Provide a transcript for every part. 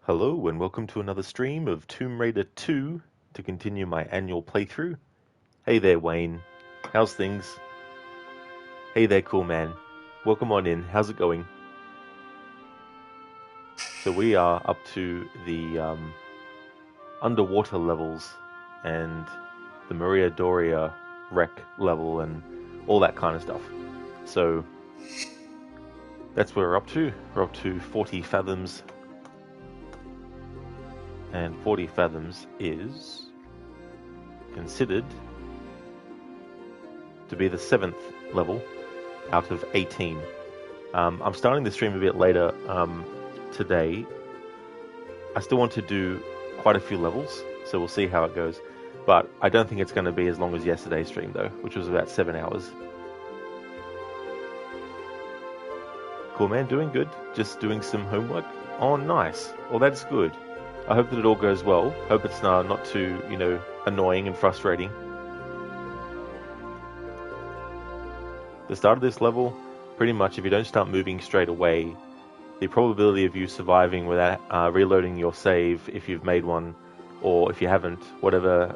Hello and welcome to another stream of Tomb Raider 2 to continue my annual playthrough. Hey there, Wayne. How's things? Hey there, cool man. Welcome on in. How's it going? So we are up to the underwater levels and the Maria Doria wreck level and all that kind of stuff. So that's where we're up to. We're up to 40 fathoms. And 40 fathoms is considered to be the 7th level out of 18. I'm starting the stream a bit later today. I still want to do quite a few levels, so we'll see how it goes. But I don't think it's going to be as long as yesterday's stream, though, which was about 7 hours. Cool, man, doing good. Just doing some homework. Oh, nice. Well, that's good. I hope that it all goes well. Hope it's not too, annoying and frustrating. The start of this level, pretty much if you don't start moving straight away, the probability of you surviving without reloading your save, if you've made one, or if you haven't, whatever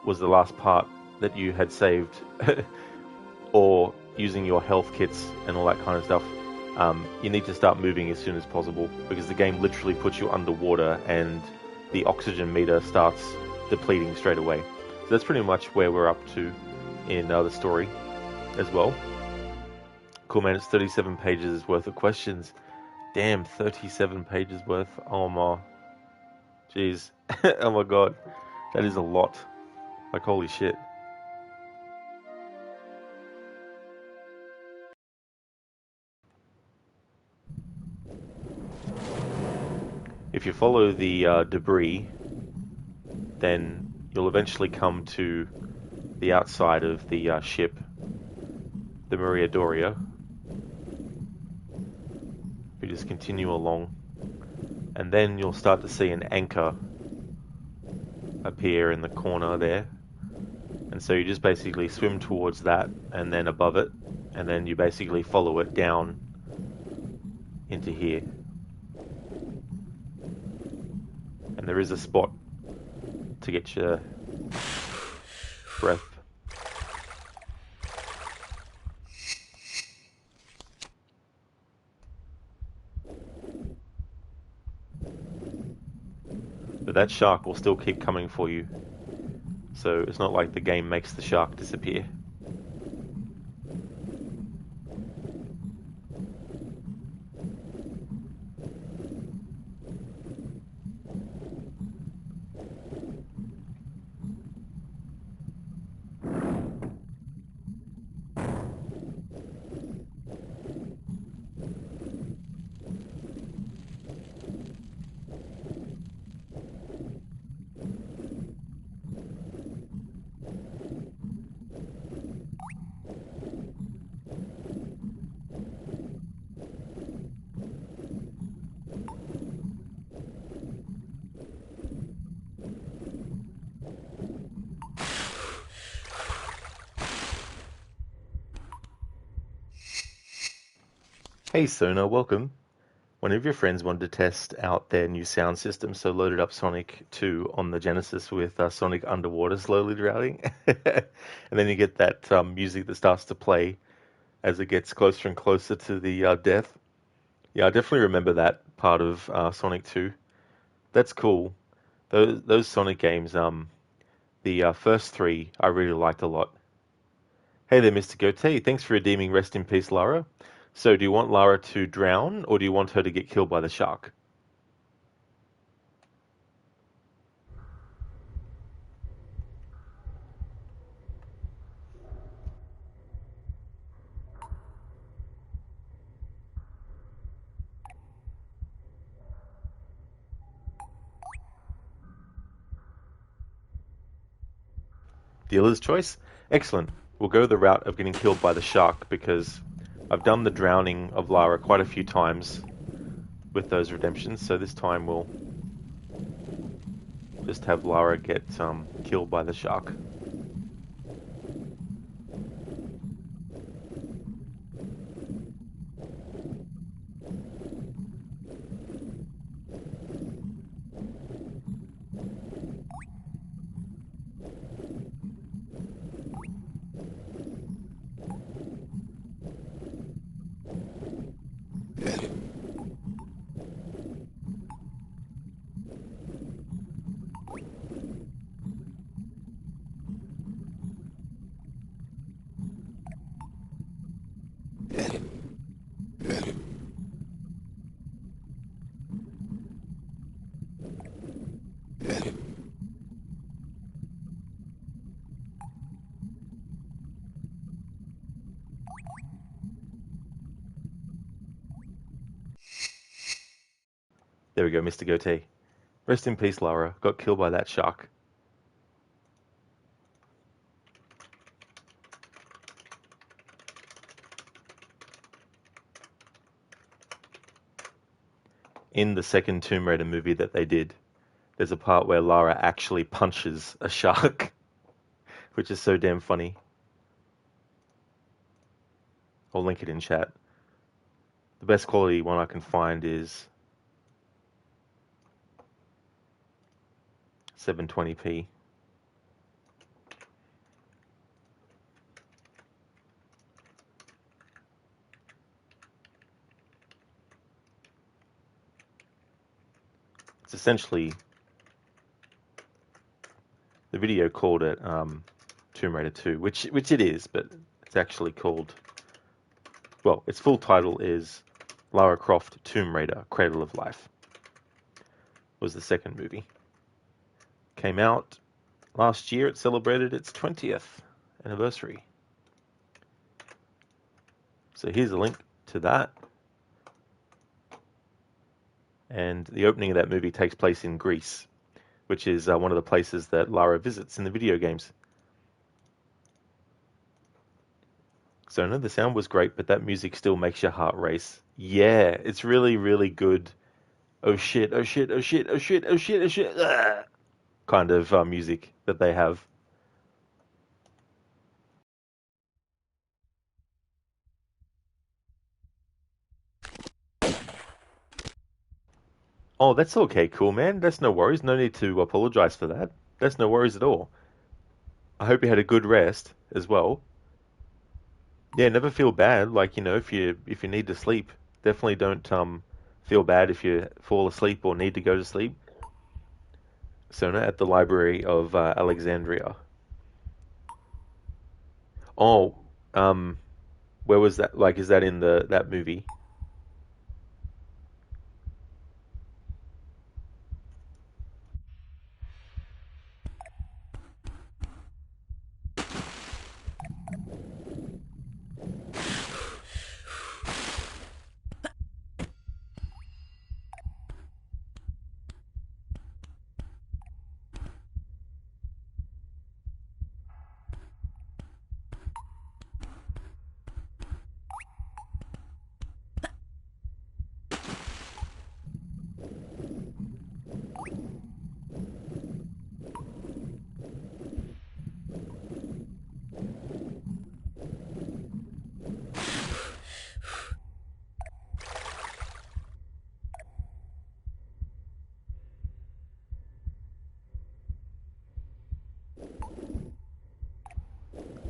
was the last part that you had saved, or using your health kits and all that kind of stuff, you need to start moving as soon as possible, because the game literally puts you underwater and the oxygen meter starts depleting straight away. So that's pretty much where we're up to in the story as well. Cool, man, it's 37 pages worth of questions. Damn, 37 pages worth. Oh my. Jeez. Oh my god. That is a lot. Like, holy shit. If you follow the debris, then you'll eventually come to the outside of the ship, the Maria Doria. You just continue along, and then you'll start to see an anchor appear in the corner there. And so you just basically swim towards that, and then above it, and then you basically follow it down into here. And there is a spot to get your breath. But that shark will still keep coming for you. So it's not like the game makes the shark disappear. Hey Sona, welcome. One of your friends wanted to test out their new sound system, so loaded up Sonic 2 on the Genesis with Sonic Underwater slowly drowning. And then you get that music that starts to play as it gets closer and closer to the death. Yeah, I definitely remember that part of Sonic 2. That's cool. Those Sonic games, the first three, I really liked a lot. Hey there, Mr. Goatee. Thanks for redeeming Rest in Peace, Lara. So, do you want Lara to drown, or do you want her to get killed by the shark? Dealer's choice? Excellent. We'll go the route of getting killed by the shark, because I've done the drowning of Lara quite a few times with those redemptions, so this time we'll just have Lara get killed by the shark. There we go, Mr. Goatee. Rest in peace, Lara. Got killed by that shark. In the second Tomb Raider movie that they did, there's a part where Lara actually punches a shark, which is so damn funny. I'll link it in chat. The best quality one I can find is 720p. It's essentially the video called it Tomb Raider 2, which it is, but it's actually called, well, its full title is Lara Croft Tomb Raider Cradle of Life. Was the second movie. Came out last year. It celebrated its 20th anniversary. So here's a link to that. And the opening of that movie takes place in Greece, which is one of the places that Lara visits in the video games. So no, the sound was great, but that music still makes your heart race. Yeah, it's really, really good. Oh shit, oh shit, oh shit, oh shit, oh shit, oh shit, kind of music that they have. Oh, that's okay, cool, man. That's no worries. No need to apologize for that. That's no worries at all. I hope you had a good rest as well. Yeah, never feel bad. Like, if you need to sleep, definitely don't feel bad if you fall asleep or need to go to sleep. Sona at the Library of Alexandria. Oh, um, where was that? Like, is that in the that movie?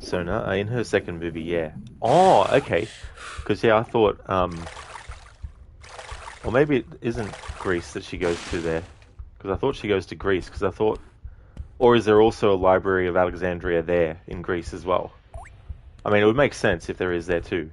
Sona in her second movie, yeah. Oh, okay. Because yeah, I thought, or maybe it isn't Greece that she goes to there. Because I thought she goes to Greece. Because I thought, or is there also a Library of Alexandria there in Greece as well? I mean, it would make sense if there is there too.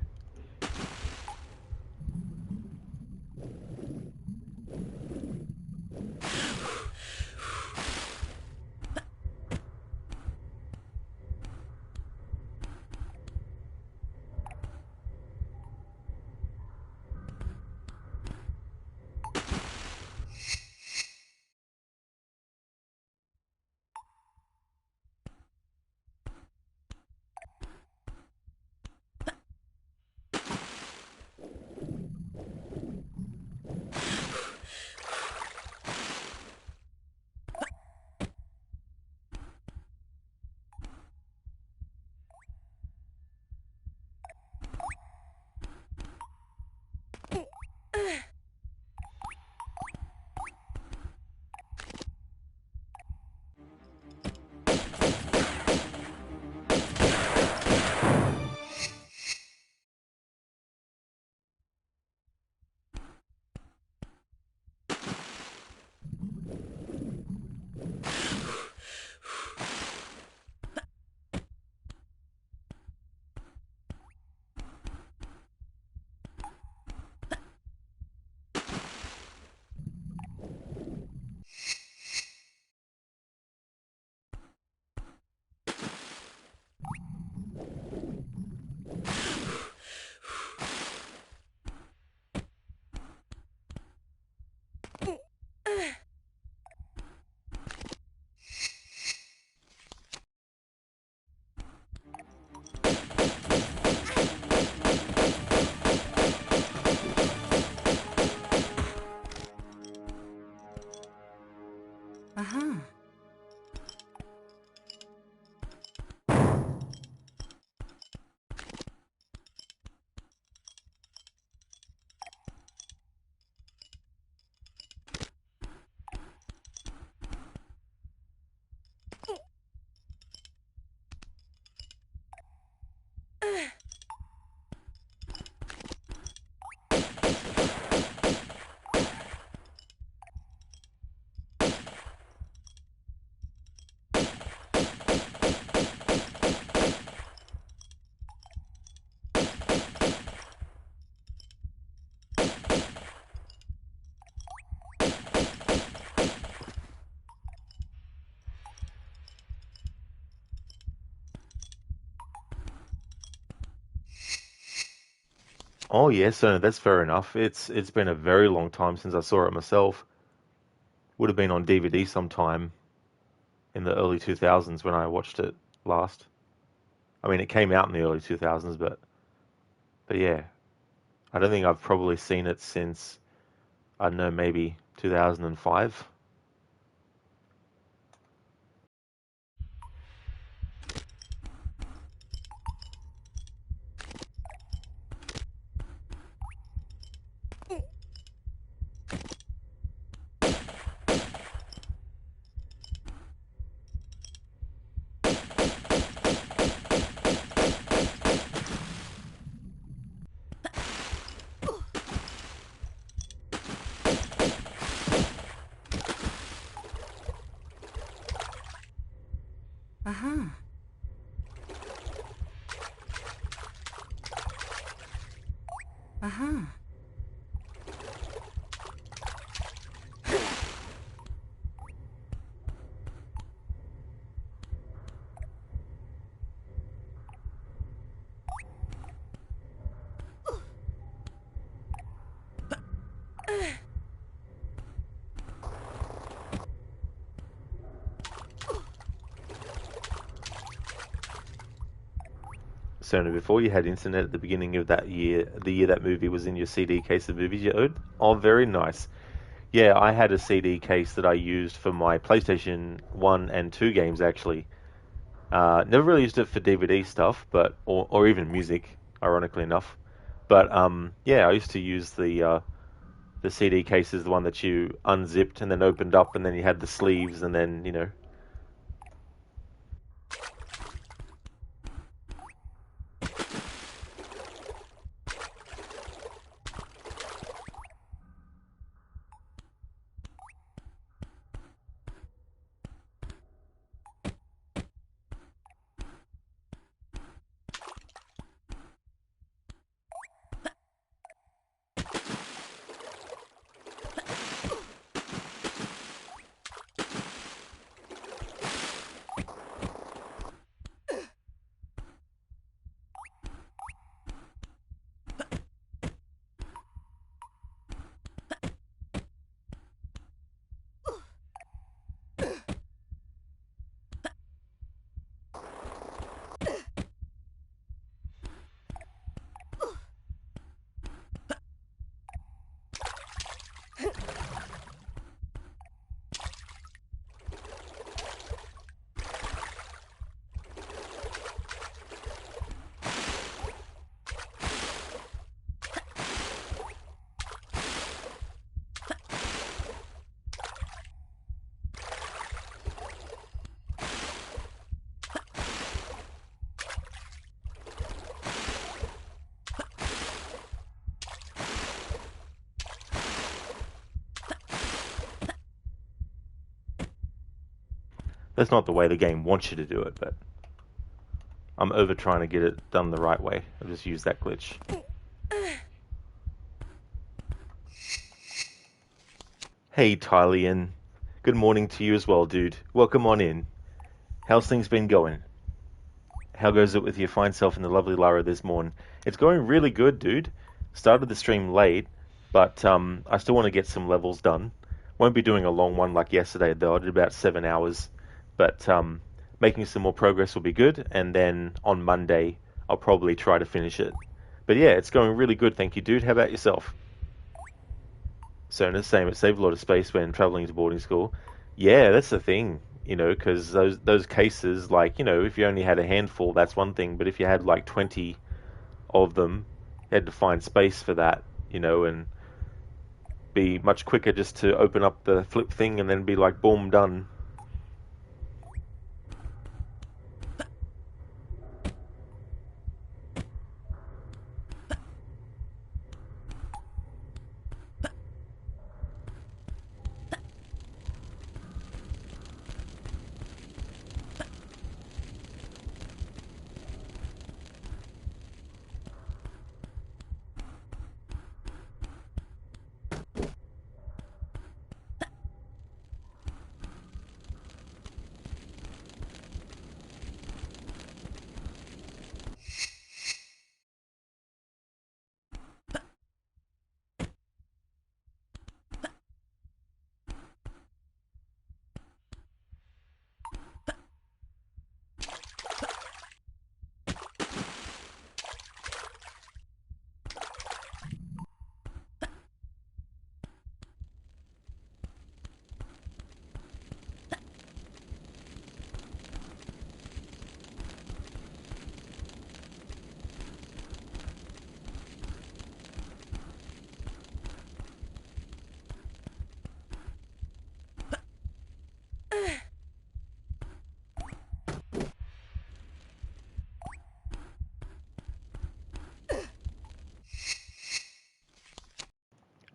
Oh yes, so that's fair enough. It's been a very long time since I saw it myself. Would have been on DVD sometime in the early 2000s when I watched it last. I mean, it came out in the early 2000s, but yeah, I don't think I've probably seen it since, I don't know, maybe 2005. Uh-huh. Uh-huh. So before you had internet at the beginning of that year, the year that movie was in your CD case of movies you owed? Oh, very nice. Yeah, I had a CD case that I used for my PlayStation 1 and 2 games actually. Never really used it for DVD stuff, but or even music, ironically enough. But yeah, I used to use the CD cases, the one that you unzipped and then opened up, and then you had the sleeves, and then that's not the way the game wants you to do it. But I'm over trying to get it done the right way. I'll just use that glitch. Hey, Tylian. Good morning to you as well, dude. Welcome on in. How's things been going? How goes it with your fine self and the lovely Lara this morning? It's going really good, dude. Started the stream late, but I still want to get some levels done. Won't be doing a long one like yesterday, though. I did about 7 hours, but making some more progress will be good. And then on Monday, I'll probably try to finish it. But yeah, it's going really good, thank you, dude. How about yourself? So, the same. It saved a lot of space when traveling to boarding school. Yeah, that's the thing, because those cases, like, if you only had a handful, that's one thing. But if you had like 20 of them, you had to find space for that, and be much quicker just to open up the flip thing and then be like, boom, done.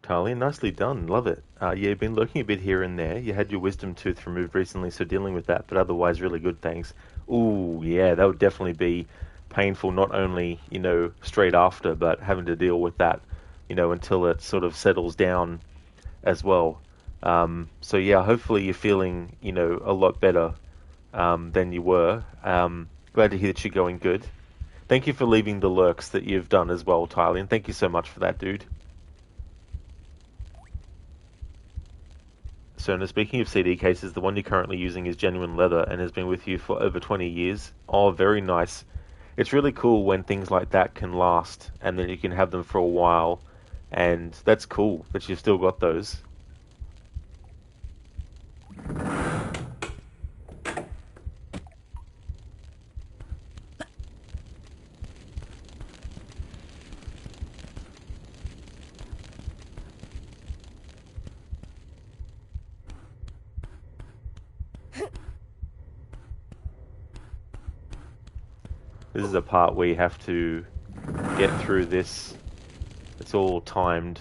Talia, nicely done. Love it. Yeah, you've been lurking a bit here and there. You had your wisdom tooth removed recently, so dealing with that, but otherwise really good, thanks. Ooh, yeah, that would definitely be painful, not only, straight after, but having to deal with that, until it sort of settles down as well. So yeah, hopefully you're feeling, a lot better than you were. Glad to hear that you're going good. Thank you for leaving the lurks that you've done as well, Tyler, and thank you so much for that, dude. So now, speaking of CD cases, the one you're currently using is genuine leather and has been with you for over 20 years. Oh, very nice. It's really cool when things like that can last and then you can have them for a while. And that's cool that you've still got those. This is a part where you have to get through this. It's all timed.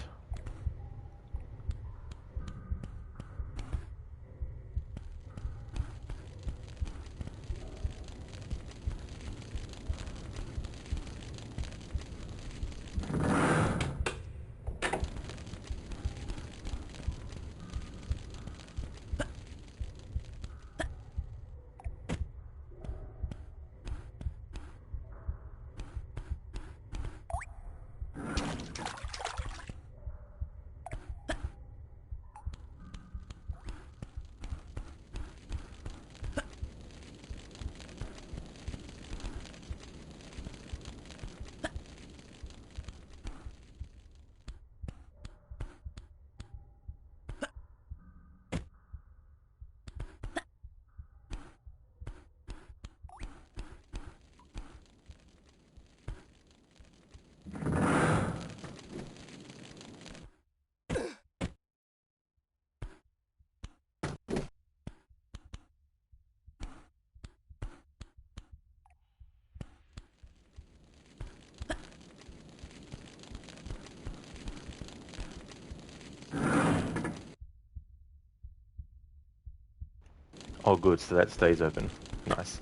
Oh, good, so that stays open. Nice.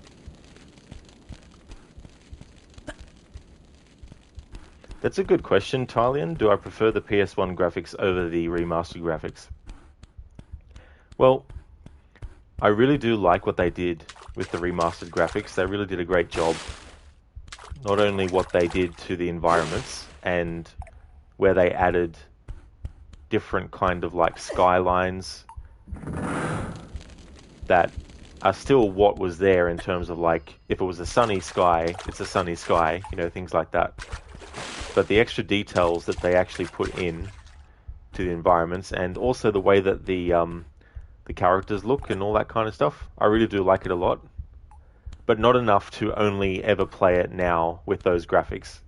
That's a good question, Talion. Do I prefer the PS1 graphics over the remastered graphics? Well, I really do like what they did with the remastered graphics. They really did a great job. Not only what they did to the environments and where they added different kind of like skylines that are still what was there in terms of like if it was a sunny sky, it's a sunny sky, things like that. But the extra details that they actually put in to the environments and also the way that the characters look and all that kind of stuff, I really do like it a lot. But not enough to only ever play it now with those graphics.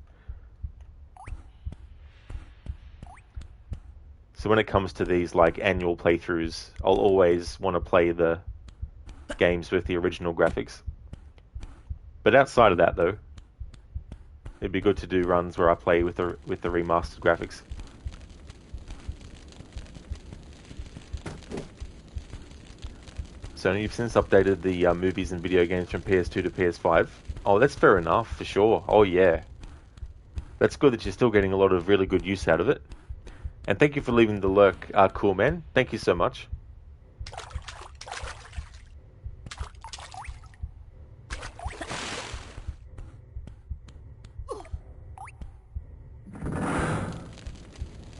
So when it comes to these like annual playthroughs, I'll always want to play the games with the original graphics. But outside of that though, it'd be good to do runs where I play with the remastered graphics. So you've since updated the movies and video games from PS2 to PS5. Oh, that's fair enough, for sure. Oh yeah. That's good that you're still getting a lot of really good use out of it. And thank you for leaving the lurk, cool man. Thank you so much.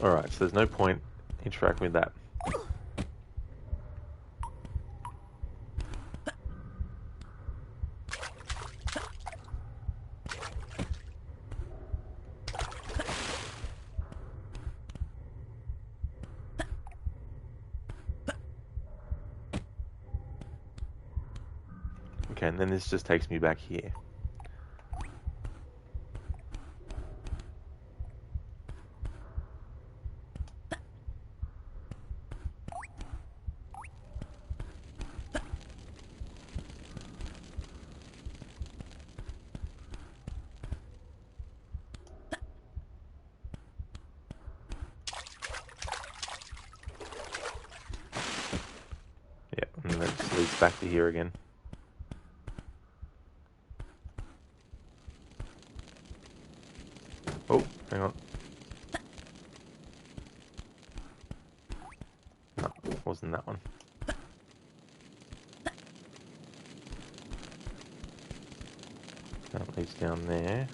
Alright, so there's no point interacting with that. Okay, and then this just takes me back here. back to here again. Oh, hang on. No, wasn't that one. That leads down there.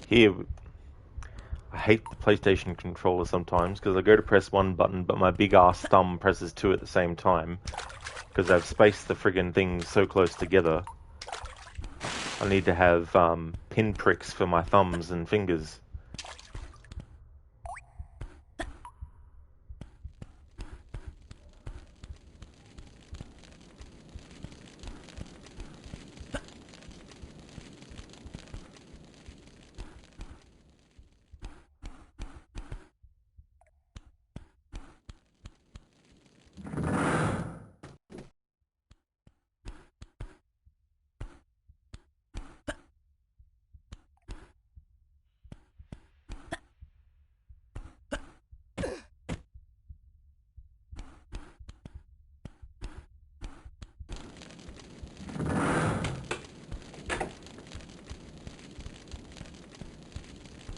Here, I hate the PlayStation controller sometimes because I go to press one button, but my big ass thumb presses two at the same time because I've spaced the friggin' things so close together. I need to have pin pricks for my thumbs and fingers.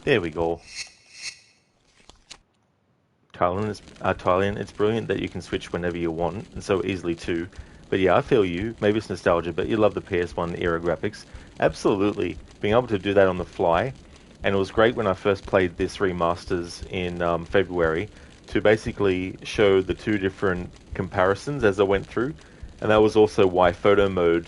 There we go. Thailand, it's brilliant that you can switch whenever you want, and so easily too. But yeah, I feel you. Maybe it's nostalgia, but you love the PS1 era graphics. Absolutely. Being able to do that on the fly. And it was great when I first played this remasters in February to basically show the two different comparisons as I went through. And that was also why photo mode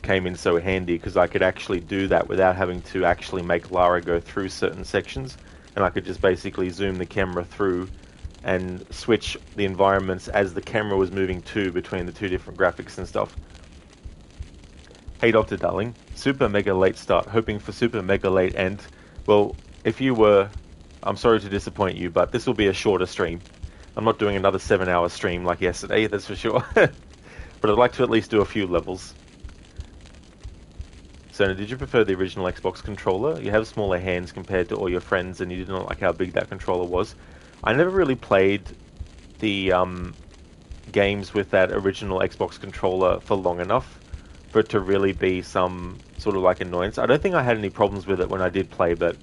came in so handy, because I could actually do that without having to actually make Lara go through certain sections. And I could just basically zoom the camera through and switch the environments as the camera was moving too between the two different graphics and stuff. Hey Dr. Darling, super mega late start, hoping for super mega late end. Well, if you were, I'm sorry to disappoint you, but this will be a shorter stream. I'm not doing another 7-hour stream like yesterday, that's for sure. But I'd like to at least do a few levels. So, did you prefer the original Xbox controller? You have smaller hands compared to all your friends, and you did not like how big that controller was. I never really played the games with that original Xbox controller for long enough for it to really be some sort of like annoyance. I don't think I had any problems with it when I did play, but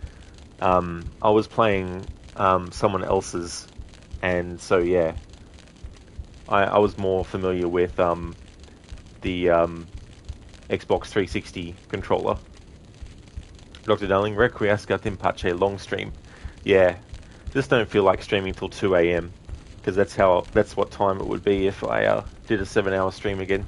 I was playing someone else's and so yeah, I was more familiar with the Xbox 360 controller. Dr. Darling, requiescat in pace long stream. Yeah, just don't feel like streaming till 2 a.m. because that's what time it would be if I did a 7-hour stream again.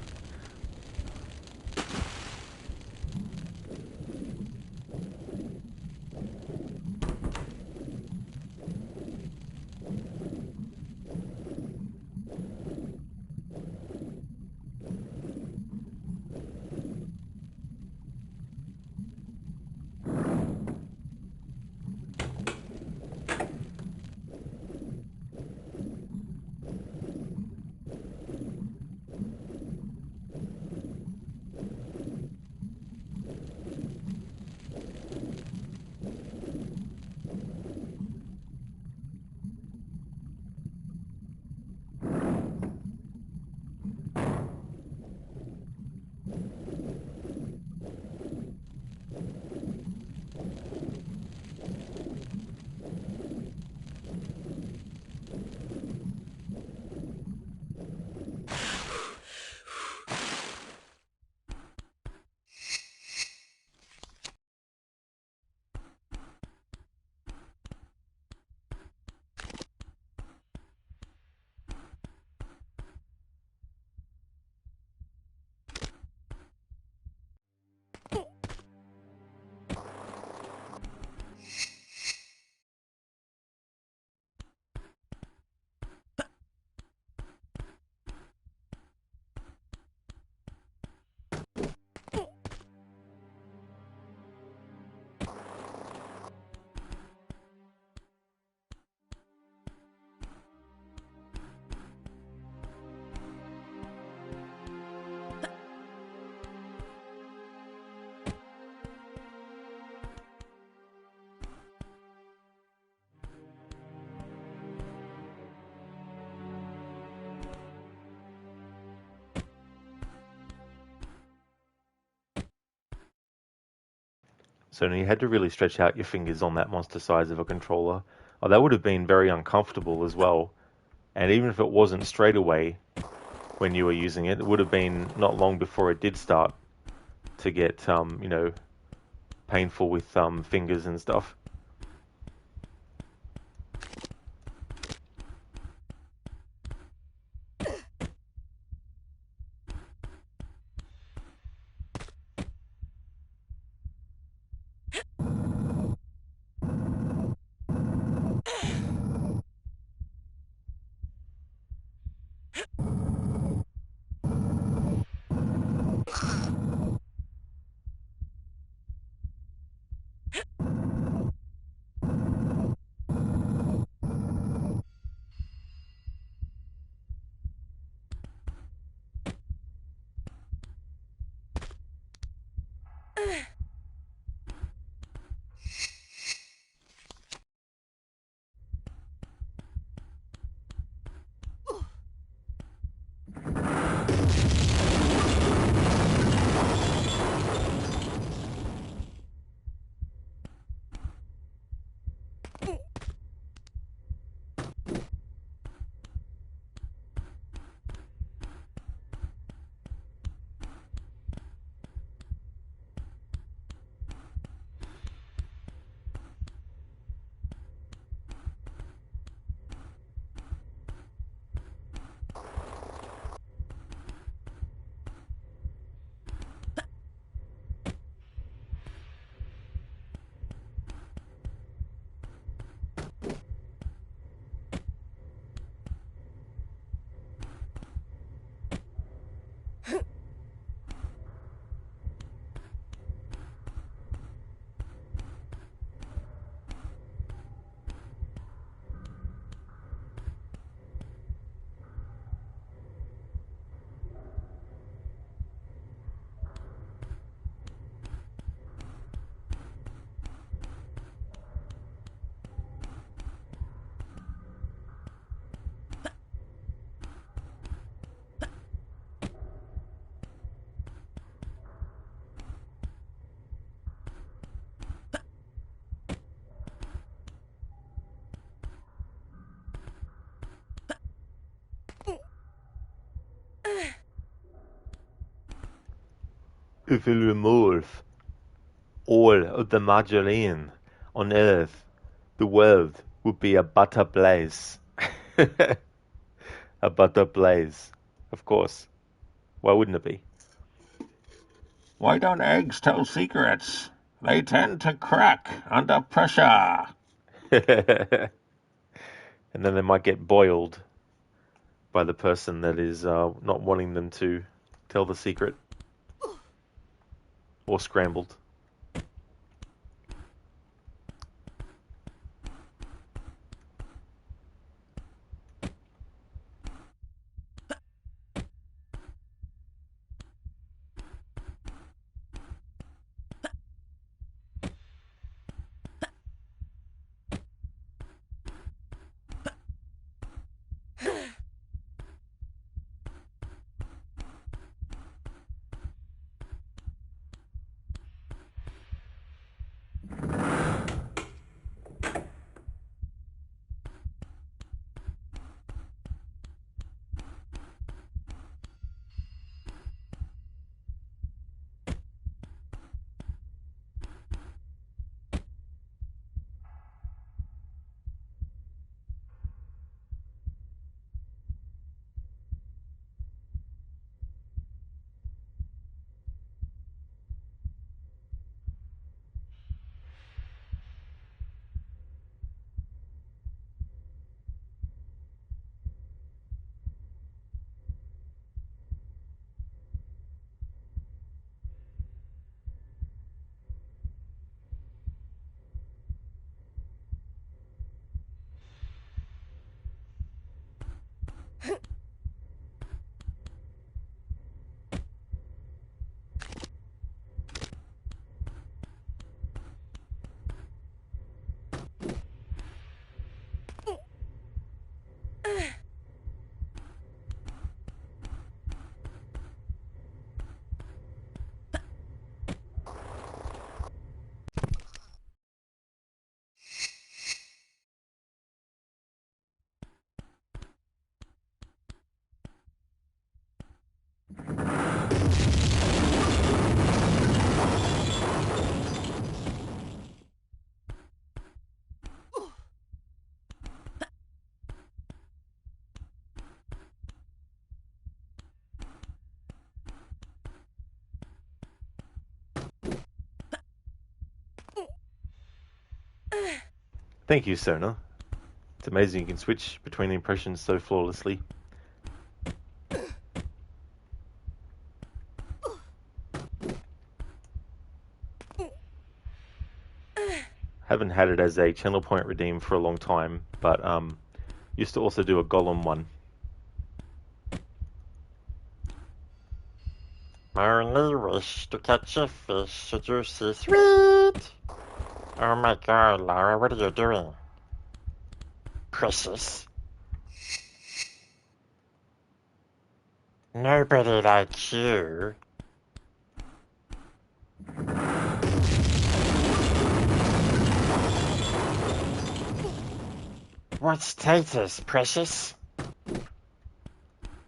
So you had to really stretch out your fingers on that monster size of a controller. Oh, that would have been very uncomfortable as well. And even if it wasn't straight away when you were using it, it would have been not long before it did start to get, painful with fingers and stuff. if you remove all of the margarine on Earth, the world would be a butter blaze. A butter blaze. Of course. Why wouldn't it be? Why don't eggs tell secrets? They tend to crack under pressure. And then they might get boiled by the person that is not wanting them to tell the secret. Or scrambled. Thank you, Sona. It's amazing you can switch between impressions so flawlessly. Haven't had it as a channel point redeem for a long time, but used to also do a Golem one. I only wish to catch a fish, a juicy sweet. Oh my god, Laura, what are you doing? Precious. Nobody likes you. What's status, Precious?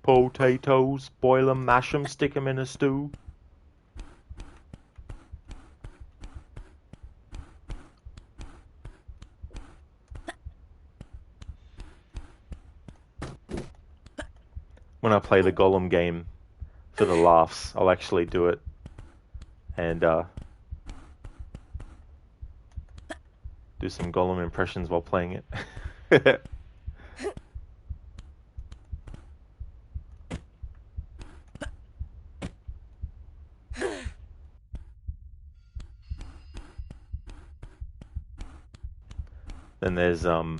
Potatoes, boil 'em, mash 'em, stick 'em in a stew. When I play the Golem game for the laughs, I'll actually do it and do some Golem impressions while playing it. Then there's I've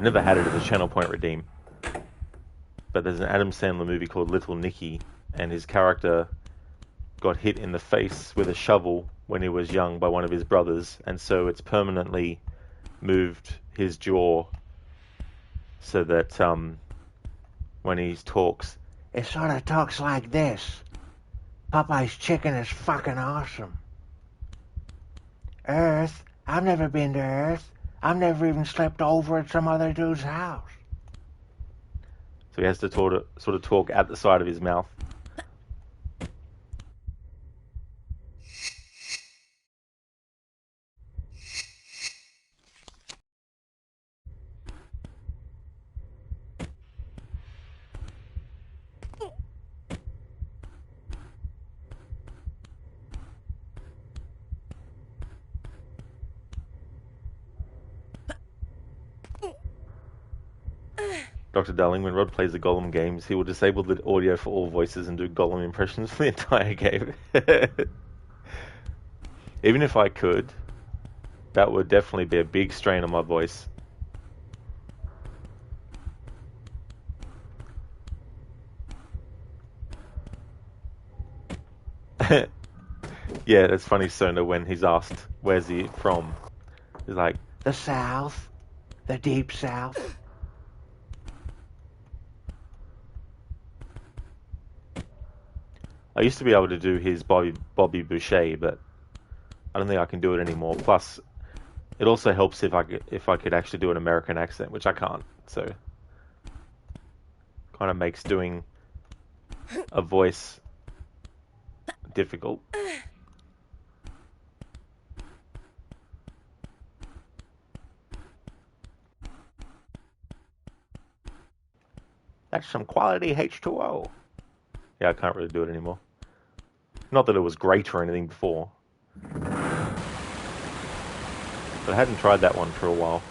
never had it as a channel point redeem, but there's an Adam Sandler movie called Little Nicky, and his character got hit in the face with a shovel when he was young by one of his brothers, and so it's permanently moved his jaw so that when he talks, it sort of talks like this. Popeye's chicken is fucking awesome. Earth? I've never been to Earth. I've never even slept over at some other dude's house. so he has to sort of talk at the side of his mouth. Dr. Darling, when Rod plays the Golem games, he will disable the audio for all voices and do Golem impressions for the entire game. Even if I could, that would definitely be a big strain on my voice. Yeah, that's funny, Sona, when he's asked, where's he from? He's like, The South. The Deep South. I used to be able to do his Bobby Boucher, but I don't think I can do it anymore. Plus, it also helps if I could actually do an American accent, which I can't. So, kind of makes doing a voice difficult. That's some quality H2O. Yeah, I can't really do it anymore. Not that it was great or anything before. But I hadn't tried that one for a while.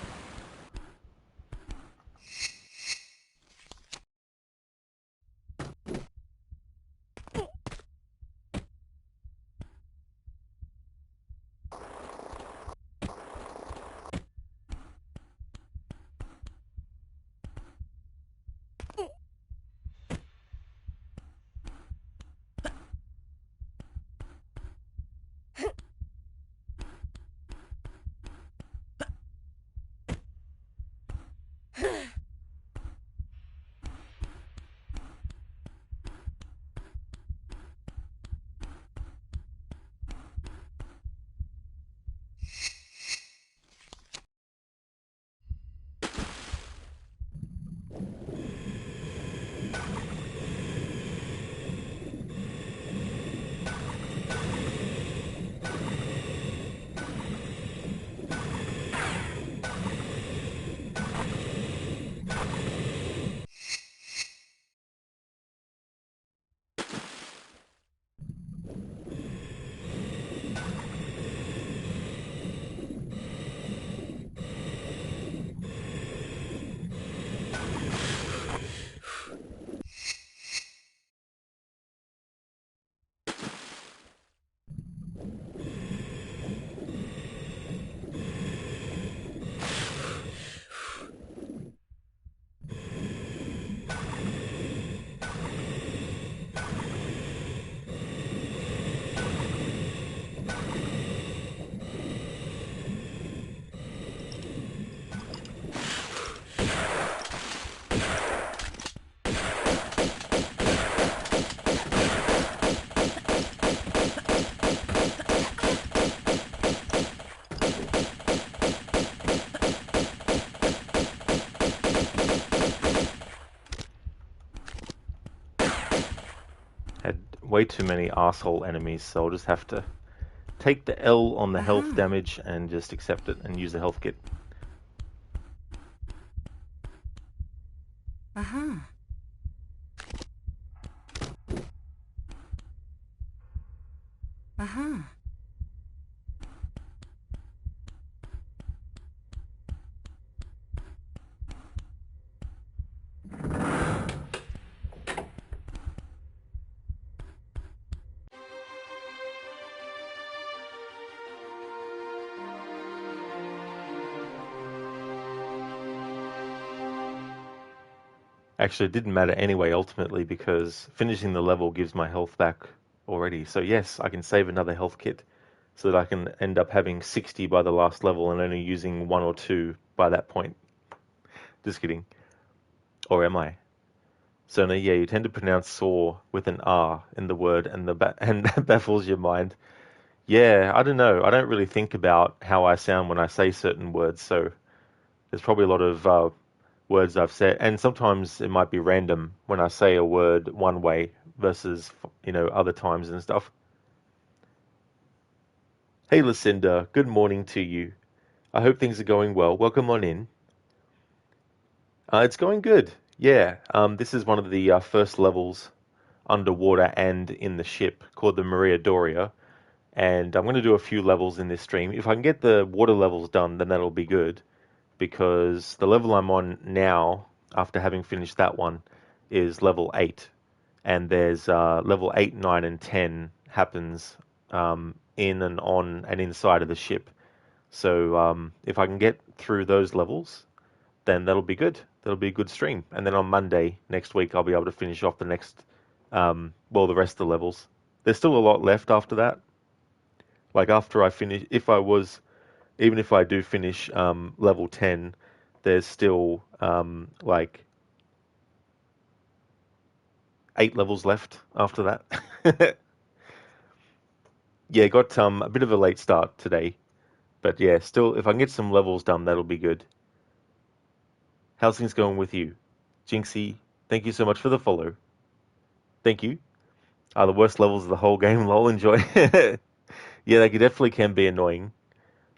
Had way too many asshole enemies, so I'll just have to take the L on the health damage and just accept it and use the health kit. Actually, it didn't matter anyway, ultimately, because finishing the level gives my health back already. So yes, I can save another health kit so that I can end up having 60 by the last level and only using 1 or 2 by that point. Just kidding. Or am I? So no, yeah, you tend to pronounce saw with an R in the word, and and that baffles your mind. Yeah, I don't know. I don't really think about how I sound when I say certain words, so there's probably a lot of words I've said, and sometimes it might be random when I say a word one way versus, other times and stuff. Hey, Lucinda, good morning to you. I hope things are going well. Welcome on in. It's going good. Yeah, this is one of the first levels underwater and in the ship called the Maria Doria, and I'm going to do a few levels in this stream. If I can get the water levels done, then that'll be good, because the level I'm on now after having finished that one is level 8. And there's level 8, 9, and 10 happens in and on and inside of the ship. So if I can get through those levels, then that'll be good. That'll be a good stream. And then on Monday next week, I'll be able to finish off the next, the rest of the levels. There's still a lot left after that. Like after I finish, even if I do finish level 10, there's still like 8 levels left after that. Yeah, got a bit of a late start today. But yeah, still, if I can get some levels done, that'll be good. How's things going with you? Jinxie, thank you so much for the follow. Thank you. The worst levels of the whole game, lol, enjoy. Yeah, they definitely can be annoying.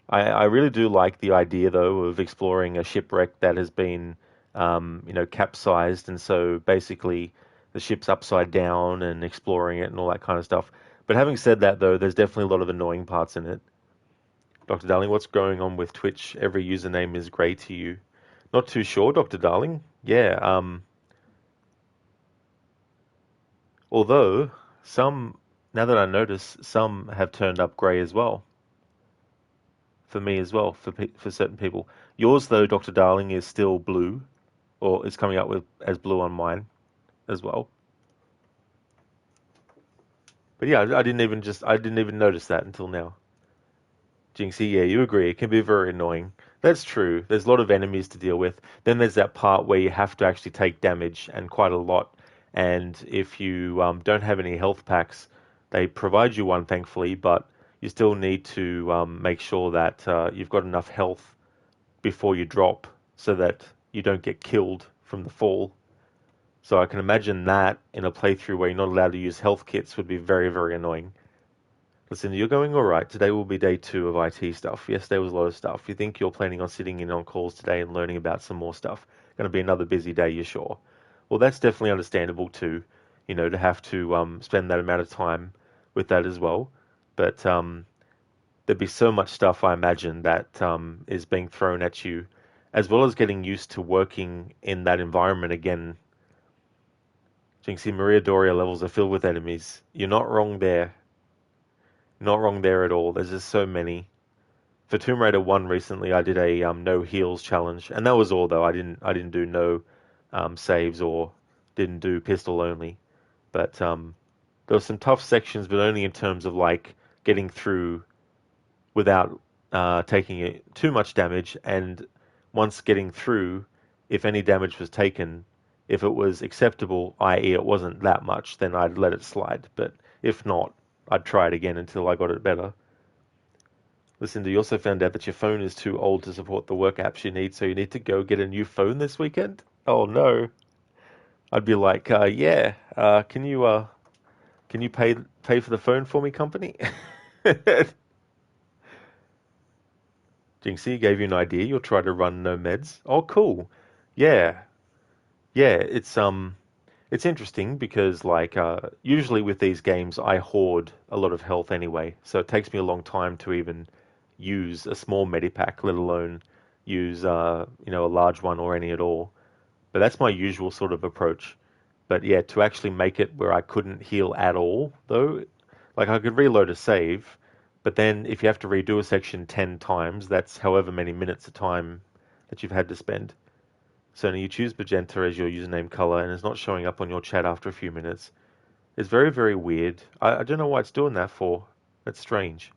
I really do like the idea, though, of exploring a shipwreck that has been, capsized, and so basically the ship's upside down and exploring it and all that kind of stuff. But having said that, though, there's definitely a lot of annoying parts in it. Dr. Darling, what's going on with Twitch? Every username is grey to you. Not too sure, Dr. Darling. Yeah, although now that I notice, some have turned up grey as well. For me as well, for certain people. Yours, though, Dr. Darling, is still blue, or is coming up with as blue on mine as well. But yeah, I didn't even notice that until now. Jinxie, yeah, you agree. It can be very annoying. That's true. There's a lot of enemies to deal with. Then there's that part where you have to actually take damage, and quite a lot. And if you don't have any health packs, they provide you one, thankfully, but you still need to make sure that you've got enough health before you drop so that you don't get killed from the fall. So I can imagine that in a playthrough where you're not allowed to use health kits would be very, very annoying. Listen, you're going all right. Today will be day 2 of IT stuff. Yes, there was a lot of stuff. You think you're planning on sitting in on calls today and learning about some more stuff. Going to be another busy day, you're sure. Well, that's definitely understandable too, to have to spend that amount of time with that as well. But there'd be so much stuff, I imagine, that is being thrown at you, as well as getting used to working in that environment again. Jinxie, Maria Doria levels are filled with enemies. You're not wrong there. Not wrong there at all. There's just so many. For Tomb Raider 1 recently, I did a no heals challenge, and that was all though. I didn't do no saves or didn't do pistol only. But there were some tough sections, but only in terms of like getting through without taking too much damage. And once getting through, if any damage was taken, if it was acceptable, i.e. it wasn't that much, then I'd let it slide. But if not, I'd try it again until I got it better. Listen, you also found out that your phone is too old to support the work apps you need, so you need to go get a new phone this weekend? Oh no. I'd be like, yeah, can you pay for the phone for me, company? Jinxie gave you an idea. You'll try to run no meds. Oh, cool. Yeah. Yeah, it's interesting because like usually with these games I hoard a lot of health anyway, so it takes me a long time to even use a small medipack, let alone use a large one or any at all. But that's my usual sort of approach. But yeah, to actually make it where I couldn't heal at all, though, like I could reload a save, but then if you have to redo a section 10 times, that's however many minutes of time that you've had to spend. So now you choose magenta as your username color and it's not showing up on your chat after a few minutes. It's very, very weird. I don't know why it's doing that for. That's strange.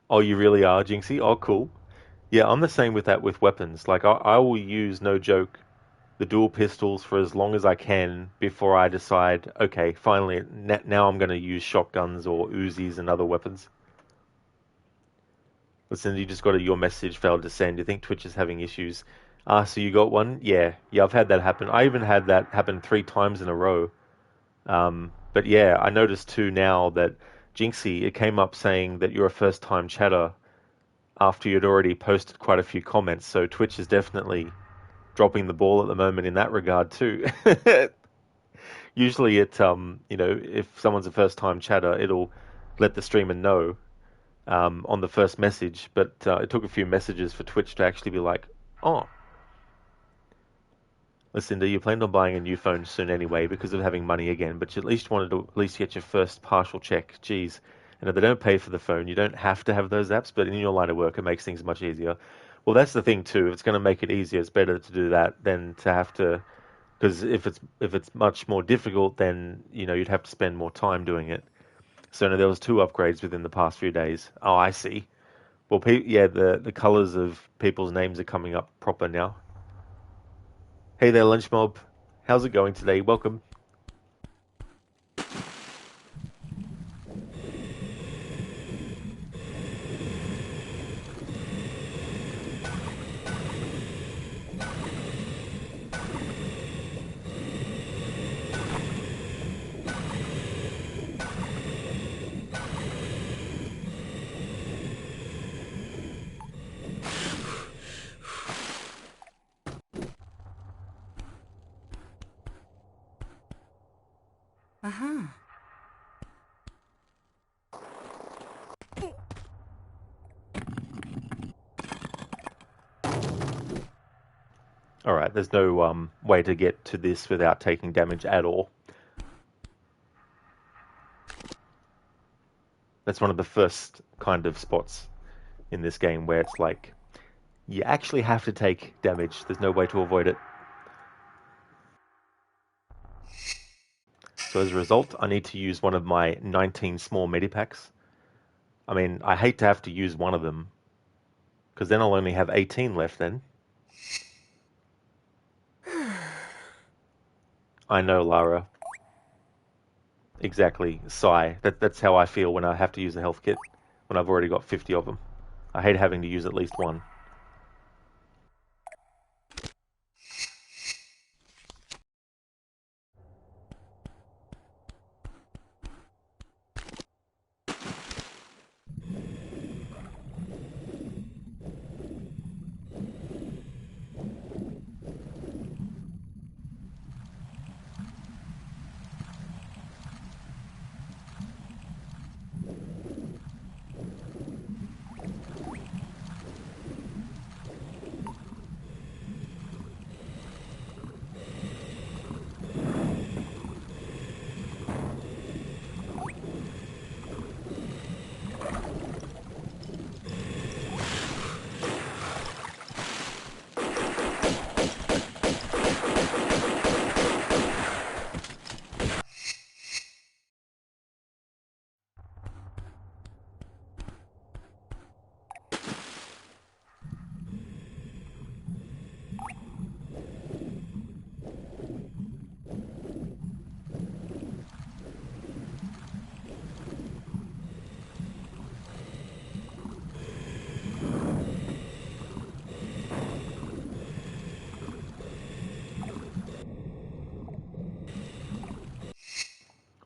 Oh, you really are, Jinxie? Oh, cool. Yeah, I'm the same with that with weapons. Like, I will use, no joke, the dual pistols for as long as I can before I decide, okay, finally, now I'm going to use shotguns or Uzis and other weapons. Listen, you just got your message failed to send. You think Twitch is having issues. So you got one? Yeah, I've had that happen. I even had that happen 3 times in a row. But yeah, I noticed too now that Jinxie, it came up saying that you're a first-time chatter after you'd already posted quite a few comments. So Twitch is definitely dropping the ball at the moment in that regard too. Usually if someone's a first time chatter, it'll let the streamer know on the first message, but it took a few messages for Twitch to actually be like, oh, Lucinda, you planned on buying a new phone soon anyway because of having money again, but you at least wanted to at least get your first partial check. Geez. And if they don't pay for the phone, you don't have to have those apps, but in your line of work, it makes things much easier. Well, that's the thing too. If it's going to make it easier, it's better to do that than to have to, because if it's much more difficult, then you'd have to spend more time doing it. So no, there was 2 upgrades within the past few days. Oh, I see. Well, yeah, the colors of people's names are coming up proper now. Hey there, Lunch Mob. How's it going today? Welcome. Uh-huh. Alright, there's no way to get to this without taking damage at all. That's one of the first kind of spots in this game where it's like, you actually have to take damage. There's no way to avoid it. So as a result, I need to use one of my 19 small medipacks. I mean, I hate to have to use one of them, because then I'll only have 18 left then. I know, Lara. Exactly. Sigh. That's how I feel when I have to use a health kit, when I've already got 50 of them. I hate having to use at least one.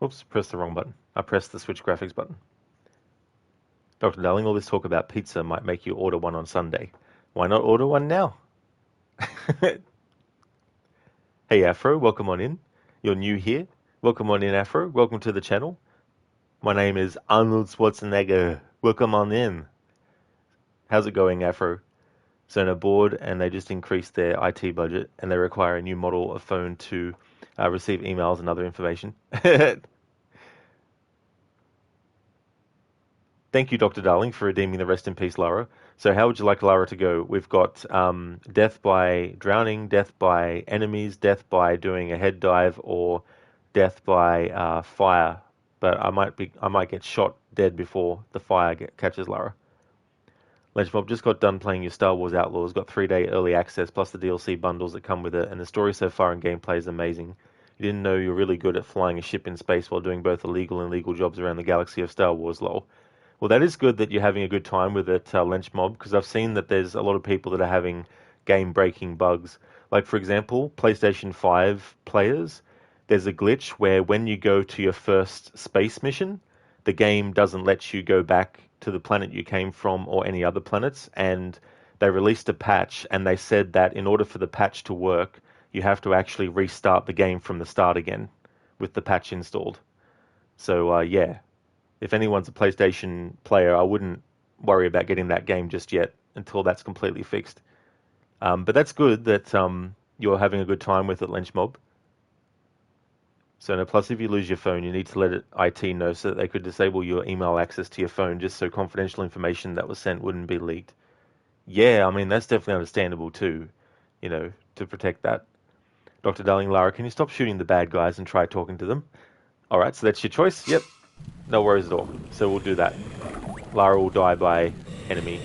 Oops, pressed the wrong button. I pressed the switch graphics button. Dr. Darling, all this talk about pizza might make you order one on Sunday. Why not order one now? Hey Afro, welcome on in. You're new here. Welcome on in, Afro. Welcome to the channel. My name is Arnold Schwarzenegger. Welcome on in. How's it going, Afro? So they're bored and they just increased their IT budget and they require a new model of phone to receive emails and other information. Thank you, Dr. Darling, for redeeming the rest in peace, Lara. So how would you like Lara to go? We've got death by drowning, death by enemies, death by doing a head dive, or death by fire. But I might get shot dead before the fire catches Lara. Legend just got done playing your Star Wars Outlaws, got 3-day early access plus the DLC bundles that come with it, and the story so far in gameplay is amazing. You didn't know you're really good at flying a ship in space while doing both illegal and legal jobs around the galaxy of Star Wars, lol. Well, that is good that you're having a good time with it, Lench Mob, because I've seen that there's a lot of people that are having game-breaking bugs. Like, for example, PlayStation 5 players, there's a glitch where when you go to your first space mission, the game doesn't let you go back to the planet you came from or any other planets, and they released a patch, and they said that in order for the patch to work, you have to actually restart the game from the start again. with the patch installed. So yeah, if anyone's a PlayStation player, I wouldn't worry about getting that game just yet until that's completely fixed. But that's good that you're having a good time with it, Lynchmob. So, no, plus if you lose your phone, you need to let IT know so that they could disable your email access to your phone just so confidential information that was sent wouldn't be leaked. Yeah, I mean, that's definitely understandable too, to protect that. Dr. Darling, Lara, can you stop shooting the bad guys and try talking to them? Alright, so that's your choice? Yep. No worries at all. So we'll do that. Lara will die by enemy.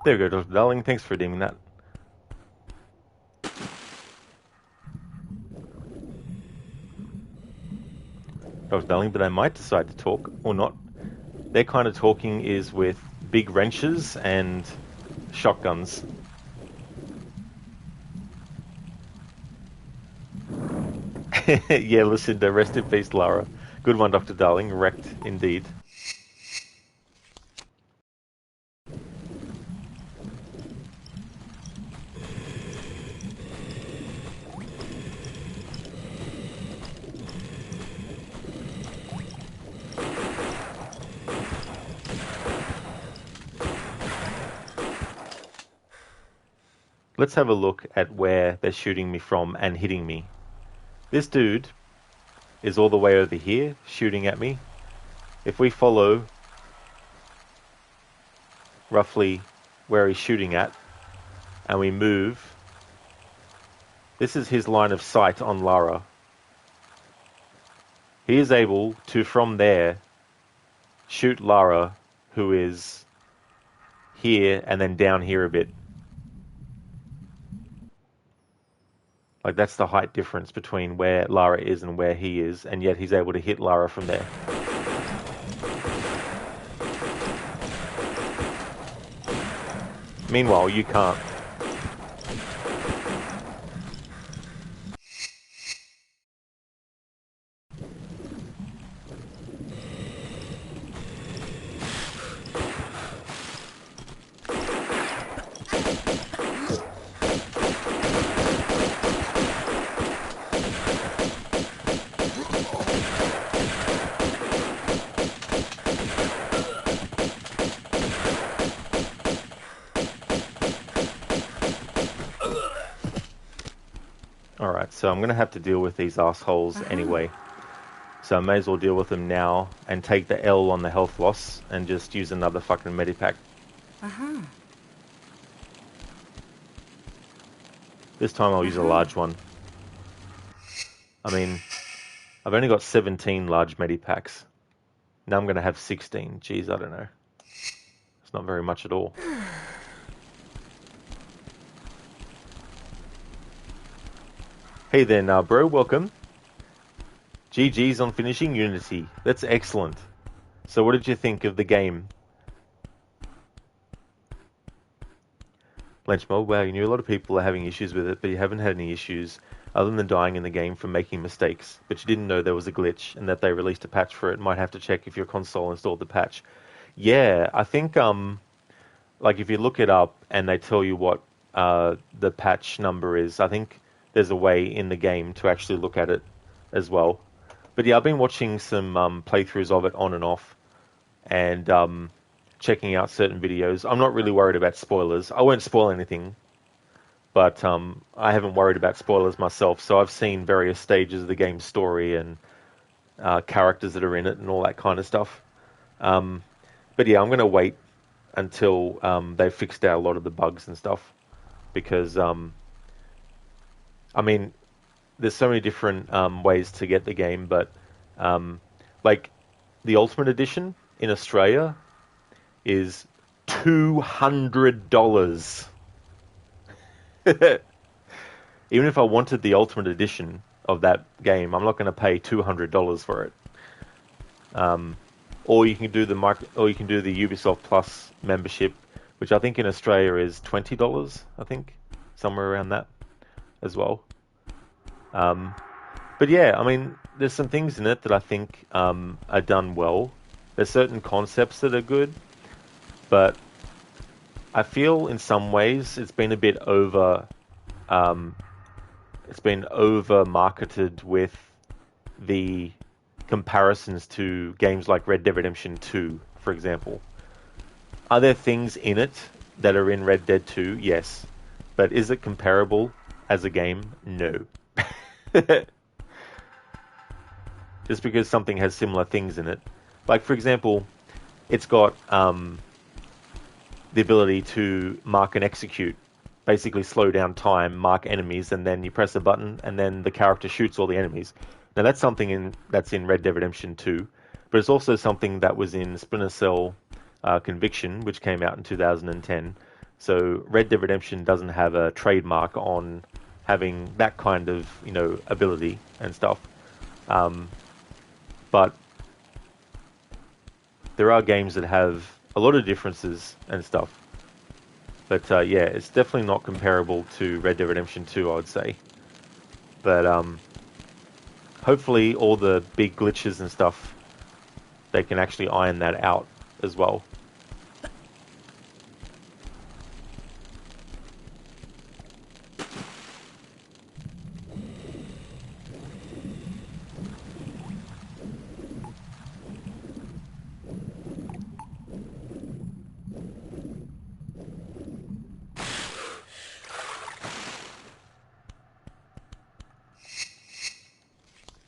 There we go, Dr. Darling. Thanks for redeeming that. Dr. Darling, but they might decide to talk or not. Their kind of talking is with big wrenches and shotguns. Yeah, Lucinda, rest in peace, Lara. Good one, Dr. Darling. Wrecked indeed. Let's have a look at where they're shooting me from and hitting me. This dude is all the way over here shooting at me. If we follow roughly where he's shooting at and we move, this is his line of sight on Lara. He is able to, from there, shoot Lara, who is here and then down here a bit. Like, that's the height difference between where Lara is and where he is, and yet he's able to hit Lara from there. Meanwhile, you can't. Alright, so I'm going to have to deal with these assholes anyway. So I may as well deal with them now and take the L on the health loss and just use another fucking medipack. This time I'll use a large one. I mean, I've only got 17 large medipacks. Now I'm going to have 16. Jeez, I don't know. It's not very much at all. Hey there, now, bro. Welcome. GG's on finishing Unity. That's excellent. So what did you think of the game? Lenchmo, wow, you knew a lot of people are having issues with it, but you haven't had any issues other than dying in the game from making mistakes. But you didn't know there was a glitch and that they released a patch for it. Might have to check if your console installed the patch. Yeah, I think, like if you look it up and they tell you what the patch number is, I think there's a way in the game to actually look at it as well. But yeah, I've been watching some playthroughs of it on and off and checking out certain videos. I'm not really worried about spoilers. I won't spoil anything, but I haven't worried about spoilers myself. So I've seen various stages of the game's story and characters that are in it and all that kind of stuff. But yeah, I'm going to wait until they've fixed out a lot of the bugs and stuff because... I mean, there's so many different ways to get the game, but like the Ultimate Edition in Australia is $200. Even if I wanted the Ultimate Edition of that game, I'm not going to pay $200 for it. or you can do or you can do the Ubisoft Plus membership, which I think in Australia is $20. I think somewhere around that as well. But yeah, I mean, there's some things in it that I think are done well. There's certain concepts that are good, but I feel in some ways it's been a bit over. It's been over marketed with the comparisons to games like Red Dead Redemption 2, for example. Are there things in it that are in Red Dead 2? Yes. But is it comparable as a game? No. Just because something has similar things in it. Like, for example, it's got the ability to mark and execute, basically slow down time, mark enemies, and then you press a button, and then the character shoots all the enemies. Now that's something that's in Red Dead Redemption 2, but it's also something that was in Splinter Cell Conviction, which came out in 2010. So Red Dead Redemption doesn't have a trademark on having that kind of ability and stuff, but there are games that have a lot of differences and stuff. But yeah, it's definitely not comparable to Red Dead Redemption 2, I would say. But hopefully all the big glitches and stuff, they can actually iron that out as well.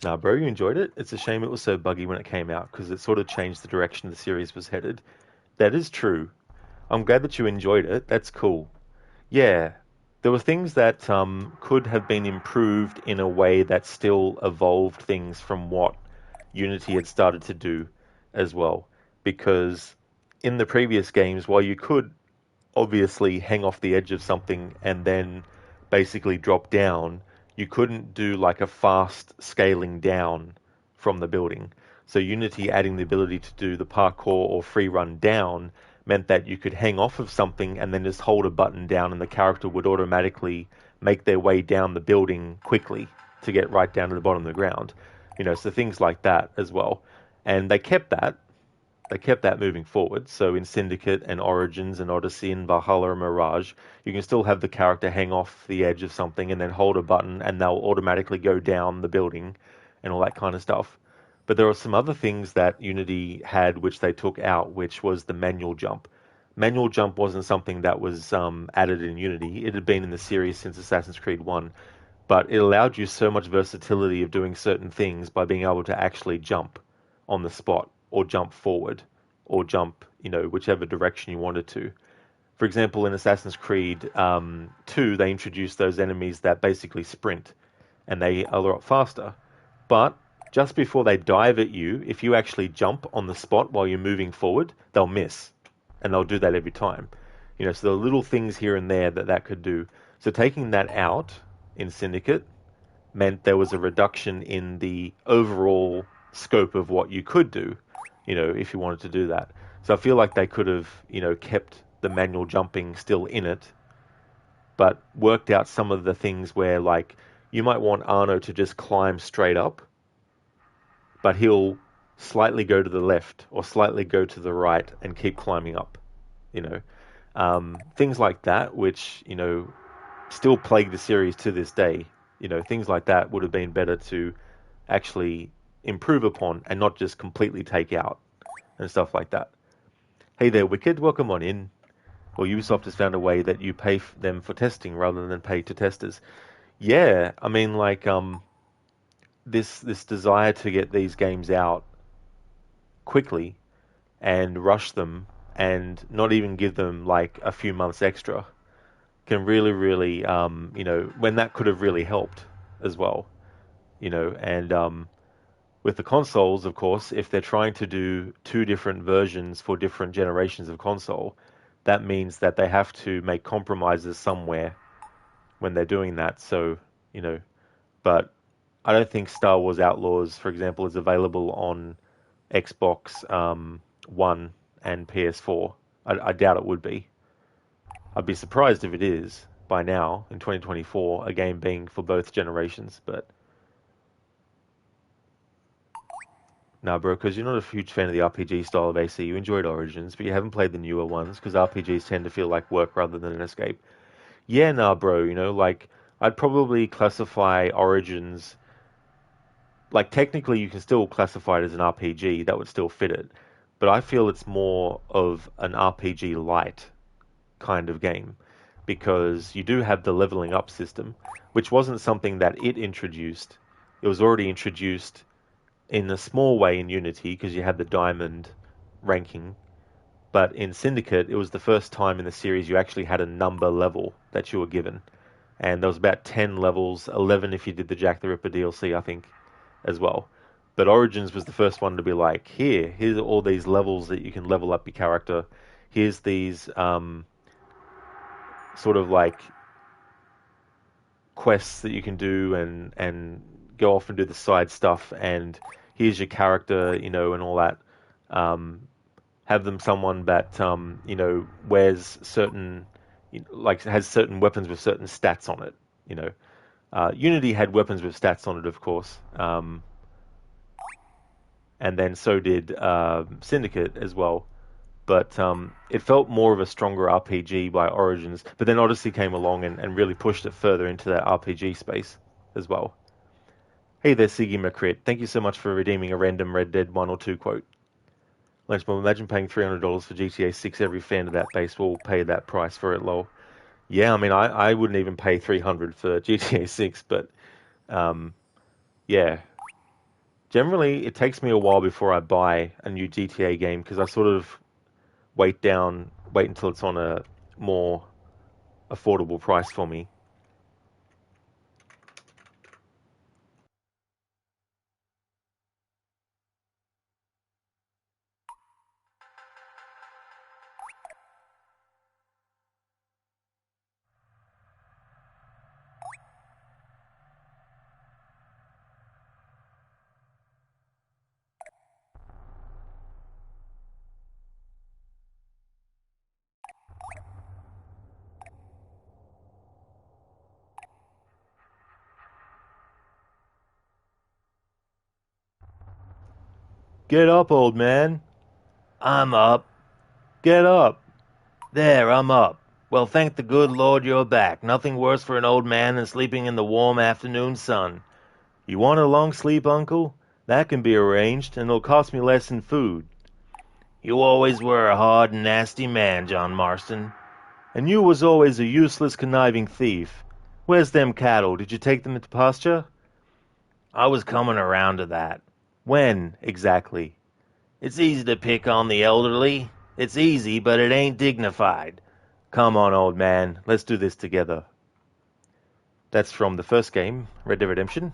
Nah, bro, you enjoyed it? It's a shame it was so buggy when it came out, because it sort of changed the direction the series was headed. That is true. I'm glad that you enjoyed it. That's cool. Yeah, there were things that could have been improved in a way that still evolved things from what Unity had started to do as well. Because in the previous games, while you could obviously hang off the edge of something and then basically drop down, you couldn't do like a fast scaling down from the building. So Unity adding the ability to do the parkour or free run down meant that you could hang off of something and then just hold a button down and the character would automatically make their way down the building quickly to get right down to the bottom of the ground. So things like that as well. And they kept that. They kept that moving forward. So in Syndicate and Origins and Odyssey and Valhalla and Mirage, you can still have the character hang off the edge of something and then hold a button and they'll automatically go down the building and all that kind of stuff. But there are some other things that Unity had which they took out, which was the manual jump. Manual jump wasn't something that was added in Unity. It had been in the series since Assassin's Creed 1, but it allowed you so much versatility of doing certain things by being able to actually jump on the spot or jump forward or jump, whichever direction you wanted to. For example, in Assassin's Creed 2, they introduced those enemies that basically sprint and they are a lot faster. But just before they dive at you, if you actually jump on the spot while you're moving forward, they'll miss. And they'll do that every time. So there are little things here and there that could do. So taking that out in Syndicate meant there was a reduction in the overall scope of what you could do, if you wanted to do that. So I feel like they could have, kept the manual jumping still in it, but worked out some of the things where, like, you might want Arno to just climb straight up, but he'll slightly go to the left or slightly go to the right and keep climbing up, things like that, which, still plague the series to this day. Things like that would have been better to actually improve upon and not just completely take out and stuff like that. Hey there, Wicked, welcome on in. Well, Ubisoft has found a way that you pay them for testing rather than pay to testers. Yeah, I mean, like, this desire to get these games out quickly and rush them and not even give them like a few months extra can really, really, when that could have really helped as well, and with the consoles, of course, if they're trying to do two different versions for different generations of console, that means that they have to make compromises somewhere when they're doing that. So, but I don't think Star Wars Outlaws, for example, is available on Xbox One and PS4. I doubt it would be. I'd be surprised if it is by now in 2024, a game being for both generations. But nah, bro, because you're not a huge fan of the RPG style of AC. You enjoyed Origins, but you haven't played the newer ones because RPGs tend to feel like work rather than an escape. Yeah, nah, bro. Like I'd probably classify Origins. Like technically, you can still classify it as an RPG. That would still fit it. But I feel it's more of an RPG light kind of game because you do have the leveling up system, which wasn't something that it introduced. It was already introduced in a small way in Unity because you had the diamond ranking. But in Syndicate, it was the first time in the series you actually had a number level that you were given. And there was about 10 levels, 11 if you did the Jack the Ripper DLC, I think, as well. But Origins was the first one to be like, here's all these levels that you can level up your character. Here's these sort of like quests that you can do and go off and do the side stuff. And here's your character, and all that. Have them someone that wears certain, like has certain weapons with certain stats on it. Unity had weapons with stats on it, of course. And then so did Syndicate as well. But it felt more of a stronger RPG by Origins. But then Odyssey came along and really pushed it further into that RPG space as well. Hey there, Siggy McCrit. Thank you so much for redeeming a random Red Dead 1 or 2 quote. Lunchbob, imagine paying $300 for GTA 6. Every fan of that base will pay that price for it, lol. Yeah, I mean, I wouldn't even pay $300 for GTA 6, but yeah. Generally, it takes me a while before I buy a new GTA game because I sort of wait until it's on a more affordable price for me. Get up, old man. I'm up. Get up. There, I'm up. Well, thank the good Lord you're back. Nothing worse for an old man than sleeping in the warm afternoon sun. You want a long sleep, Uncle? That can be arranged, and it'll cost me less in food. You always were a hard and nasty man, John Marston. And you was always a useless, conniving thief. Where's them cattle? Did you take them into pasture? I was coming around to that. When, exactly? It's easy to pick on the elderly. It's easy, but it ain't dignified. Come on, old man. Let's do this together. That's from the first game, Red Dead Redemption.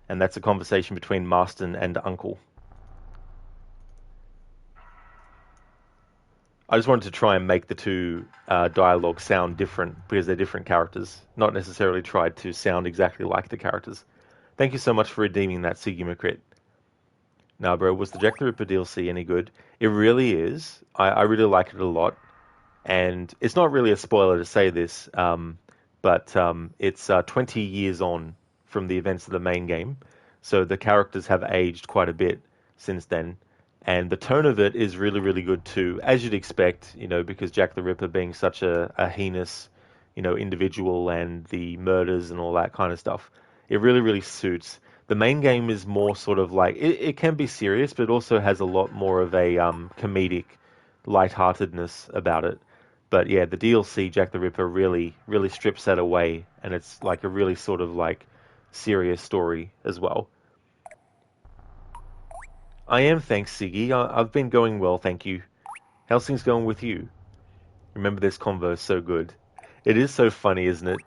And that's a conversation between Marston and Uncle. I just wanted to try and make the two dialogues sound different because they're different characters, not necessarily tried to sound exactly like the characters. Thank you so much for redeeming that, Siggy McCrit. Now, bro, was the Jack the Ripper DLC any good? It really is. I really like it a lot. And it's not really a spoiler to say this, but it's 20 years on from the events of the main game. So the characters have aged quite a bit since then. And the tone of it is really, really good too, as you'd expect, because Jack the Ripper being such a heinous, individual and the murders and all that kind of stuff. It really, really suits. The main game is more sort of like, it can be serious, but it also has a lot more of a comedic lightheartedness about it. But yeah, the DLC, Jack the Ripper, really, really strips that away, and it's like a really sort of like serious story as well. I am, thanks, Siggy. I've been going well, thank you. How's things going with you? Remember this convo, so good. It is so funny, isn't it?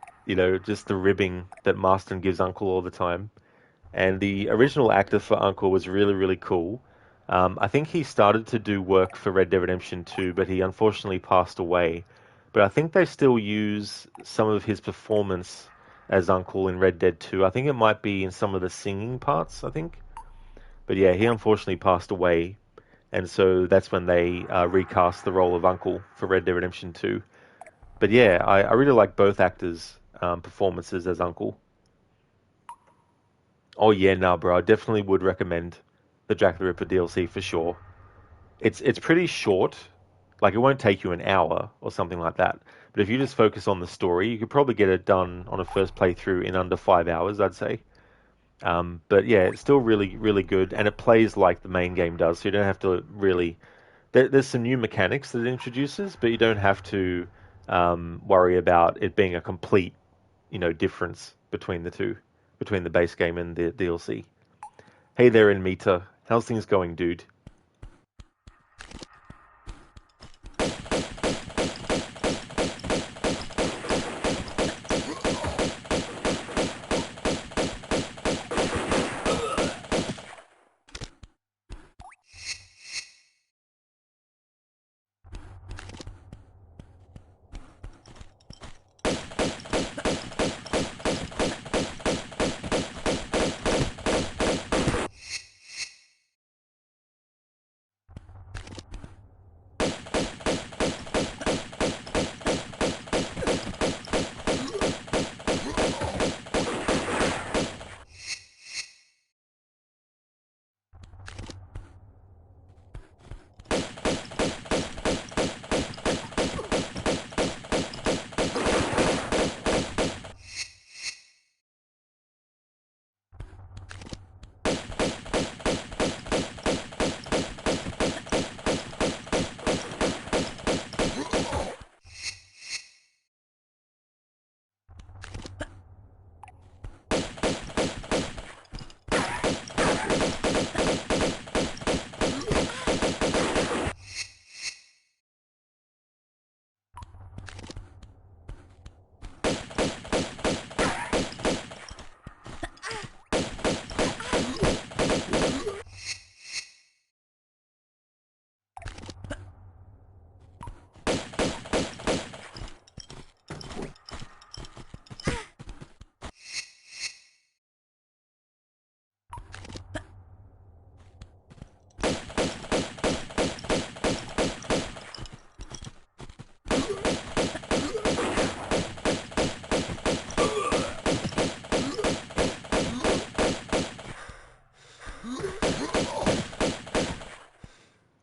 Just the ribbing that Marston gives Uncle all the time. And the original actor for Uncle was really, really cool. I think he started to do work for Red Dead Redemption 2, but he unfortunately passed away. But I think they still use some of his performance as Uncle in Red Dead 2. I think it might be in some of the singing parts, I think. But yeah, he unfortunately passed away, and so that's when they recast the role of Uncle for Red Dead Redemption 2. But yeah, I really like both actors' performances as Uncle. Oh yeah, nah, bro, I definitely would recommend the Jack the Ripper DLC for sure. It's pretty short, like it won't take you an hour or something like that. But if you just focus on the story, you could probably get it done on a first playthrough in under 5 hours, I'd say. But yeah, it's still really, really good, and it plays like the main game does, so you don't have to really. There's some new mechanics that it introduces, but you don't have to worry about it being a complete, difference between the two, between the base game and the DLC. Hey there, Meter. How's things going, dude?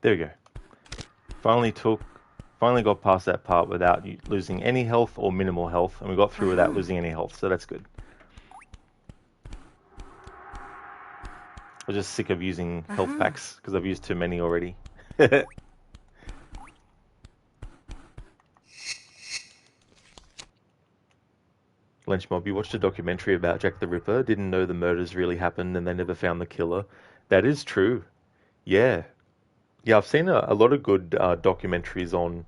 There we go. Finally got past that part without losing any health or minimal health, and we got through without losing any health, so that's good. I was just sick of using health packs because I've used too many already. Lynch Mob, you watched a documentary about Jack the Ripper, didn't know the murders really happened and they never found the killer. That is true. Yeah. Yeah, I've seen a lot of good documentaries on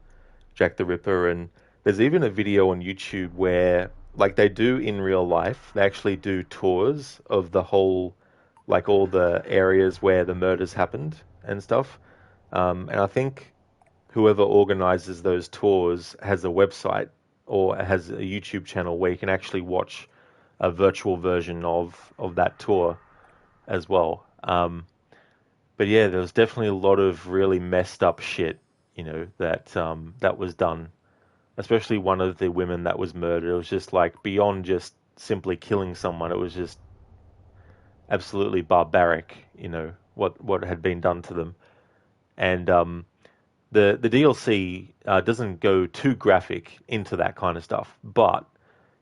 Jack the Ripper, and there's even a video on YouTube where, like they do in real life, they actually do tours of the whole, like all the areas where the murders happened and stuff. And I think whoever organizes those tours has a website or has a YouTube channel where you can actually watch a virtual version of that tour as well. But yeah, there was definitely a lot of really messed up shit, that was done. Especially one of the women that was murdered. It was just like beyond just simply killing someone. It was just absolutely barbaric, what had been done to them. And the DLC doesn't go too graphic into that kind of stuff, but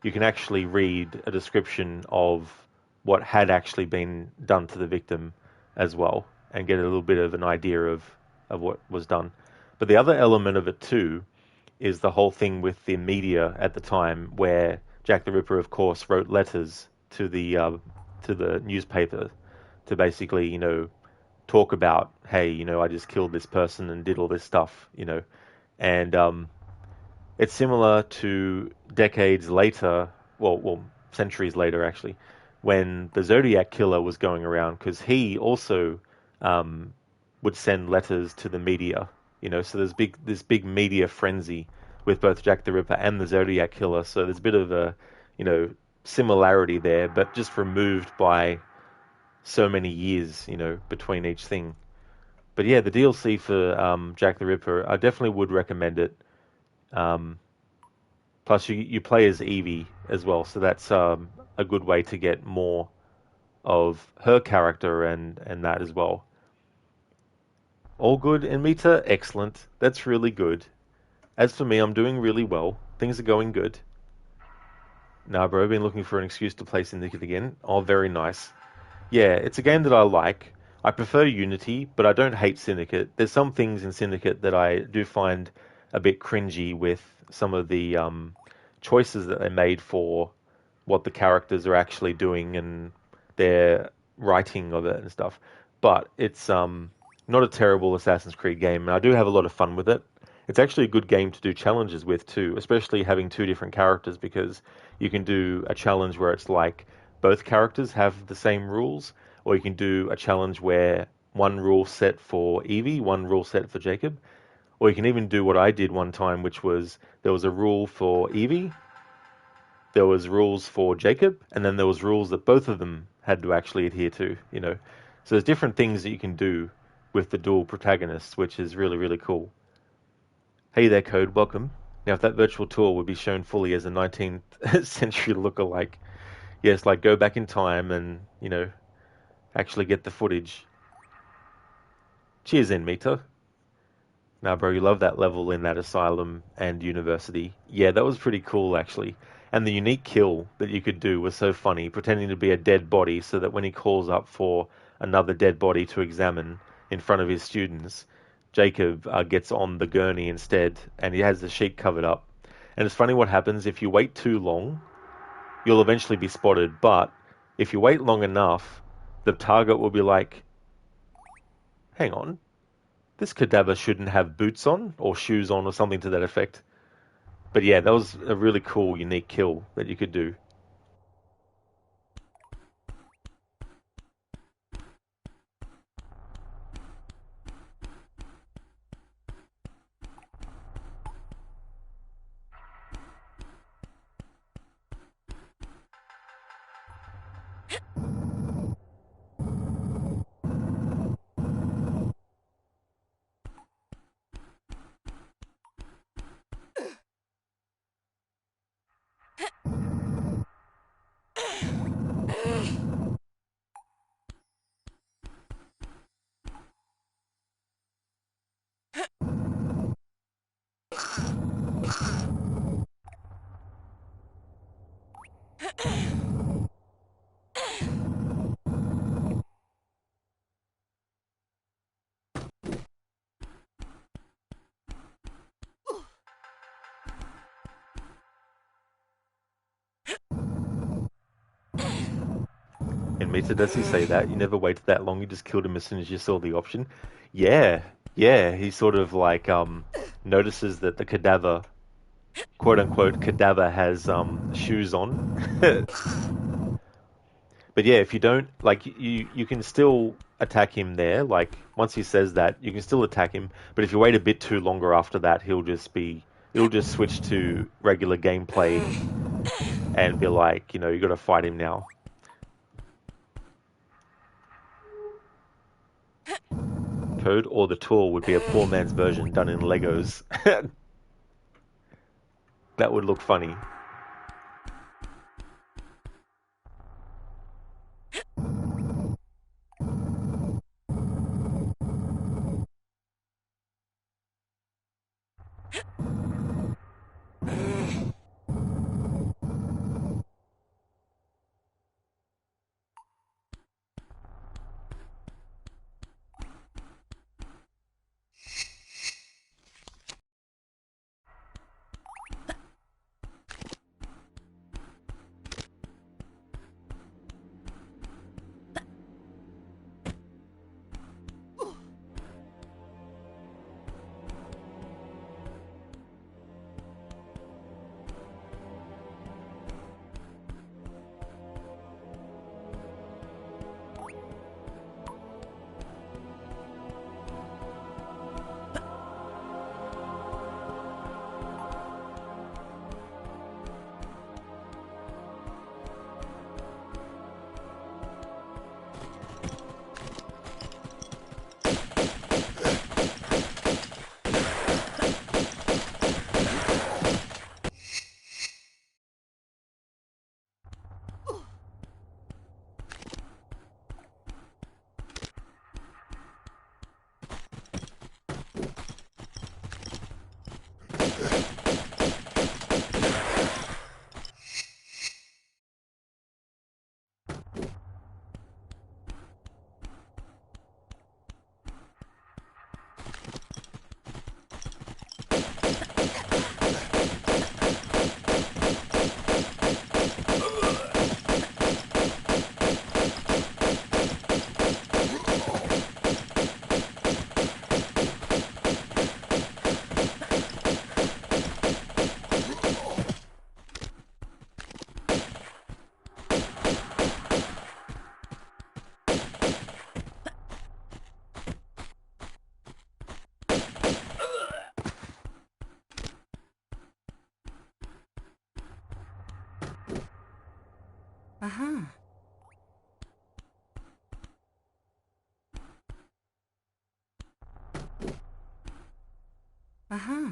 you can actually read a description of what had actually been done to the victim as well, and get a little bit of an idea of what was done. But the other element of it too is the whole thing with the media at the time, where Jack the Ripper, of course, wrote letters to the newspaper to basically, talk about, hey, I just killed this person and did all this stuff, and it's similar to decades later, centuries later actually, when the Zodiac Killer was going around, because he also would send letters to the media, so there's this big media frenzy with both Jack the Ripper and the Zodiac Killer, so there's a bit of a, similarity there, but just removed by so many years, between each thing. But yeah, the DLC for Jack the Ripper, I definitely would recommend it. Um, Plus, you play as Evie as well, so that's a good way to get more of her character and that as well. All good in Meta? Excellent. That's really good. As for me, I'm doing really well. Things are going good. Nah, bro, I've been looking for an excuse to play Syndicate again. Oh, very nice. Yeah, it's a game that I like. I prefer Unity, but I don't hate Syndicate. There's some things in Syndicate that I do find a bit cringy with some of the choices that they made for what the characters are actually doing and their writing of it and stuff. But it's not a terrible Assassin's Creed game, and I do have a lot of fun with it. It's actually a good game to do challenges with too, especially having two different characters because you can do a challenge where it's like both characters have the same rules, or you can do a challenge where one rule set for Evie, one rule set for Jacob, or you can even do what I did one time, which was there was a rule for Evie, there was rules for Jacob, and then there was rules that both of them had to actually adhere to. So there's different things that you can do with the dual protagonists, which is really, really cool. Hey there, Code, welcome. Now, if that virtual tour would be shown fully as a 19th century lookalike, yes, like go back in time and, actually get the footage. Cheers in, Mita. Now, bro, you love that level in that asylum and university. Yeah, that was pretty cool, actually. And the unique kill that you could do was so funny, pretending to be a dead body so that when he calls up for another dead body to examine in front of his students, Jacob gets on the gurney instead, and he has the sheet covered up. And it's funny what happens if you wait too long, you'll eventually be spotted, but if you wait long enough, the target will be like, hang on, this cadaver shouldn't have boots on or shoes on or something to that effect. But yeah, that was a really cool, unique kill that you could do. In Meta, does he say that? You never waited that long, you just killed him as soon as you saw the option? Yeah, yeah, he sort of like notices that the cadaver, quote unquote, cadaver has shoes on. But yeah, if you don't like you can still attack him there. Like once he says that, you can still attack him. But if you wait a bit too longer after that, it'll just switch to regular gameplay and be like, you got to fight him now. Code or the tour would be a poor man's version done in Legos. That would look funny. Uh-huh. Uh-huh.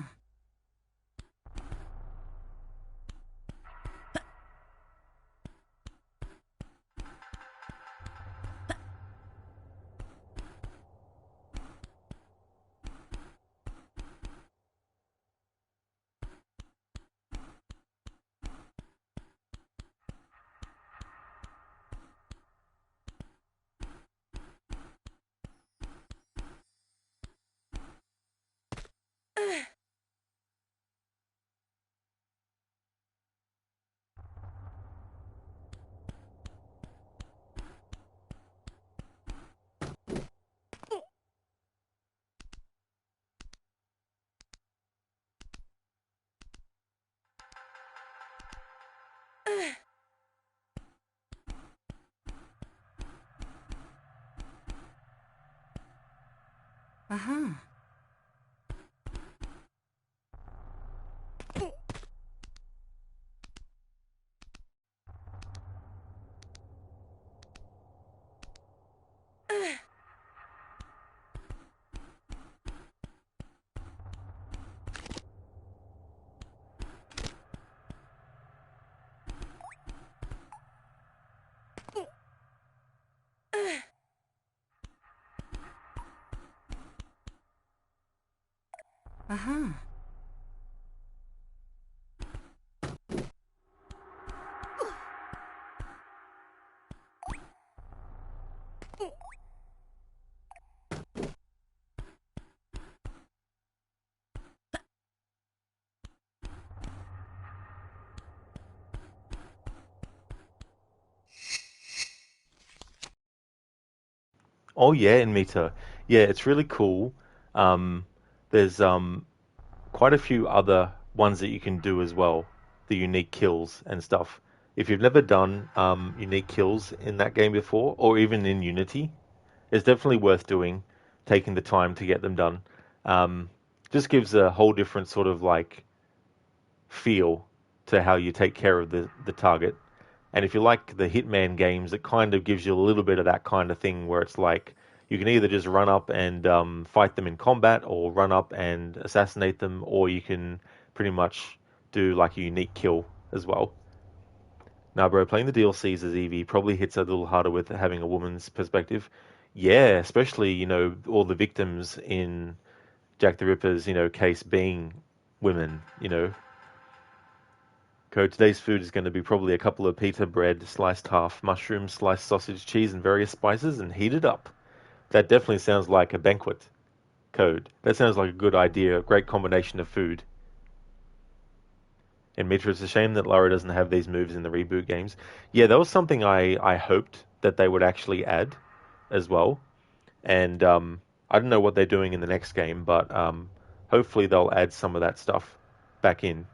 Uh-huh. Uh-huh. Oh yeah, in Meta. Yeah, it's really cool. Um, there's quite a few other ones that you can do as well, the unique kills and stuff. If you've never done unique kills in that game before, or even in Unity, it's definitely worth doing, taking the time to get them done. Um, just gives a whole different sort of like feel to how you take care of the target. And if you like the Hitman games, it kind of gives you a little bit of that kind of thing where it's like you can either just run up and fight them in combat, or run up and assassinate them, or you can pretty much do like a unique kill as well. Now, bro, playing the DLCs as Evie probably hits a little harder with having a woman's perspective. Yeah, especially, all the victims in Jack the Ripper's, case being women. Today's food is going to be probably a couple of pita bread, sliced half, mushrooms, sliced sausage, cheese, and various spices, and heated up. That definitely sounds like a banquet. That sounds like a good idea, a great combination of food. And Mitra, it's a shame that Lara doesn't have these moves in the reboot games. Yeah, that was something I hoped that they would actually add as well. And I don't know what they're doing in the next game, but hopefully they'll add some of that stuff back in.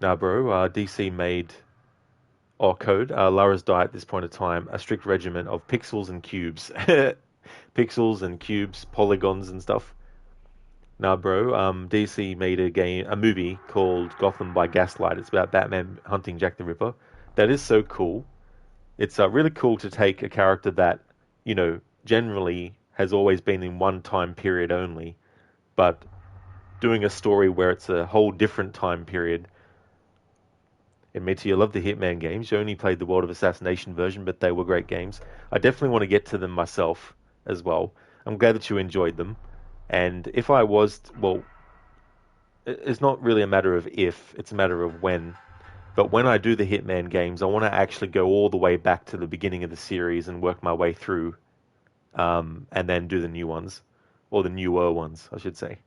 Now, bro, DC made, or Code, Lara's diet at this point of time, a strict regimen of pixels and cubes. Pixels and cubes, polygons and stuff. Now, bro, DC made a movie called Gotham by Gaslight. It's about Batman hunting Jack the Ripper. That is so cool. It's really cool to take a character that, generally has always been in one time period only, but doing a story where it's a whole different time period. Admit to you, love the Hitman games. You only played the World of Assassination version, but they were great games. I definitely want to get to them myself as well. I'm glad that you enjoyed them. And if I was, well, it's not really a matter of if, it's a matter of when. But when I do the Hitman games, I want to actually go all the way back to the beginning of the series and work my way through, and then do the new ones, or the newer ones, I should say.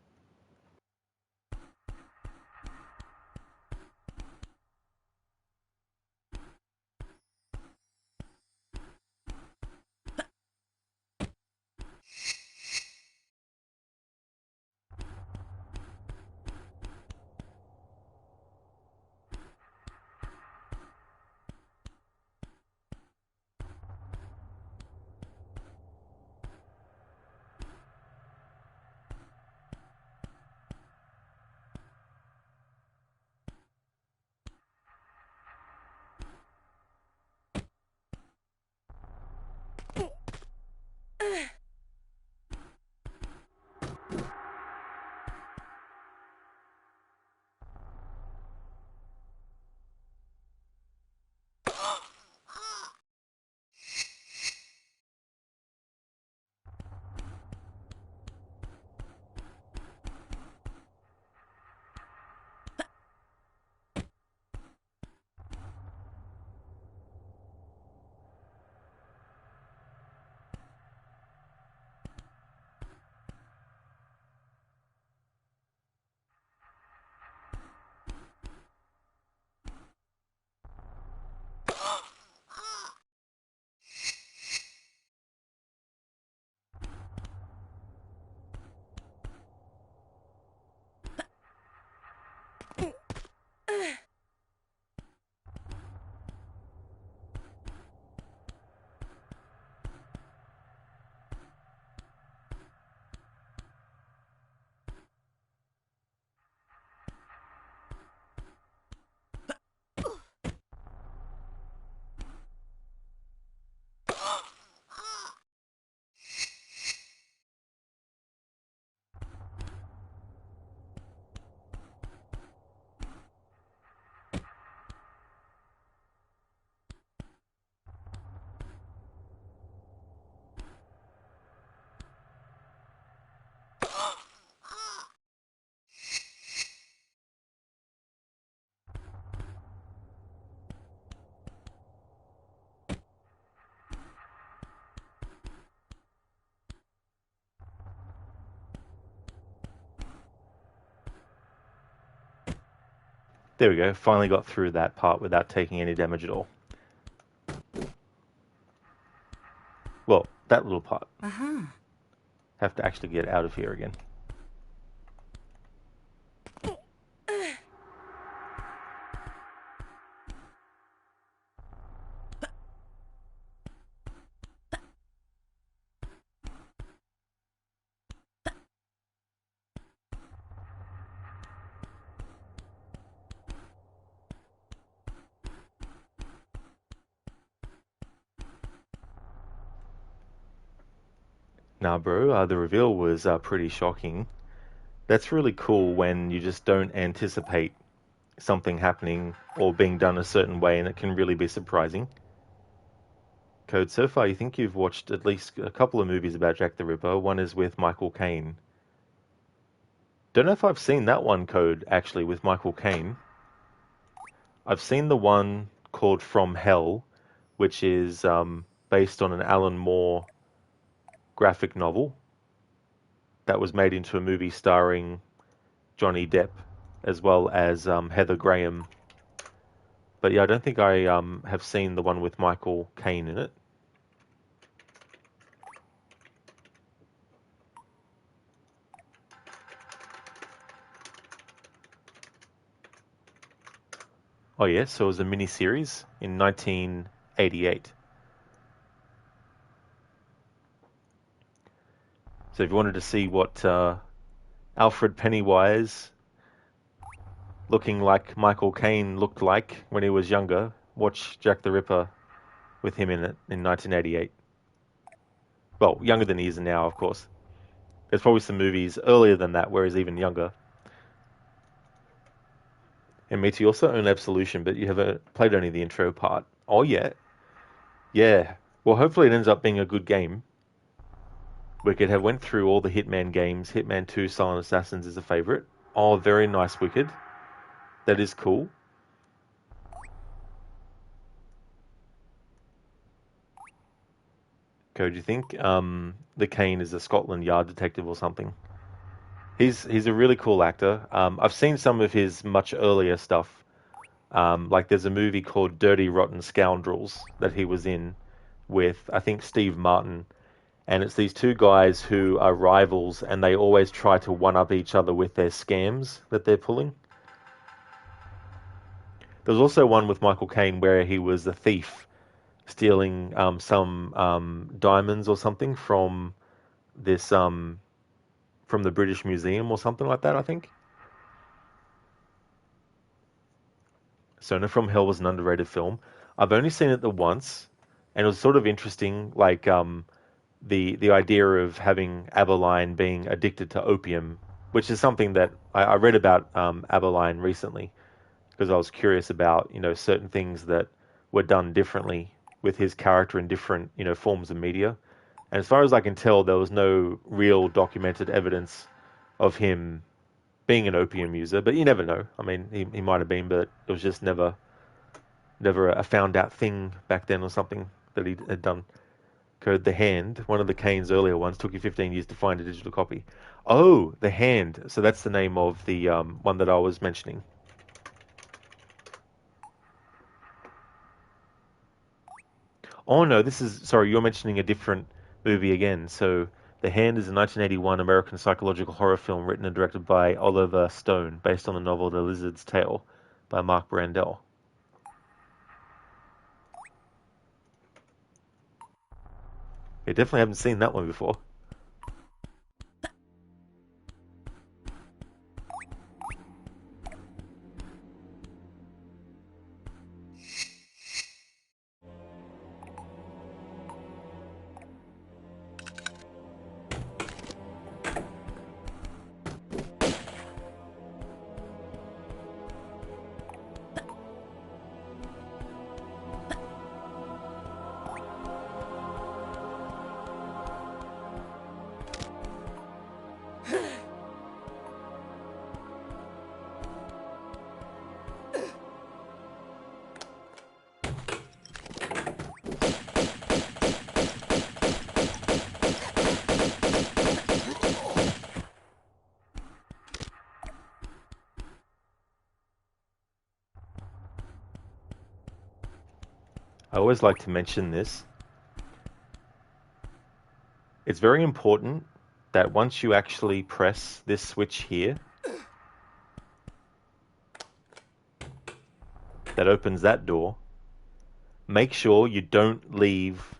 There we go. Finally got through that part without taking any damage at all. Well, that little part. Uh-huh. Have to actually get out of here again. Nah, bro, the reveal was pretty shocking. That's really cool when you just don't anticipate something happening or being done a certain way, and it can really be surprising. Code, so far, you think you've watched at least a couple of movies about Jack the Ripper. One is with Michael Caine. Don't know if I've seen that one, Code, actually, with Michael Caine. I've seen the one called From Hell, which is based on an Alan Moore graphic novel that was made into a movie starring Johnny Depp as well as Heather Graham. But yeah, I don't think I have seen the one with Michael Caine in it. Oh yeah, so it was a mini-series in 1988. So if you wanted to see what Alfred Pennywise looking like Michael Caine looked like when he was younger, watch Jack the Ripper with him in it in 1988. Well, younger than he is now, of course. There's probably some movies earlier than that where he's even younger. And Meaty, you also own Absolution, but you haven't played only the intro part. Oh, yeah. Yeah. Well, hopefully it ends up being a good game. Wicked have went through all the Hitman games. Hitman 2 Silent Assassins is a favorite. Oh, very nice, Wicked. That is cool. Code, do you think the Kane is a Scotland Yard detective or something? He's a really cool actor. I've seen some of his much earlier stuff. Like there's a movie called Dirty Rotten Scoundrels that he was in with, I think, Steve Martin. And it's these two guys who are rivals and they always try to one-up each other with their scams that they're pulling. There was also one with Michael Caine where he was a thief stealing some diamonds or something from this from the British Museum or something like that, I think. Sona From Hell was an underrated film. I've only seen it the once, and it was sort of interesting, like the idea of having Aberline being addicted to opium, which is something that I read about Aberline recently because I was curious about certain things that were done differently with his character in different forms of media. And as far as I can tell, there was no real documented evidence of him being an opium user, but you never know. I mean, he might have been, but it was just never a found out thing back then or something that he had done. Code The Hand, one of the Kane's earlier ones, took you 15 years to find a digital copy. Oh, The Hand. So that's the name of the one that I was mentioning. Oh no, sorry, you're mentioning a different movie again. So The Hand is a 1981 American psychological horror film written and directed by Oliver Stone, based on the novel The Lizard's Tale by Mark Brandel. I definitely haven't seen that one before. always like to mention this. It's very important that once you actually press this switch here, that opens that door, make sure you don't leave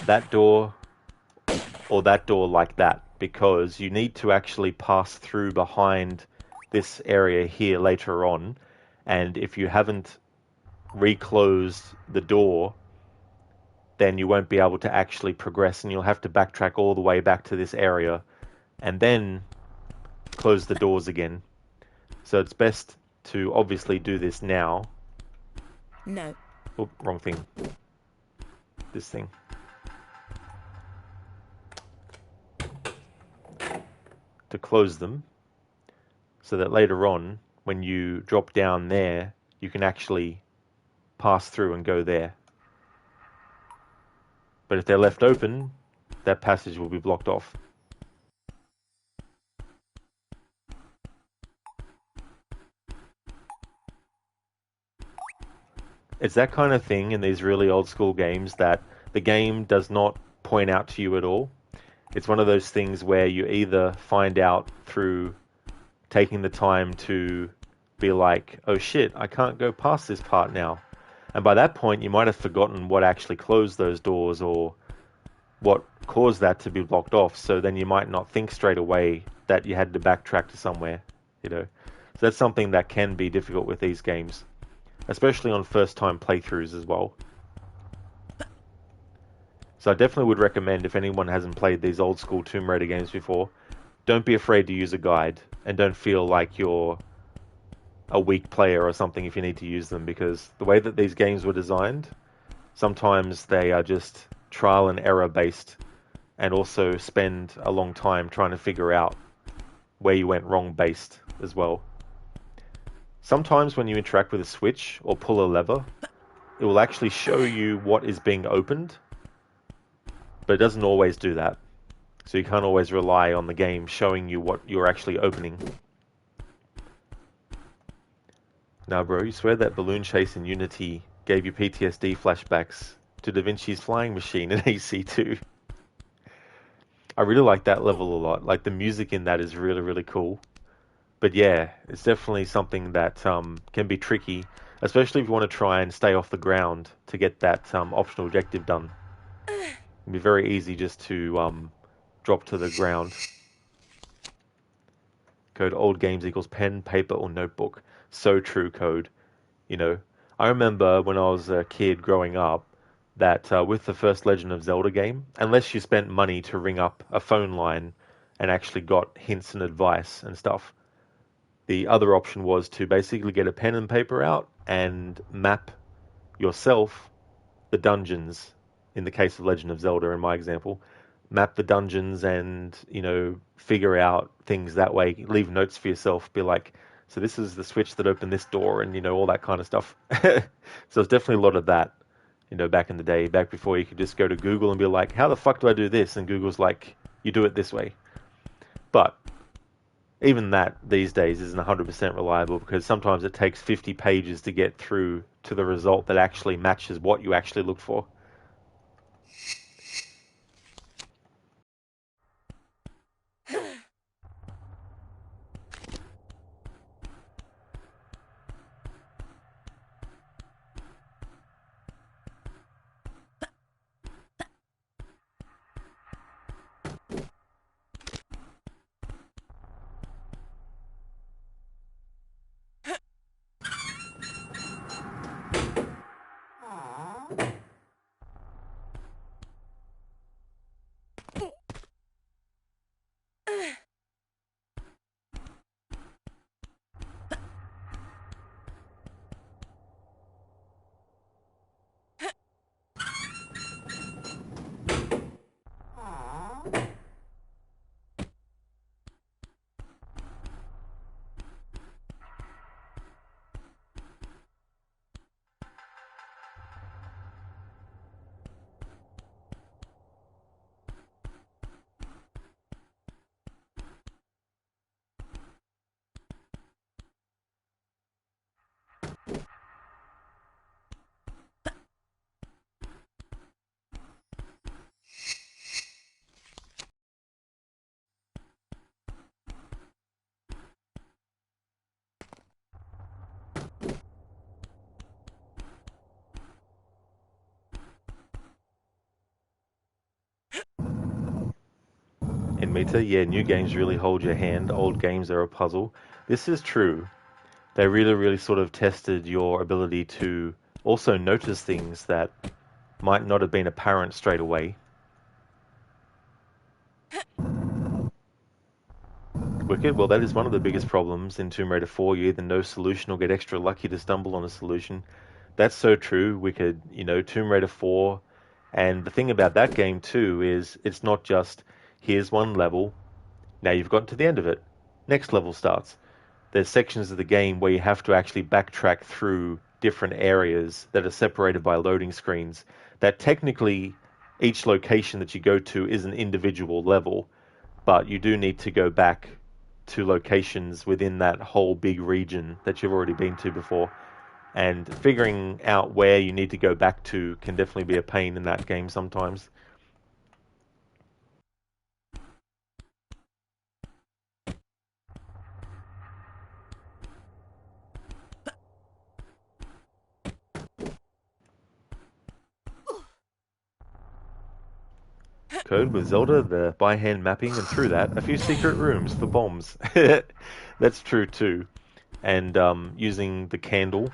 that door or that door like that, because you need to actually pass through behind this area here later on, and if you haven't reclosed the door, then you won't be able to actually progress, and you'll have to backtrack all the way back to this area and then close the doors again. So it's best to obviously do this now. No. Oh, wrong thing. This thing. To close them, so that later on, when you drop down there, you can actually pass through and go there. But if they're left open, that passage will be blocked off. It's that kind of thing in these really old school games that the game does not point out to you at all. It's one of those things where you either find out through taking the time to be like, oh shit, I can't go past this part now. And by that point, you might have forgotten what actually closed those doors or what caused that to be blocked off. So then you might not think straight away that you had to backtrack to somewhere, you know. So that's something that can be difficult with these games, especially on first-time playthroughs as well. So I definitely would recommend, if anyone hasn't played these old school Tomb Raider games before, don't be afraid to use a guide, and don't feel like you're a weak player or something if you need to use them, because the way that these games were designed, sometimes they are just trial and error based, and also spend a long time trying to figure out where you went wrong based as well. Sometimes when you interact with a switch or pull a lever, it will actually show you what is being opened, but it doesn't always do that. So you can't always rely on the game showing you what you're actually opening. Now, bro, you swear that balloon chase in Unity gave you PTSD flashbacks to Da Vinci's flying machine in AC2. I really like that level a lot. Like, the music in that is really, really cool. But yeah, it's definitely something that can be tricky, especially if you want to try and stay off the ground to get that optional objective done. It'd be very easy just to drop to the ground. Code old games equals pen, paper, or notebook. So true, Code. You know, I remember when I was a kid growing up that with the first Legend of Zelda game, unless you spent money to ring up a phone line and actually got hints and advice and stuff, the other option was to basically get a pen and paper out and map yourself the dungeons. In the case of Legend of Zelda, in my example, map the dungeons and, you know, figure out things that way. Leave notes for yourself. Be like, so this is the switch that opened this door, and, you know, all that kind of stuff. So it's definitely a lot of that, you know, back in the day, back before you could just go to Google and be like, how the fuck do I do this? And Google's like, you do it this way. But even that these days isn't 100% reliable, because sometimes it takes 50 pages to get through to the result that actually matches what you actually look for. Amita. Yeah, new games really hold your hand. Old games are a puzzle. This is true. They really, really sort of tested your ability to also notice things that might not have been apparent straight away. Wicked, well, that is one of the biggest problems in Tomb Raider 4. You either know solution or get extra lucky to stumble on a solution. That's so true, Wicked. You know, Tomb Raider 4, and the thing about that game too is it's not just here's one level, now you've gotten to the end of it, next level starts. There's sections of the game where you have to actually backtrack through different areas that are separated by loading screens. That technically each location that you go to is an individual level, but you do need to go back to locations within that whole big region that you've already been to before. And figuring out where you need to go back to can definitely be a pain in that game sometimes. Code with Zelda, the by-hand mapping, and through that, a few secret rooms for bombs. That's true too. And using the candle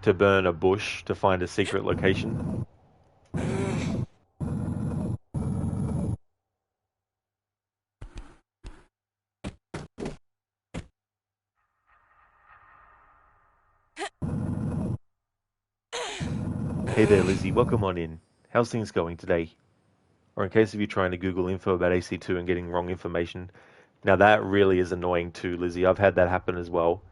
to burn a bush to find a secret location. Hey there, Lizzie. Welcome on in. How's things going today? Or in case of you trying to Google info about AC2 and getting wrong information. Now that really is annoying too, Lizzie. I've had that happen as well.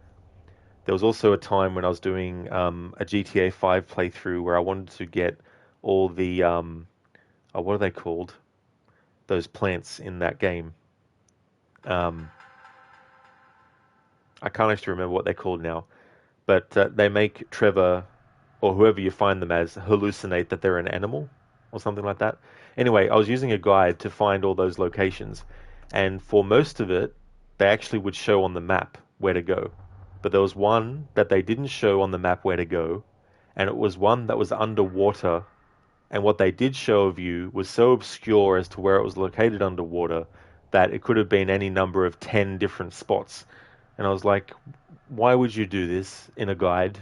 There was also a time when I was doing a GTA 5 playthrough where I wanted to get all the, what are they called? Those plants in that game. I can't actually remember what they're called now. But they make Trevor, or whoever you find them as, hallucinate that they're an animal or something like that. Anyway, I was using a guide to find all those locations, and for most of it, they actually would show on the map where to go. But there was one that they didn't show on the map where to go, and it was one that was underwater, and what they did show of you was so obscure as to where it was located underwater that it could have been any number of 10 different spots. And I was like, why would you do this in a guide?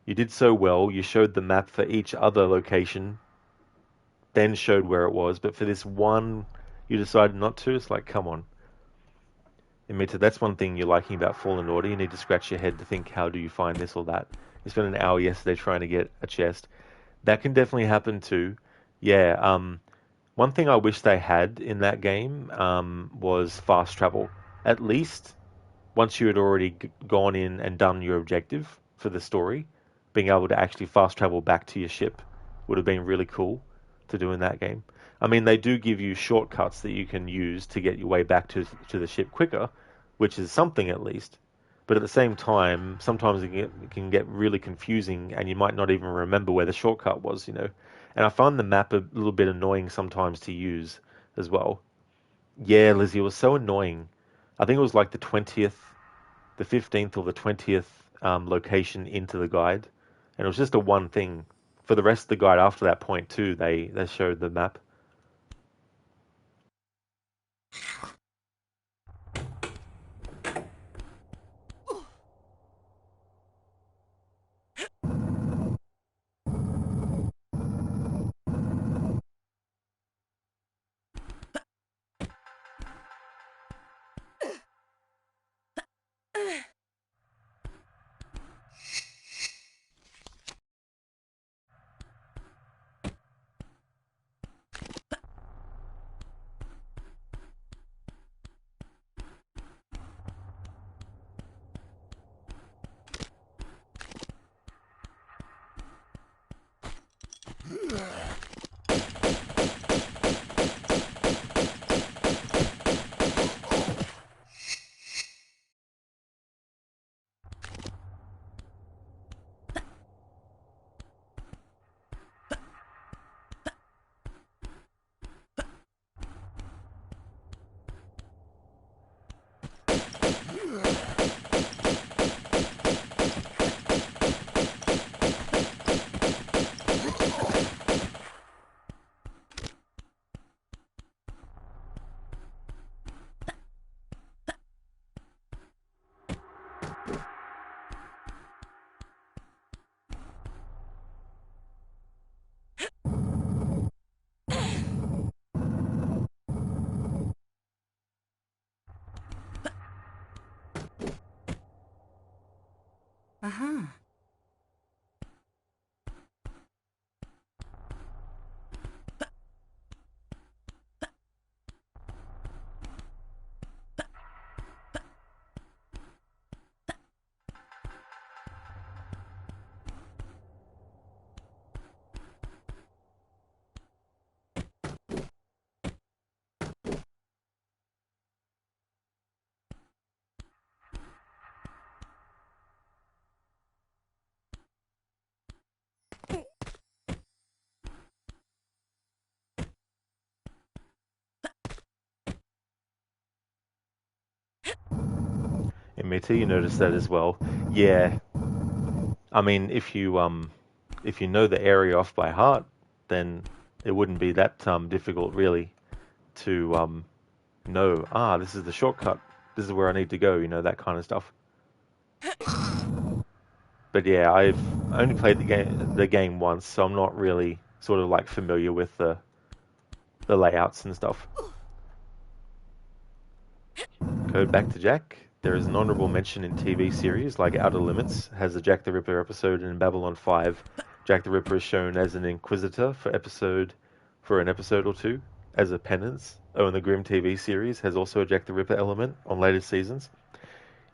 You did so well, you showed the map for each other location, then showed where it was, but for this one, you decided not to? It's like, come on. Admit it, that's one thing you're liking about Fallen Order. You need to scratch your head to think, how do you find this or that? You spent an hour yesterday trying to get a chest. That can definitely happen too. Yeah, one thing I wish they had in that game was fast travel. At least, once you had already gone in and done your objective for the story, being able to actually fast travel back to your ship would have been really cool to do in that game. I mean, they do give you shortcuts that you can use to get your way back to the ship quicker, which is something at least. But at the same time, sometimes it can get really confusing, and you might not even remember where the shortcut was, you know. And I find the map a little bit annoying sometimes to use as well. Yeah, Lizzie, it was so annoying. I think it was like the 20th, the 15th or the 20th location into the guide. And it was just a one thing. For the rest of the guide after that point too, they showed the map. Uh-huh. In Meta, you notice that as well. Yeah, I mean, if you know the area off by heart, then it wouldn't be that difficult really to know. Ah, this is the shortcut. This is where I need to go. You know, that kind of stuff. But yeah, I've only played the game once, so I'm not really sort of like familiar with the layouts and stuff. Code back to Jack. There is an honorable mention in TV series like Outer Limits has a Jack the Ripper episode, and in Babylon 5, Jack the Ripper is shown as an inquisitor for an episode or two as a penance. Oh, and the Grimm TV series has also a Jack the Ripper element on later seasons.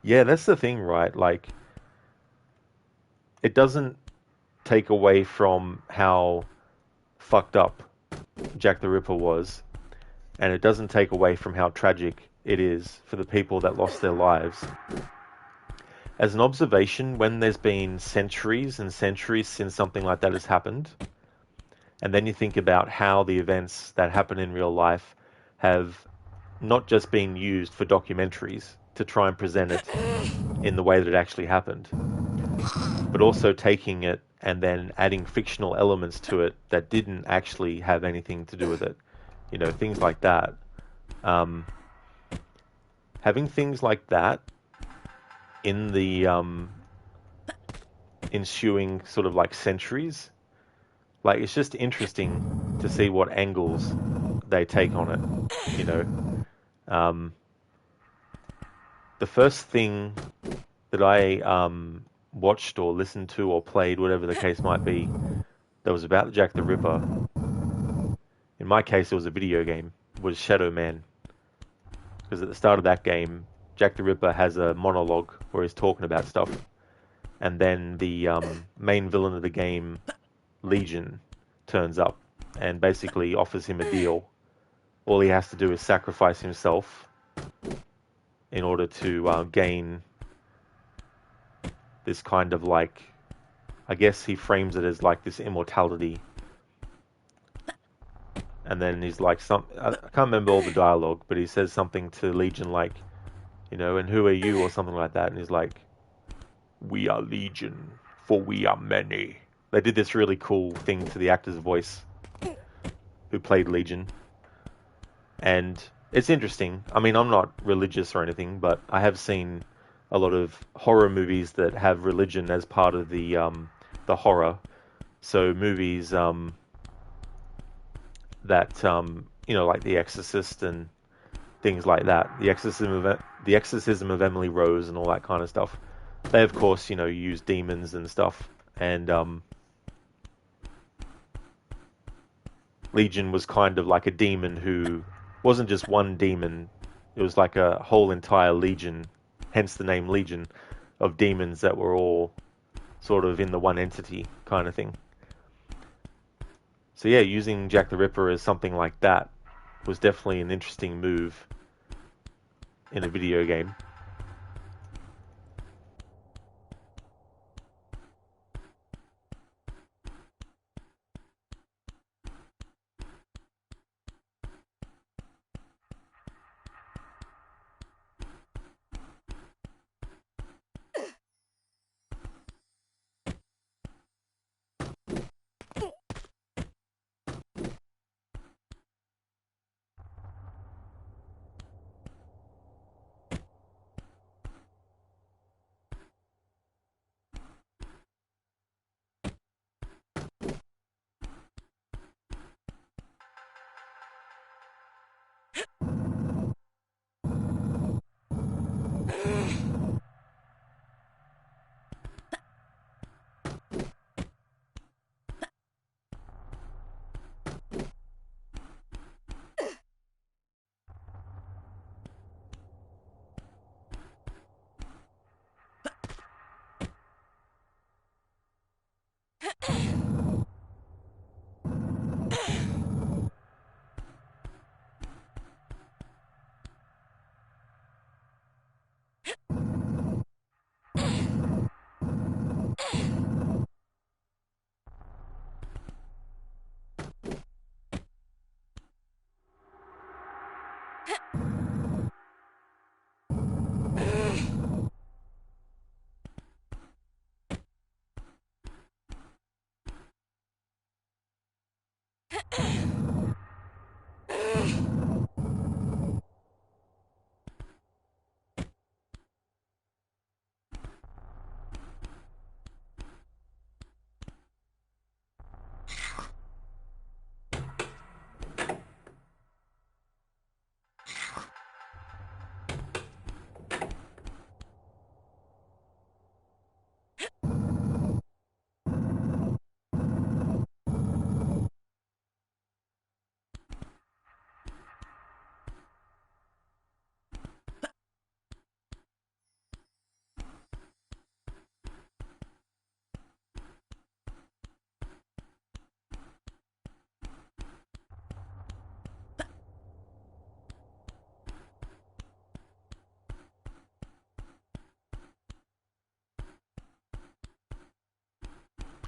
Yeah, that's the thing, right? Like, it doesn't take away from how fucked up Jack the Ripper was, and it doesn't take away from how tragic it is for the people that lost their lives. As an observation, when there's been centuries and centuries since something like that has happened, and then you think about how the events that happen in real life have not just been used for documentaries to try and present it in the way that it actually happened, but also taking it and then adding fictional elements to it that didn't actually have anything to do with it. You know, things like that. Having things like that in the ensuing sort of like centuries, like it's just interesting to see what angles they take on it. You know, the first thing that I watched or listened to or played, whatever the case might be, that was about Jack the Ripper. In my case, it was a video game. Was Shadow Man, because at the start of that game, Jack the Ripper has a monologue where he's talking about stuff, and then the main villain of the game, Legion, turns up and basically offers him a deal. All he has to do is sacrifice himself in order to gain this kind of like, I guess he frames it as like this immortality. And then he's like, I can't remember all the dialogue, but he says something to Legion like, you know, and who are you, or something like that. And he's like, we are Legion, for we are many. They did this really cool thing to the actor's voice who played Legion. And it's interesting. I mean, I'm not religious or anything, but I have seen a lot of horror movies that have religion as part of the horror. So movies that you know, like The Exorcist and things like that. The Exorcism of Emily Rose and all that kind of stuff. They of course, you know, use demons and stuff. And Legion was kind of like a demon who wasn't just one demon. It was like a whole entire legion, hence the name Legion, of demons that were all sort of in the one entity kind of thing. So yeah, using Jack the Ripper as something like that was definitely an interesting move in a video game.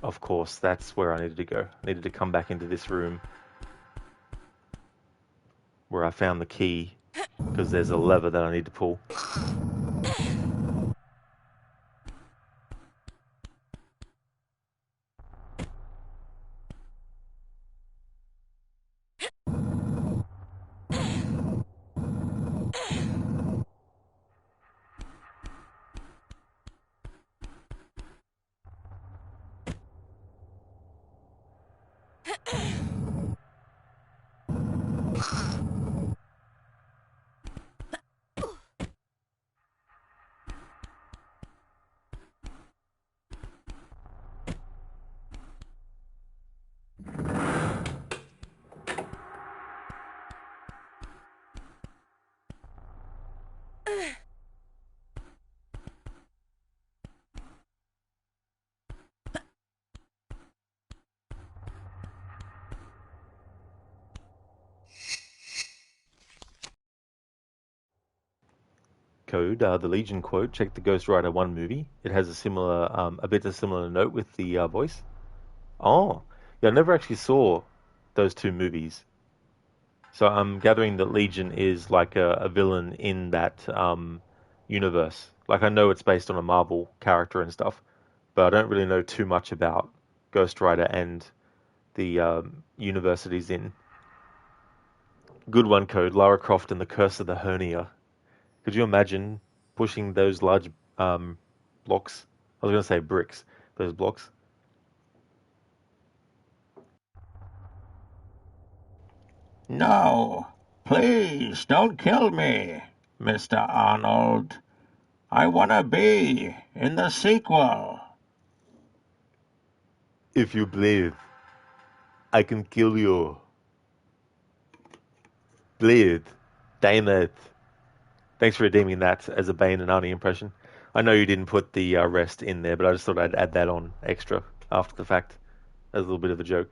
Of course, that's where I needed to go. I needed to come back into this room where I found the key, because there's a lever that I need to pull. Code, the Legion quote, check the Ghost Rider 1 movie. It has a similar, a bit of similar note with the voice. Oh, yeah, I never actually saw those two movies. So I'm gathering that Legion is like a villain in that universe. Like I know it's based on a Marvel character and stuff, but I don't really know too much about Ghost Rider and the universe it is in. Good one, Code. Lara Croft and the Curse of the Hernia. Could you imagine pushing those large blocks? I was going to say bricks. Those blocks. No, please don't kill me, Mr. Arnold. I wanna be in the sequel. If you bleed, I can kill you. Bleed. Damn it. Thanks for redeeming that as a Bane and Arnie impression. I know you didn't put the rest in there, but I just thought I'd add that on extra after the fact as a little bit of a joke.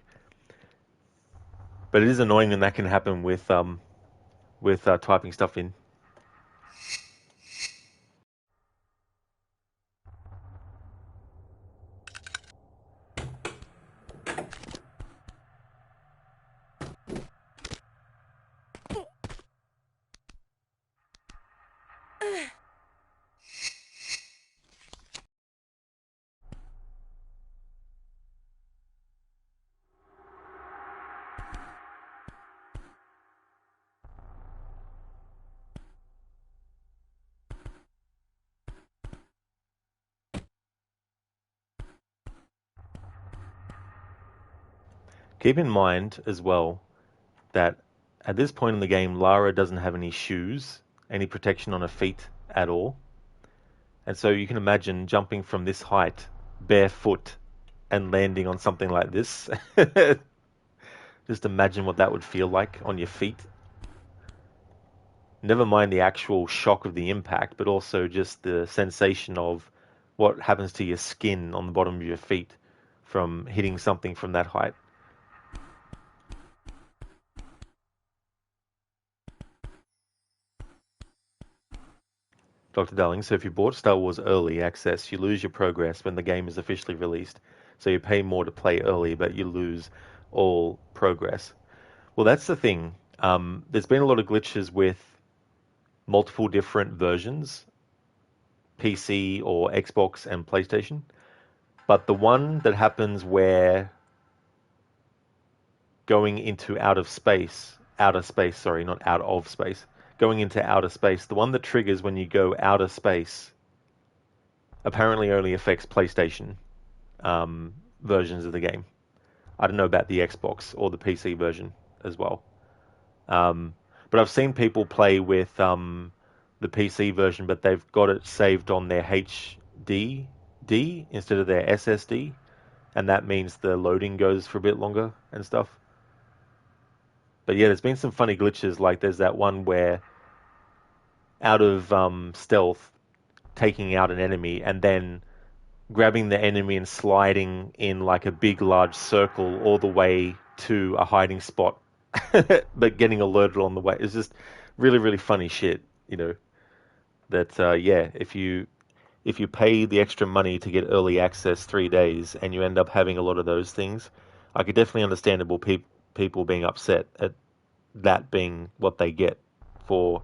But it is annoying when that can happen with typing stuff in. Keep in mind as well that at this point in the game, Lara doesn't have any shoes, any protection on her feet at all. And so you can imagine jumping from this height, barefoot, and landing on something like this. Just imagine what that would feel like on your feet. Never mind the actual shock of the impact, but also just the sensation of what happens to your skin on the bottom of your feet from hitting something from that height. Dr. Darling, so if you bought Star Wars Early Access, you lose your progress when the game is officially released. So you pay more to play early, but you lose all progress. Well, that's the thing. There's been a lot of glitches with multiple different versions, PC or Xbox and PlayStation. But the one that happens where going into outer space, sorry, not out of space, going into outer space, the one that triggers when you go outer space apparently only affects PlayStation versions of the game. I don't know about the Xbox or the PC version as well. But I've seen people play with the PC version, but they've got it saved on their HDD instead of their SSD, and that means the loading goes for a bit longer and stuff. But yeah, there's been some funny glitches, like there's that one where out of stealth, taking out an enemy, and then grabbing the enemy and sliding in like a big, large circle all the way to a hiding spot, but getting alerted on the way. It's just really, really funny shit, you know, that, yeah, if you pay the extra money to get early access 3 days and you end up having a lot of those things, I could definitely understandable people being upset at that being what they get for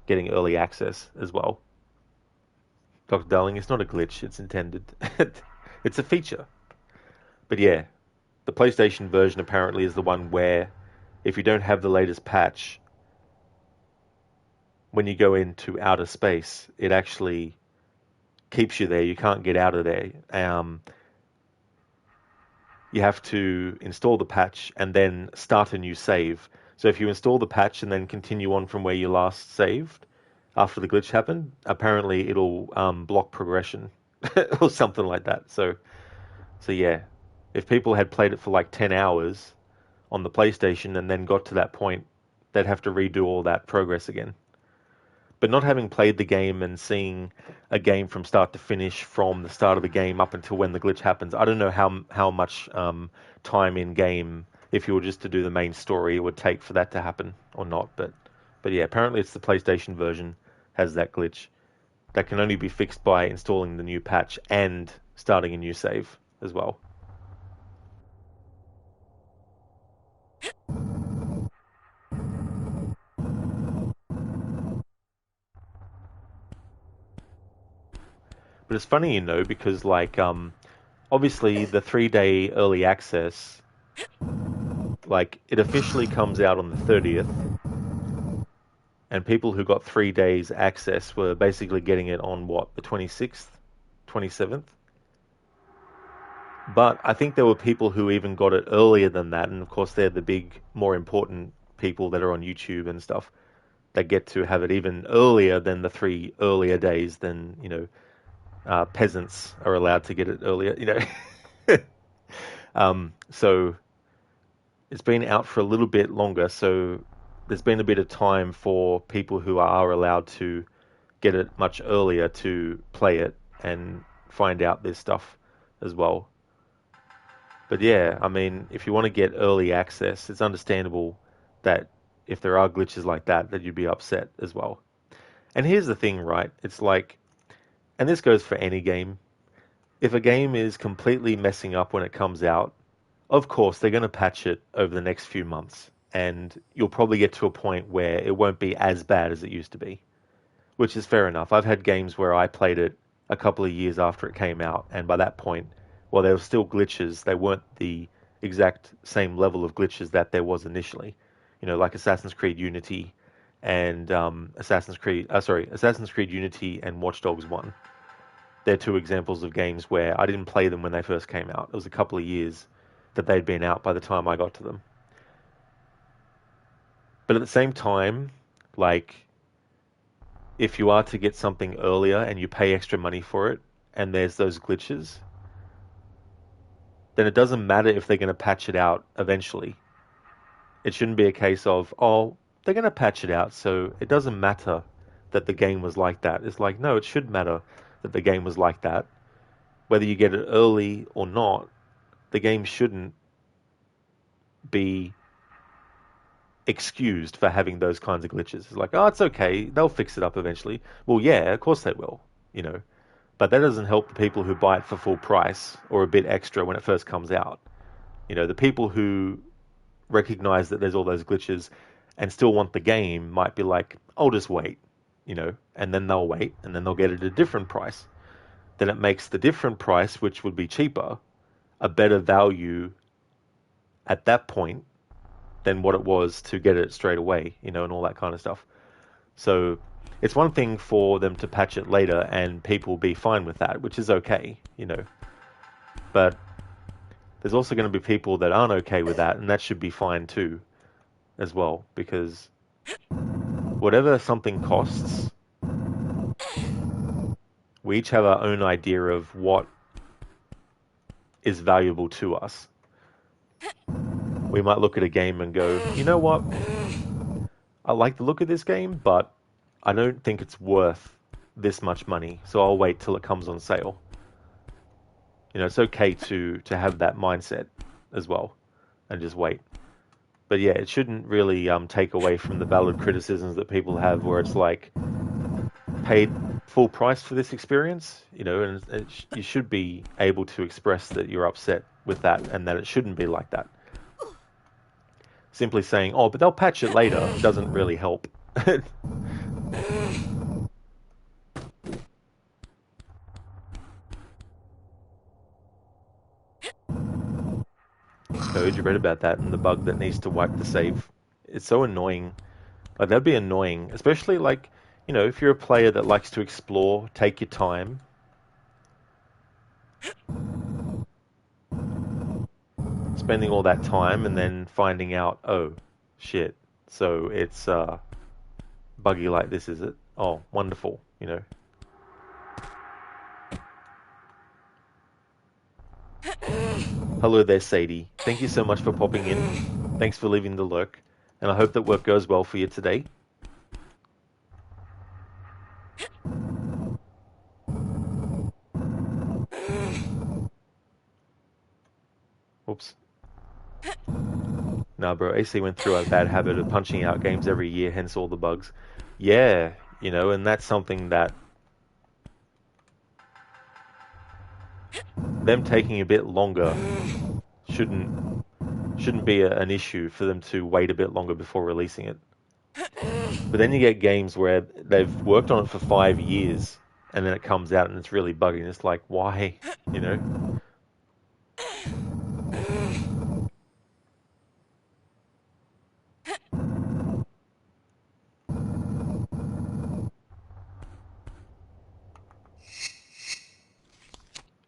getting early access as well. Dr. Darling, it's not a glitch, it's intended. It's a feature. But yeah, the PlayStation version apparently is the one where if you don't have the latest patch, when you go into outer space, it actually keeps you there. You can't get out of there. You have to install the patch and then start a new save. So if you install the patch and then continue on from where you last saved after the glitch happened, apparently it'll block progression or something like that. So yeah, if people had played it for like 10 hours on the PlayStation and then got to that point, they'd have to redo all that progress again. But not having played the game and seeing a game from start to finish, from the start of the game up until when the glitch happens, I don't know how much time in game, if you were just to do the main story, it would take for that to happen or not. But yeah, apparently it's the PlayStation version has that glitch that can only be fixed by installing the new patch and starting a new save as well. But it's funny, you know, because like obviously the 3-day early access, like it officially comes out on the 30th, and people who got 3 days access were basically getting it on what, the 26th, 27th. But I think there were people who even got it earlier than that, and of course they're the big, more important people that are on YouTube and stuff that get to have it even earlier than the 3 earlier days than, you know, peasants are allowed to get it earlier, you know. So it's been out for a little bit longer, so there's been a bit of time for people who are allowed to get it much earlier to play it and find out this stuff as well. But yeah, I mean, if you want to get early access, it's understandable that if there are glitches like that, that you'd be upset as well. And here's the thing, right? It's like, and this goes for any game, if a game is completely messing up when it comes out, of course they're going to patch it over the next few months, and you'll probably get to a point where it won't be as bad as it used to be, which is fair enough. I've had games where I played it a couple of years after it came out, and by that point, while there were still glitches, they weren't the exact same level of glitches that there was initially. You know, like Assassin's Creed Unity and Assassin's Creed Unity and Watch Dogs 1. They're two examples of games where I didn't play them when they first came out. It was a couple of years that they'd been out by the time I got to them. But at the same time, like, if you are to get something earlier and you pay extra money for it, and there's those glitches, then it doesn't matter if they're going to patch it out eventually. It shouldn't be a case of, oh, they're going to patch it out, so it doesn't matter that the game was like that. It's like, no, it should matter that the game was like that. Whether you get it early or not, the game shouldn't be excused for having those kinds of glitches. It's like, oh, it's okay, they'll fix it up eventually. Well, yeah, of course they will, you know. But that doesn't help the people who buy it for full price or a bit extra when it first comes out. You know, the people who recognize that there's all those glitches and still want the game might be like, I'll just wait. and then they'll wait, and then they'll get it at a different price. Then it makes the different price, which would be cheaper, a better value at that point than what it was to get it straight away, and all that kind of stuff. So it's one thing for them to patch it later and people be fine with that, which is okay, But there's also going to be people that aren't okay with that, and that should be fine too, as well, because whatever something costs, we each have our own idea of what is valuable to us. We might look at a game and go, you know what? I like the look of this game, but I don't think it's worth this much money, so I'll wait till it comes on sale. It's okay to have that mindset as well, and just wait. But yeah, it shouldn't really take away from the valid criticisms that people have, where it's like, paid full price for this experience, and you should be able to express that you're upset with that, and that it shouldn't be like that. Simply saying, oh, but they'll patch it later, doesn't really help. Code, you read about that, and the bug that needs to wipe the save. It's so annoying. Like, that'd be annoying, especially like, if you're a player that likes to explore, take your time. Spending all that time and then finding out, oh, shit. So it's buggy like this, is it? Oh, wonderful, Hello there, Sadie. Thank you so much for popping in. Thanks for leaving the lurk. And I hope that work goes well for you today. Oops. Nah, bro, AC went through a bad habit of punching out games every year, hence all the bugs. Yeah, and that's something that them taking a bit longer shouldn't be an issue for them to wait a bit longer before releasing it. But then you get games where they've worked on it for 5 years, and then it comes out and it's really buggy, and it's like, why?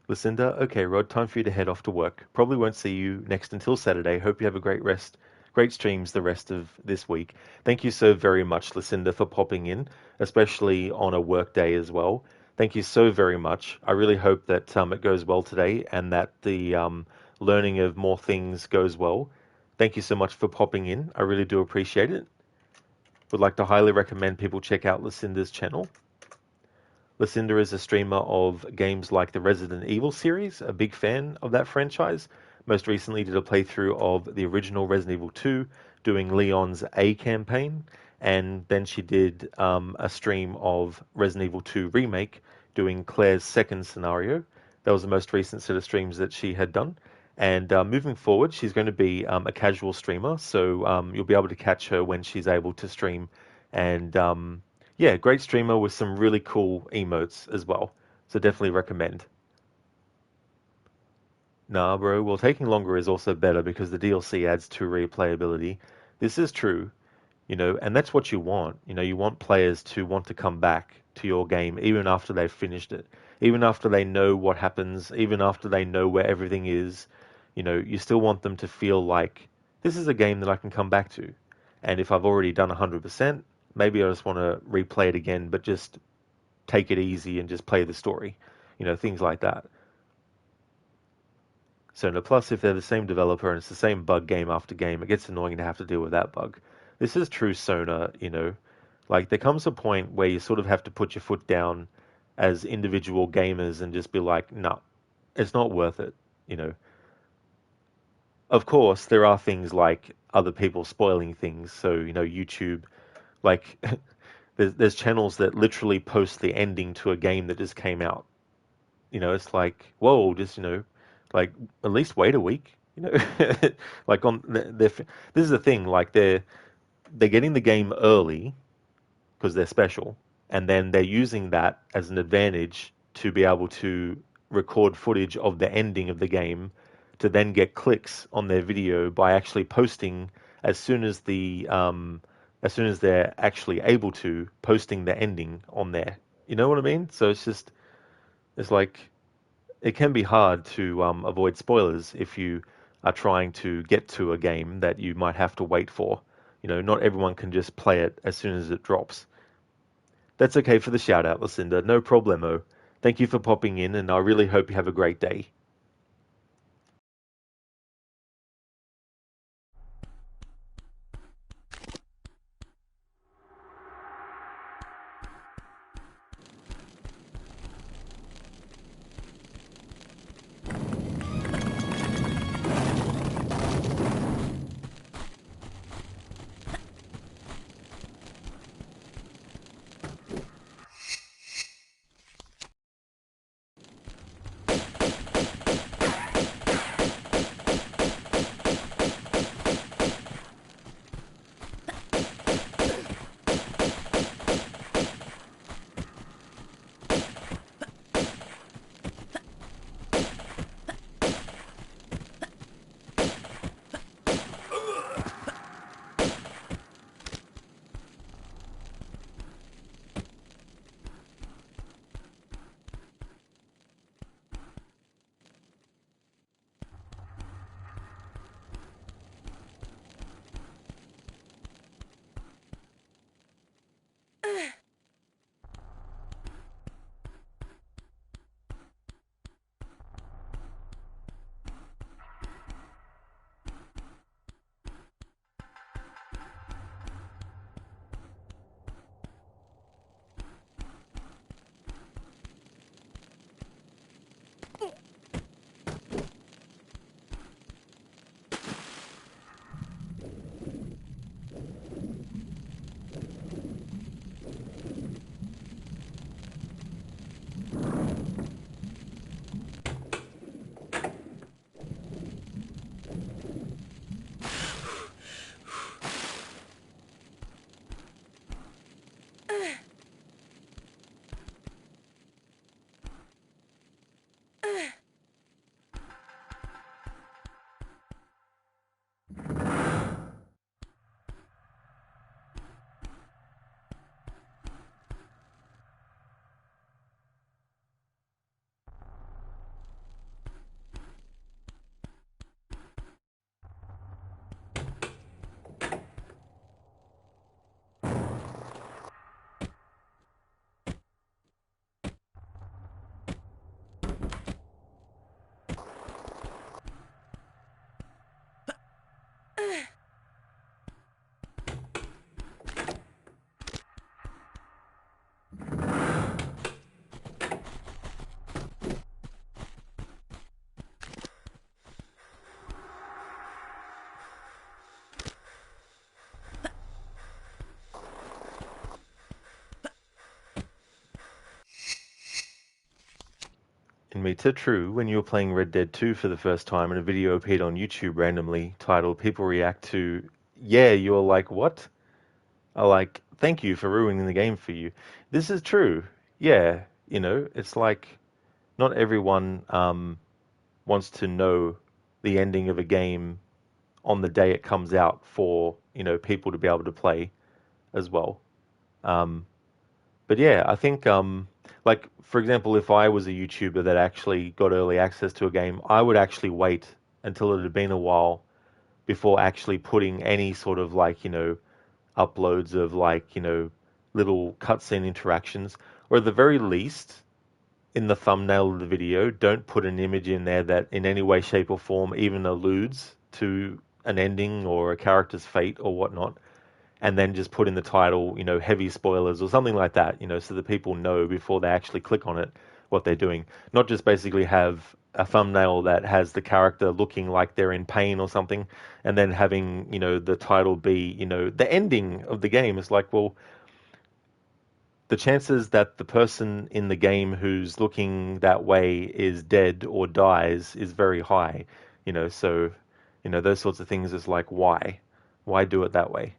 Lucinda, okay, Rod, time for you to head off to work. Probably won't see you next until Saturday. Hope you have a great streams the rest of this week. Thank you so very much, Lucinda, for popping in, especially on a work day as well. Thank you so very much. I really hope that it goes well today, and that the learning of more things goes well. Thank you so much for popping in. I really do appreciate it. Would like to highly recommend people check out Lucinda's channel. Lucinda is a streamer of games like the Resident Evil series, a big fan of that franchise. Most recently did a playthrough of the original Resident Evil 2, doing Leon's A campaign, and then she did a stream of Resident Evil 2 Remake, doing Claire's second scenario. That was the most recent set of streams that she had done. And moving forward, she's going to be a casual streamer, so you'll be able to catch her when she's able to stream. And yeah, great streamer with some really cool emotes as well. So definitely recommend. Nah, bro. Well, taking longer is also better because the DLC adds to replayability. This is true, and that's what you want. You want players to want to come back to your game even after they've finished it, even after they know what happens, even after they know where everything is. You still want them to feel like this is a game that I can come back to. And if I've already done 100%, maybe I just want to replay it again, but just take it easy and just play the story. Things like that. So, no, plus, if they're the same developer and it's the same bug game after game, it gets annoying to have to deal with that bug. This is true Sona, Like, there comes a point where you sort of have to put your foot down as individual gamers and just be like, no, it's not worth it, Of course, there are things like other people spoiling things. So, YouTube, like, there's channels that literally post the ending to a game that just came out. It's like, whoa, just, like, at least wait a week, like this is the thing, like they're getting the game early because they're special, and then they're using that as an advantage to be able to record footage of the ending of the game to then get clicks on their video by actually posting as soon as they're actually able to, posting the ending on there. You know what I mean? So it's like it can be hard to avoid spoilers if you are trying to get to a game that you might have to wait for. You know, not everyone can just play it as soon as it drops. That's okay for the shout out, Lucinda. No problemo. Thank you for popping in, and I really hope you have a great day. In Meter True, when you were playing Red Dead 2 for the first time and a video appeared on YouTube randomly titled People React to, yeah, you're like, what? I like, thank you for ruining the game for you. This is true. Yeah, you know, it's like not everyone wants to know the ending of a game on the day it comes out for, you know, people to be able to play as well. Um, But yeah, I think like for example, if I was a YouTuber that actually got early access to a game, I would actually wait until it had been a while before actually putting any sort of like, you know, uploads of like, you know, little cutscene interactions, or at the very least, in the thumbnail of the video, don't put an image in there that in any way, shape, or form even alludes to an ending or a character's fate or whatnot, and then just put in the title, you know, heavy spoilers or something like that, you know, so that people know before they actually click on it what they're doing. Not just basically have a thumbnail that has the character looking like they're in pain or something, and then having, you know, the title be, you know, the ending of the game. Is like, well, the chances that the person in the game who's looking that way is dead or dies is very high, you know, so, you know, those sorts of things is like, why? Why do it that way?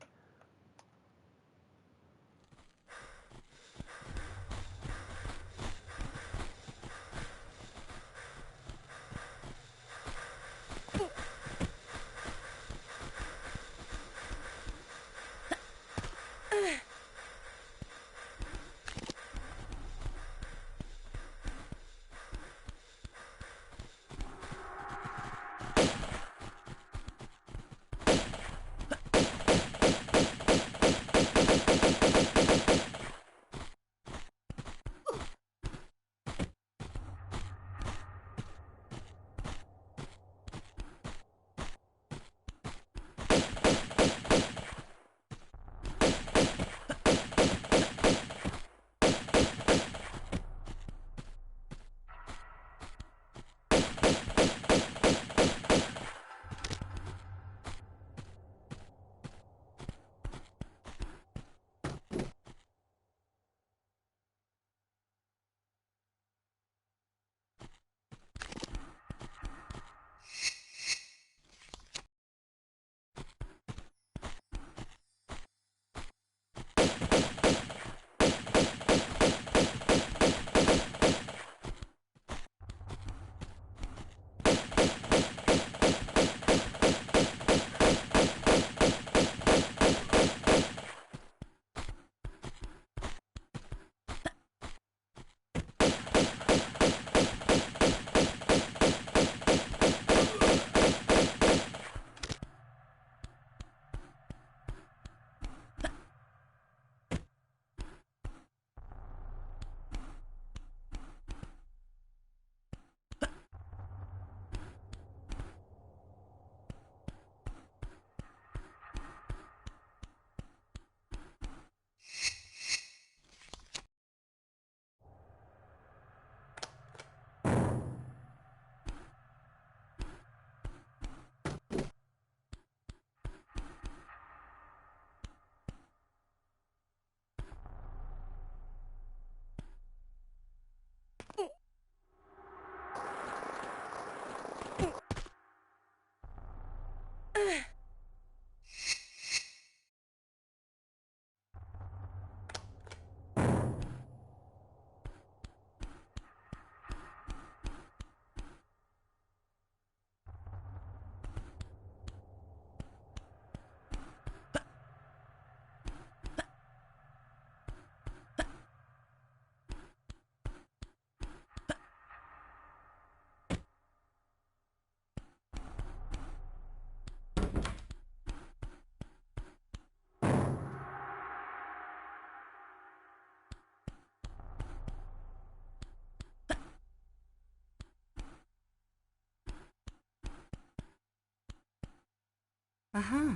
Uh-huh.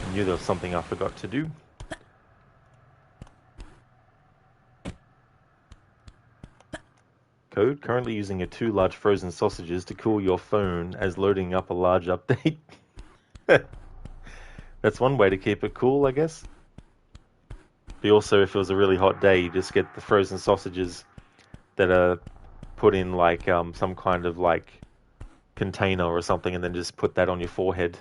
I knew there was something I forgot to do. Code currently using 2 large frozen sausages to cool your phone as loading up a large update. That's one way to keep it cool, I guess. But also, if it was a really hot day, you just get the frozen sausages that are put in like some kind of like container or something, and then just put that on your forehead.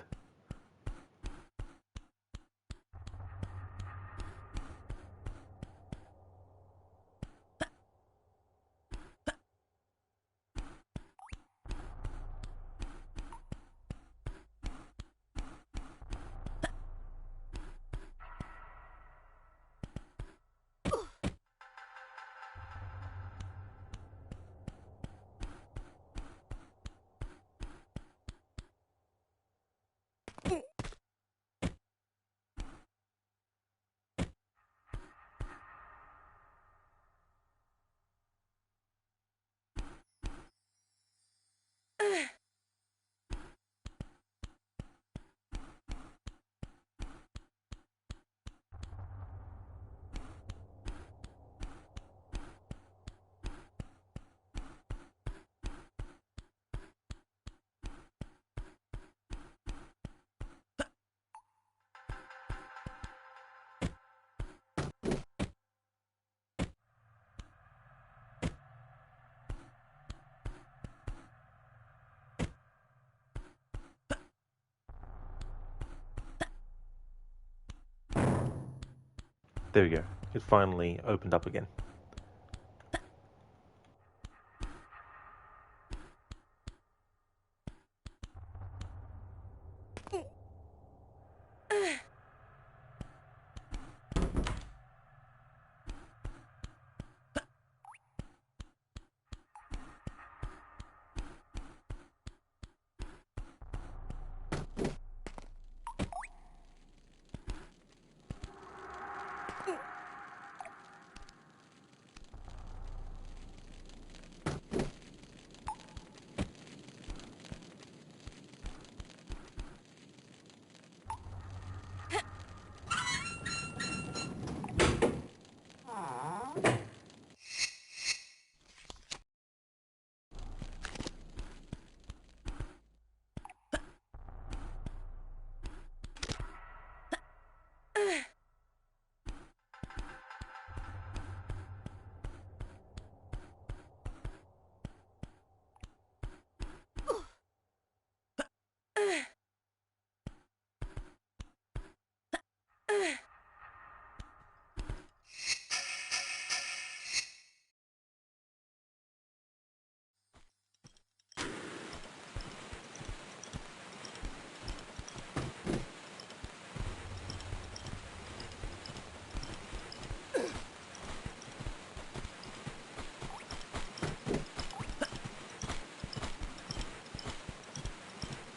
There we go. It finally opened up again.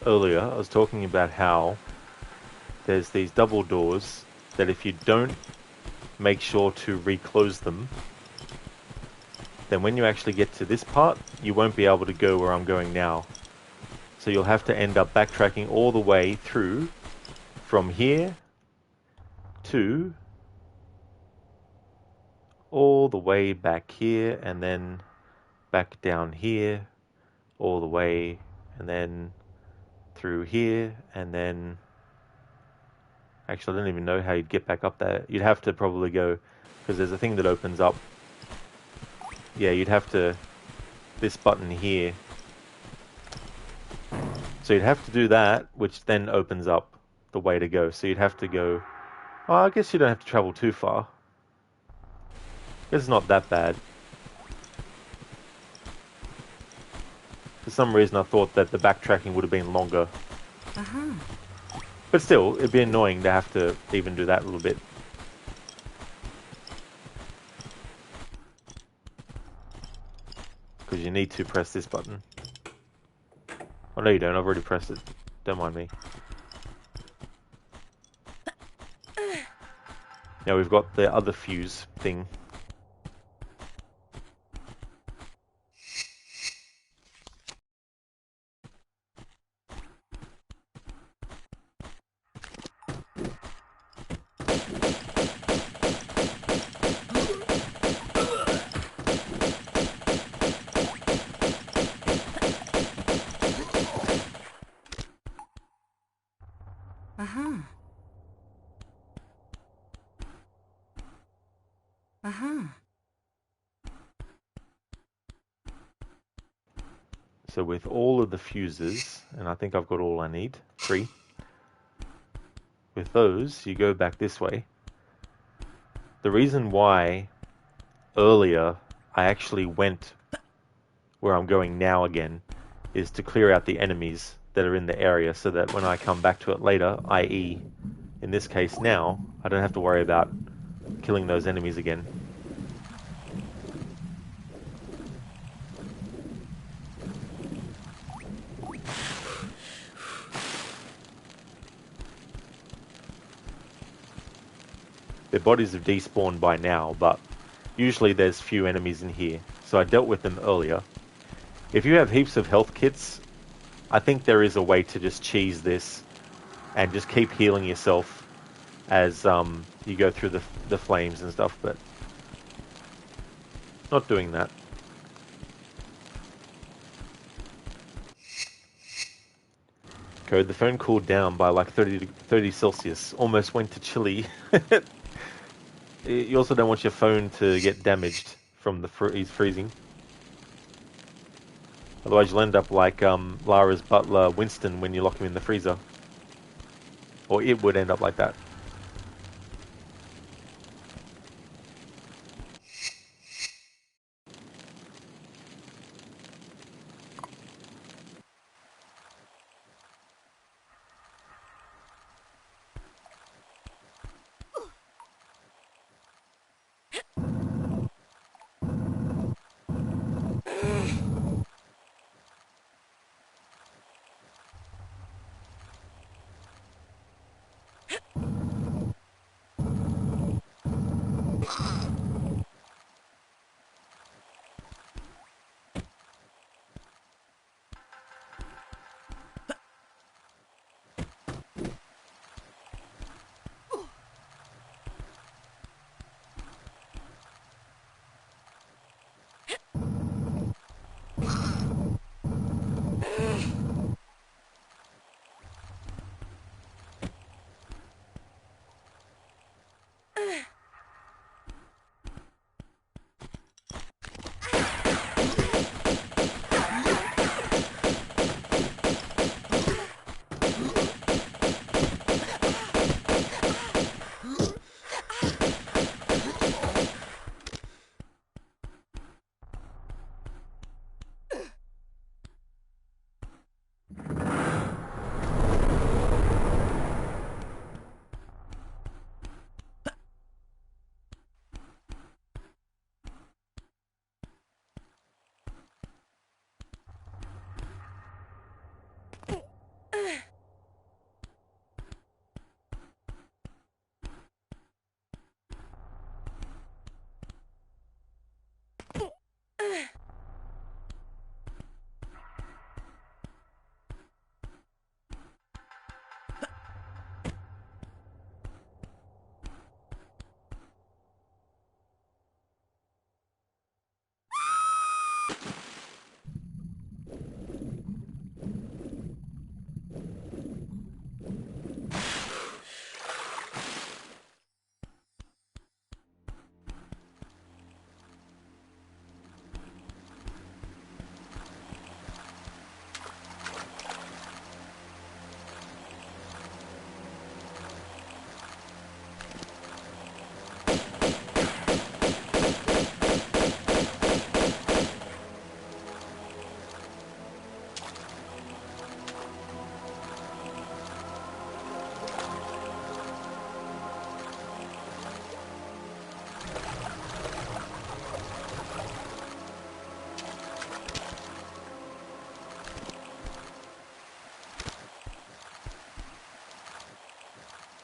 Earlier, I was talking about how there's these double doors that if you don't make sure to reclose them. Then when you actually get to this part, you won't be able to go where I'm going now. So you'll have to end up backtracking all the way through from here to all the way back here and then back down here, all the way, and then through here, and then... Actually, I don't even know how you'd get back up there. You'd have to probably go... Because there's a thing that opens up. Yeah, you'd have to... This button here. So you'd have to do that, which then opens up the way to go. So you'd have to go... Oh, I guess you don't have to travel too far. It's not that bad. For some reason I thought that the backtracking would have been longer. But still, it'd be annoying to have to even do that a little bit. Because you need to press this button. Oh no you don't, I've already pressed it. Don't mind me. Now we've got the other fuse thing. So with all of the fuses, and I think I've got all I need, 3. With those, you go back this way. The reason why earlier I actually went where I'm going now again is to clear out the enemies that are in the area so that when I come back to it later, i.e. in this case now, I don't have to worry about killing those enemies again. Their bodies have despawned by now, but usually there's few enemies in here, so I dealt with them earlier. If you have heaps of health kits, I think there is a way to just cheese this and just keep healing yourself as you go through the flames and stuff, but not doing that. Code, the phone cooled down by like 30 Celsius, almost went to chilly. You also don't want your phone to get damaged from the freezing. Otherwise you'll end up like Lara's butler Winston when you lock him in the freezer. Or it would end up like that.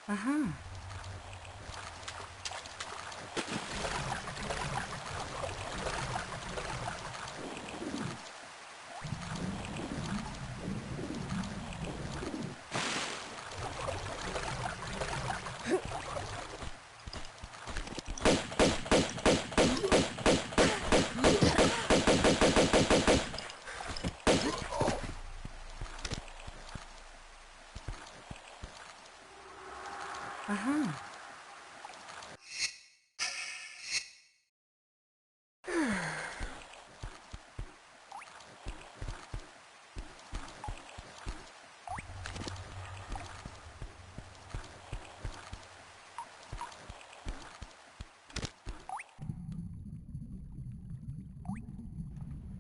Uh-huh. Uh-huh.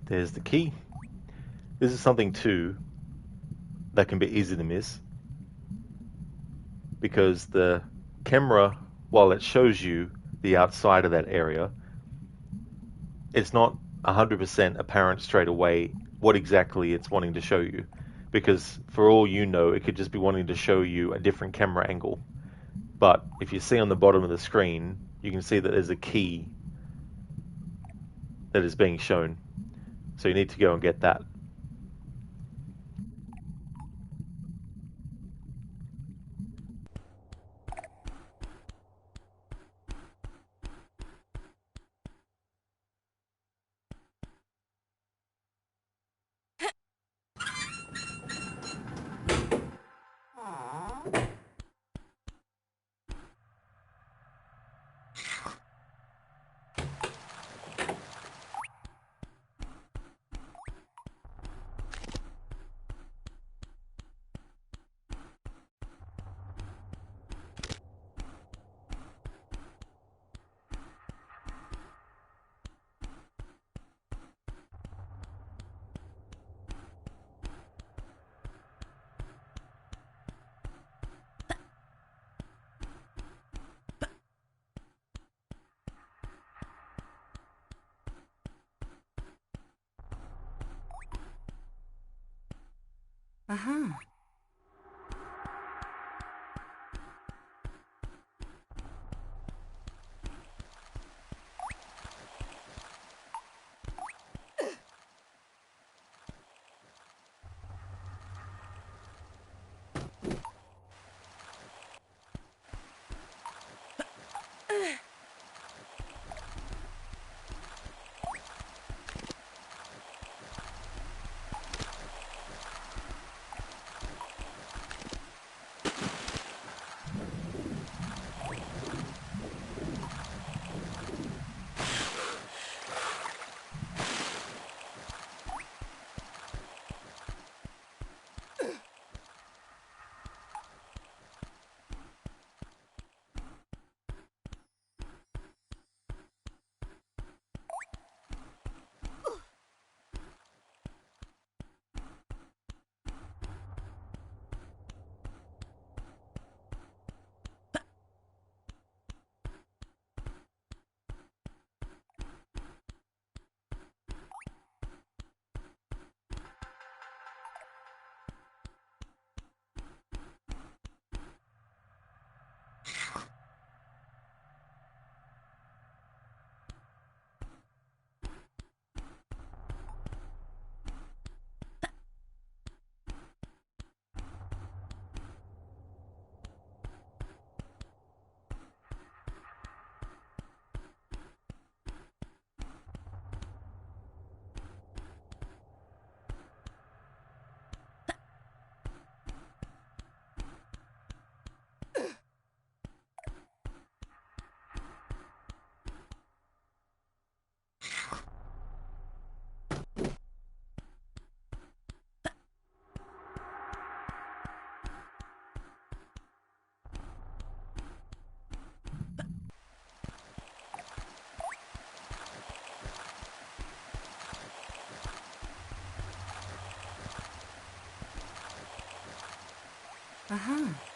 There's the key. This is something too that can be easy to miss because the camera, while it shows you the outside of that area, it's not 100% apparent straight away what exactly it's wanting to show you. Because for all you know, it could just be wanting to show you a different camera angle. But if you see on the bottom of the screen, you can see that there's a key that is being shown. So you need to go and get that. Uh-huh. Aha.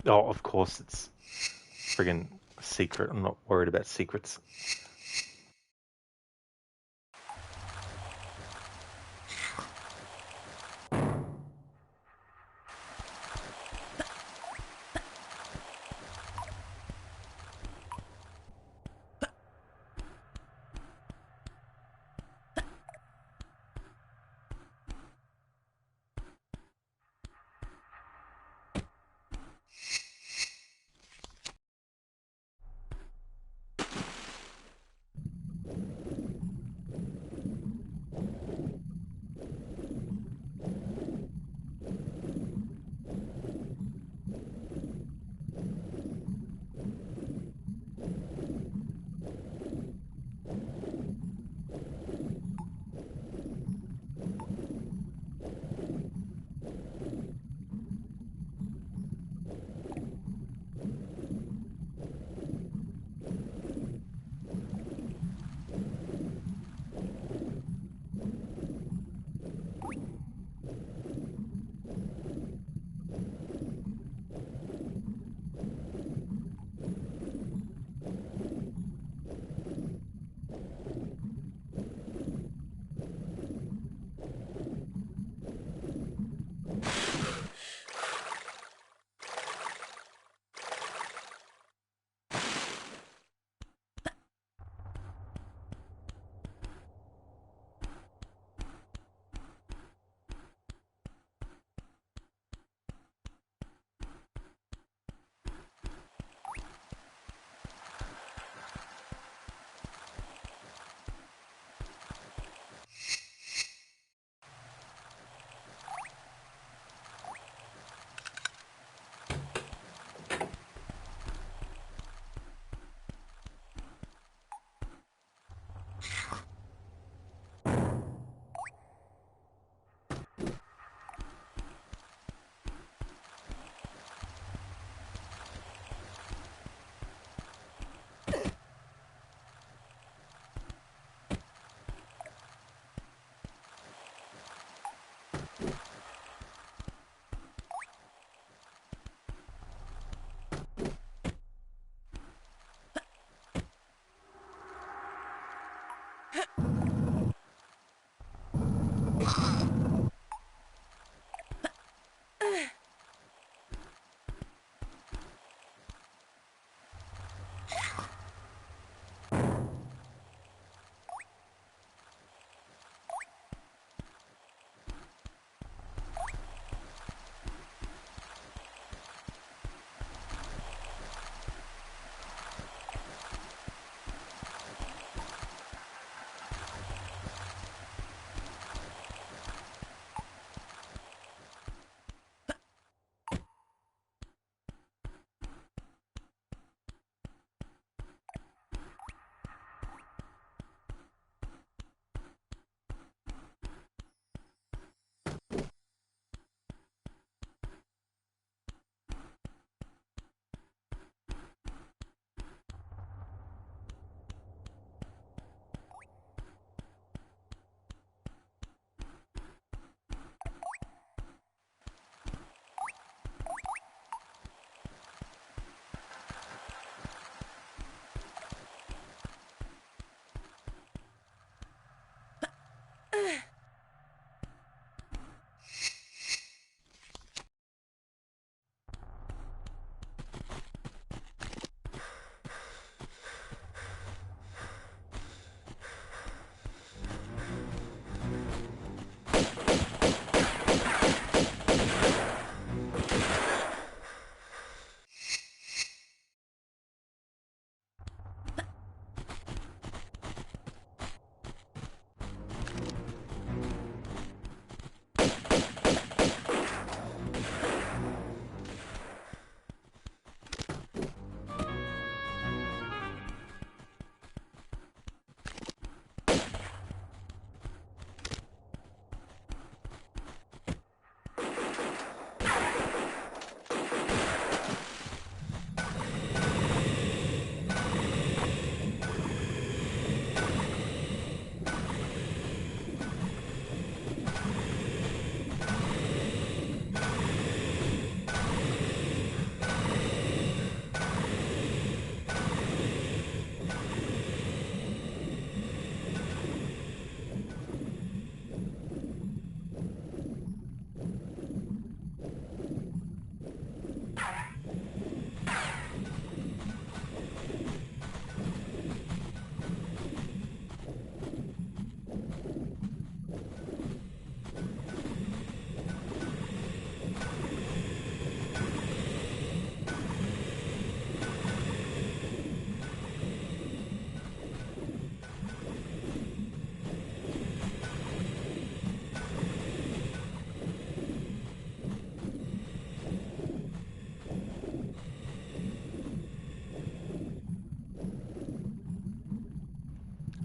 Oh, of course, it's friggin' a secret. I'm not worried about secrets.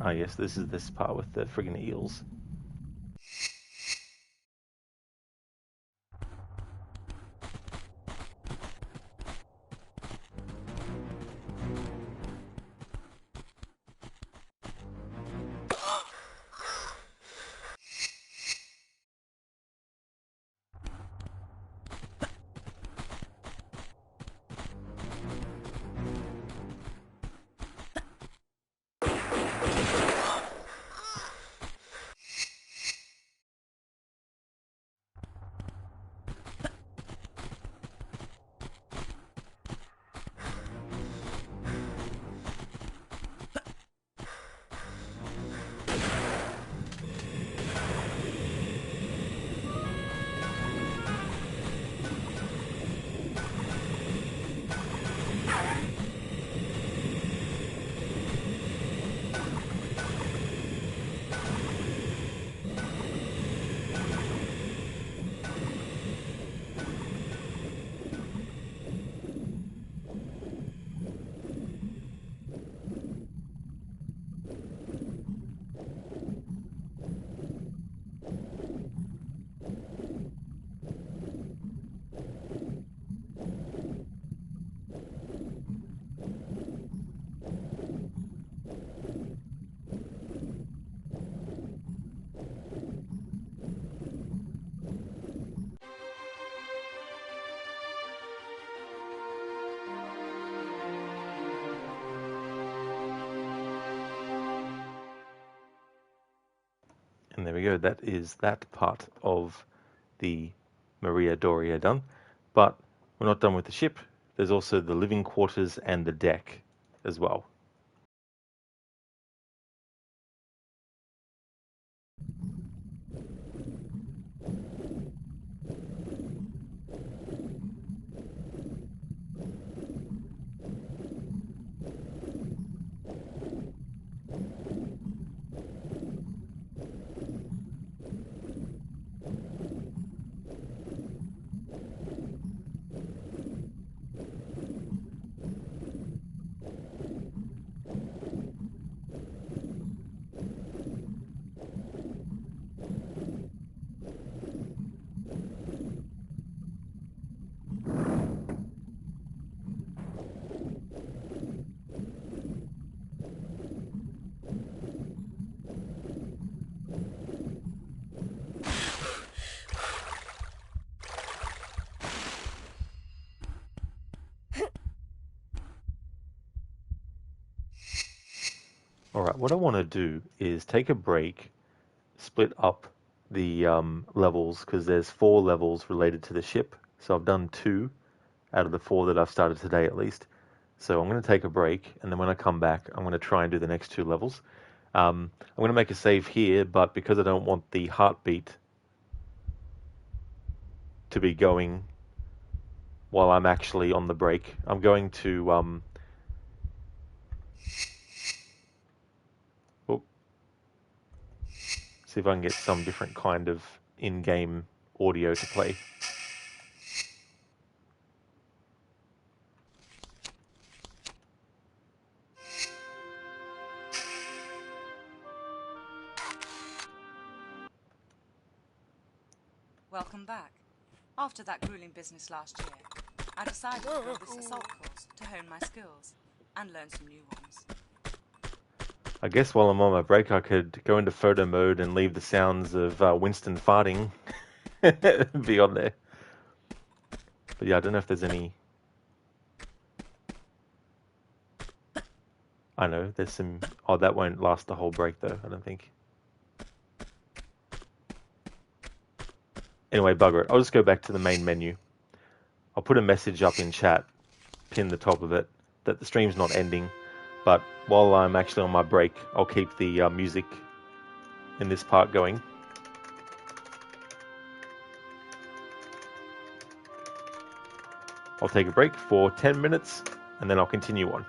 Ah, yes, this is this part with the friggin' eels. And there we go, that is that part of the Maria Doria done. But we're not done with the ship. There's also the living quarters and the deck as well. All right, what I want to do is take a break, split up the levels because there's 4 levels related to the ship. So I've done 2 out of the 4 that I've started today at least. So I'm going to take a break, and then when I come back, I'm going to try and do the next 2 levels. I'm going to make a save here, but because I don't want the heartbeat to be going while I'm actually on the break, I'm going to see if I can get some different kind of in-game audio to play. Welcome back. After that grueling business last year, I decided to go this assault course to hone my skills and learn some new ones. I guess while I'm on my break, I could go into photo mode and leave the sounds of Winston farting be on there. But yeah, I don't know if there's any... I know, there's some... Oh, that won't last the whole break though, I don't think. Anyway, bugger it. I'll just go back to the main menu. I'll put a message up in chat, pin the top of it, that the stream's not ending. But while I'm actually on my break, I'll keep the music in this part going. I'll take a break for 10 minutes, and then I'll continue on.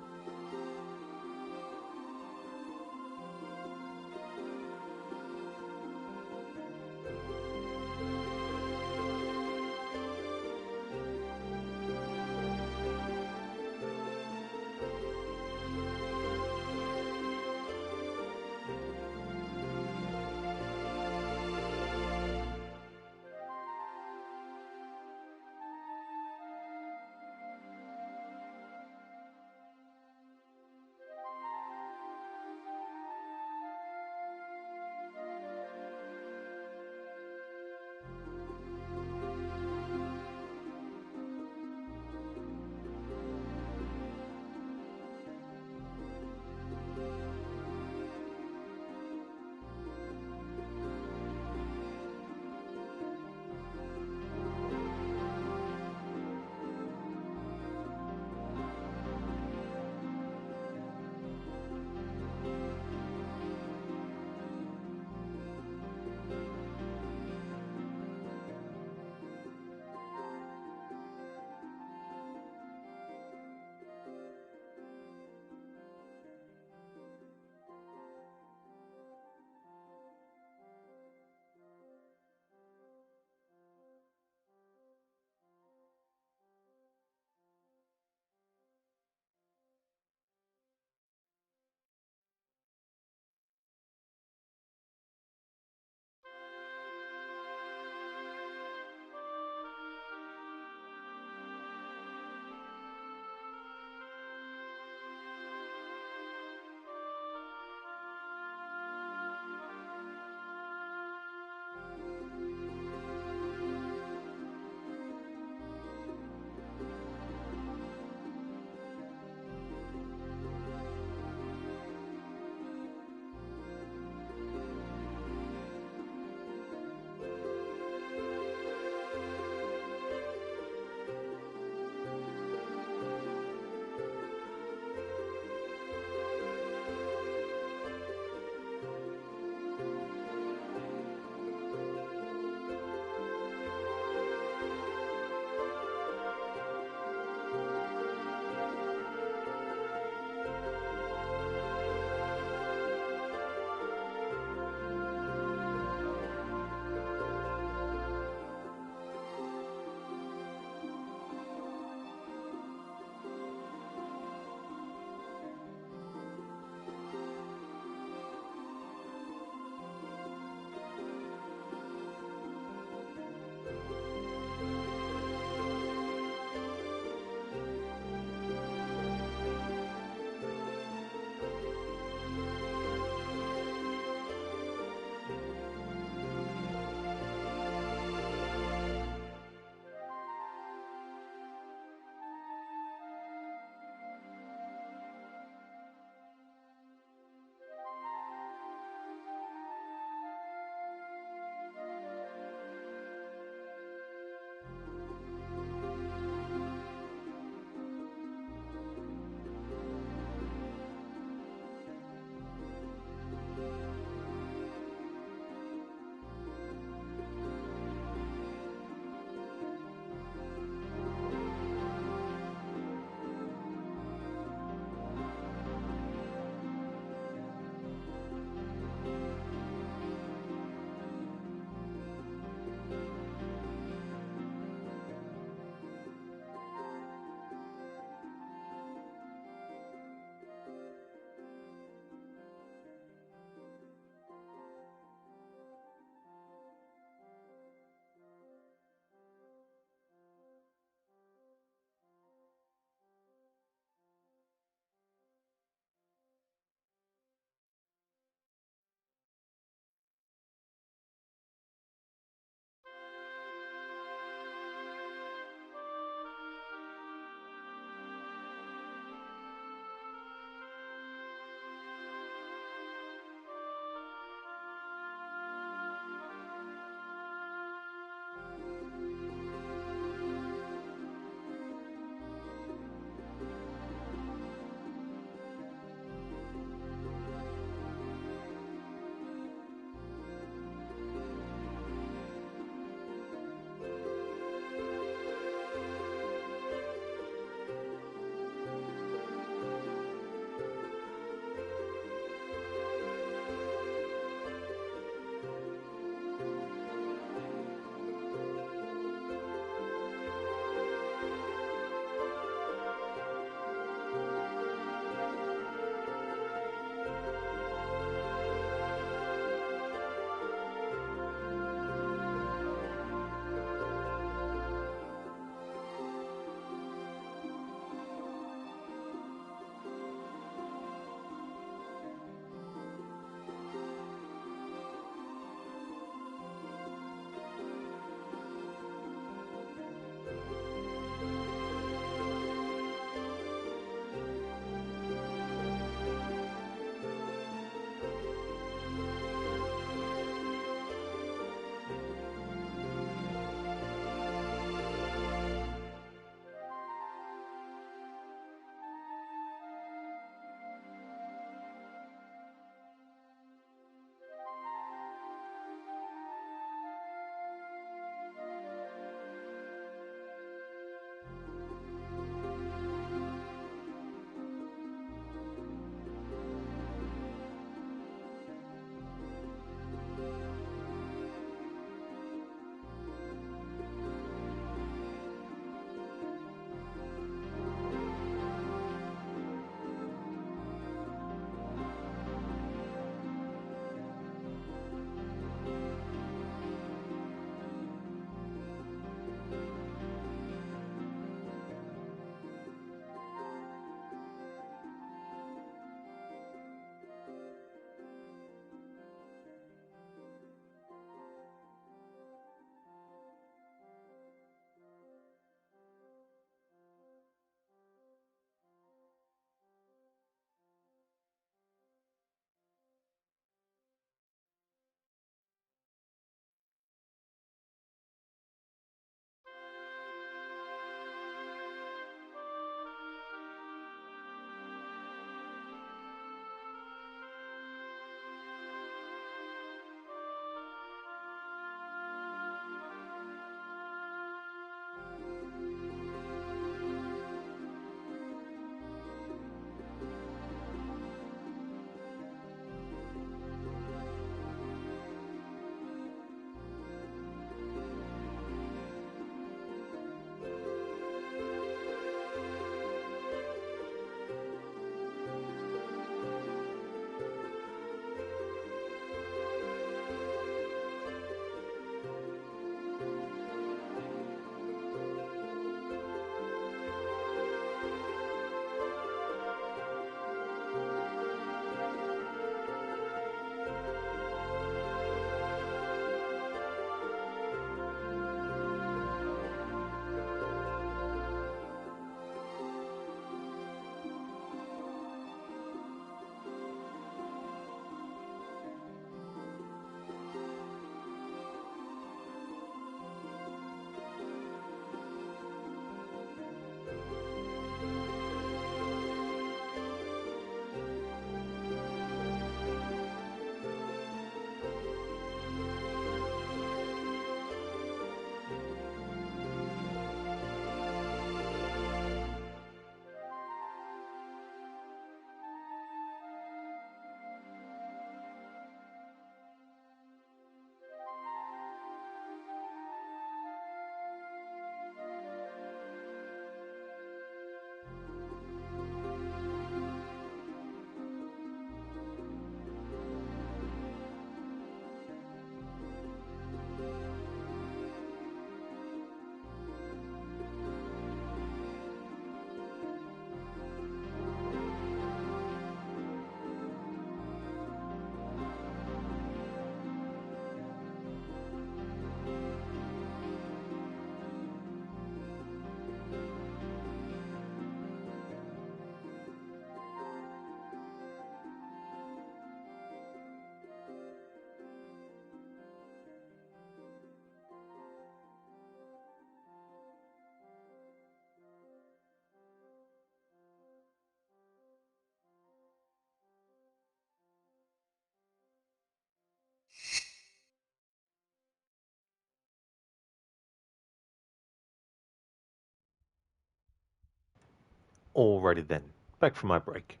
Alrighty then, back from my break.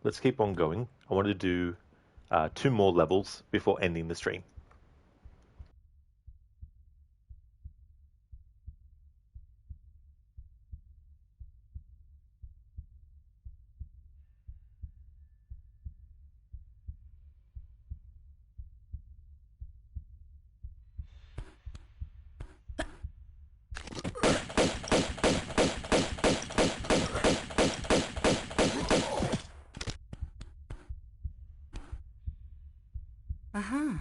Let's keep on going. I want to do 2 more levels before ending the stream. Uh-huh.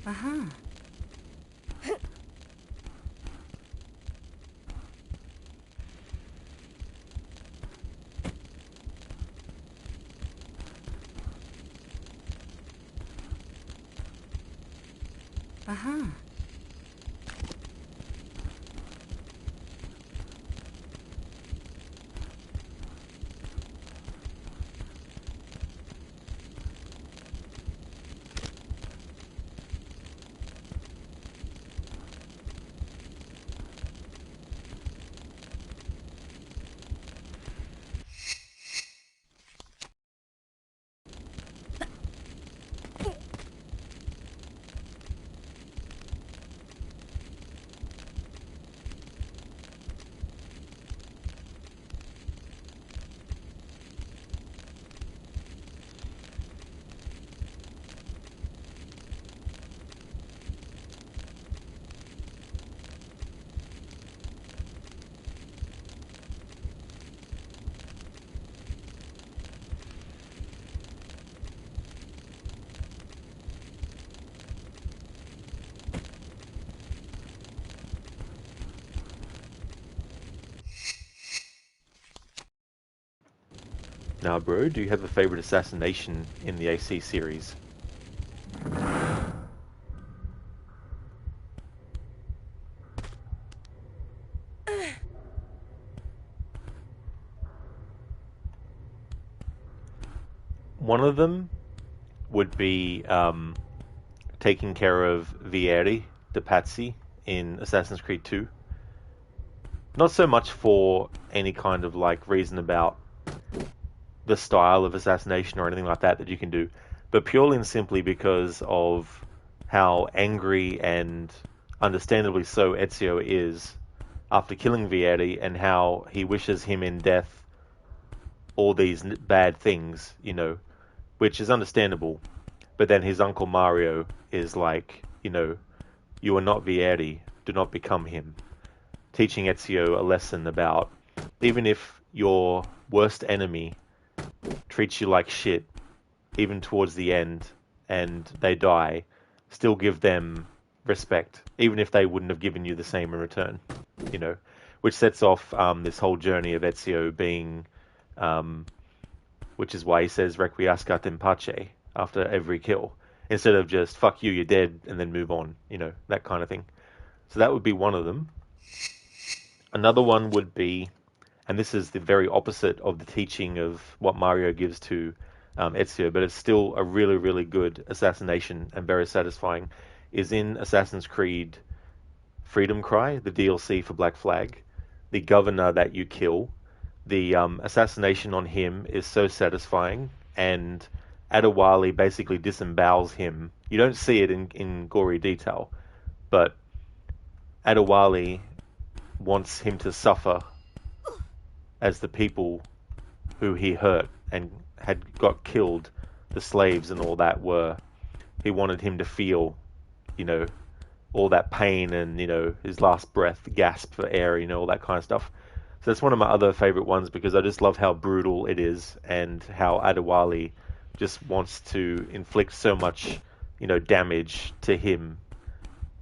Uh-huh. Uh-huh. Now, bro, do you have a favorite assassination in the AC series? One of them would be taking care of Vieri, the Patsy, in Assassin's Creed 2. Not so much for any kind of like reason about the style of assassination or anything like that you can do, but purely and simply because of how angry and understandably so Ezio is after killing Vieri, and how he wishes him in death all these bad things, you know, which is understandable. But then his uncle Mario is like, you know, you are not Vieri, do not become him. Teaching Ezio a lesson about, even if your worst enemy treats you like shit, even towards the end, and they die, still give them respect, even if they wouldn't have given you the same in return, you know, which sets off this whole journey of Ezio being, which is why he says Requiescat in pace after every kill, instead of just fuck you, you're dead, and then move on, you know, that kind of thing. So that would be one of them. Another one would be, and this is the very opposite of the teaching of what Mario gives to Ezio, but it's still a really, really good assassination and very satisfying, is in Assassin's Creed Freedom Cry, the DLC for Black Flag. The governor that you kill, the assassination on him is so satisfying, and Adewale basically disembowels him. You don't see it in gory detail, but Adewale wants him to suffer as the people who he hurt and had got killed, the slaves and all that were. He wanted him to feel, you know, all that pain and, you know, his last breath, gasp for air, you know, all that kind of stuff. So that's one of my other favorite ones, because I just love how brutal it is and how Adewale just wants to inflict so much, you know, damage to him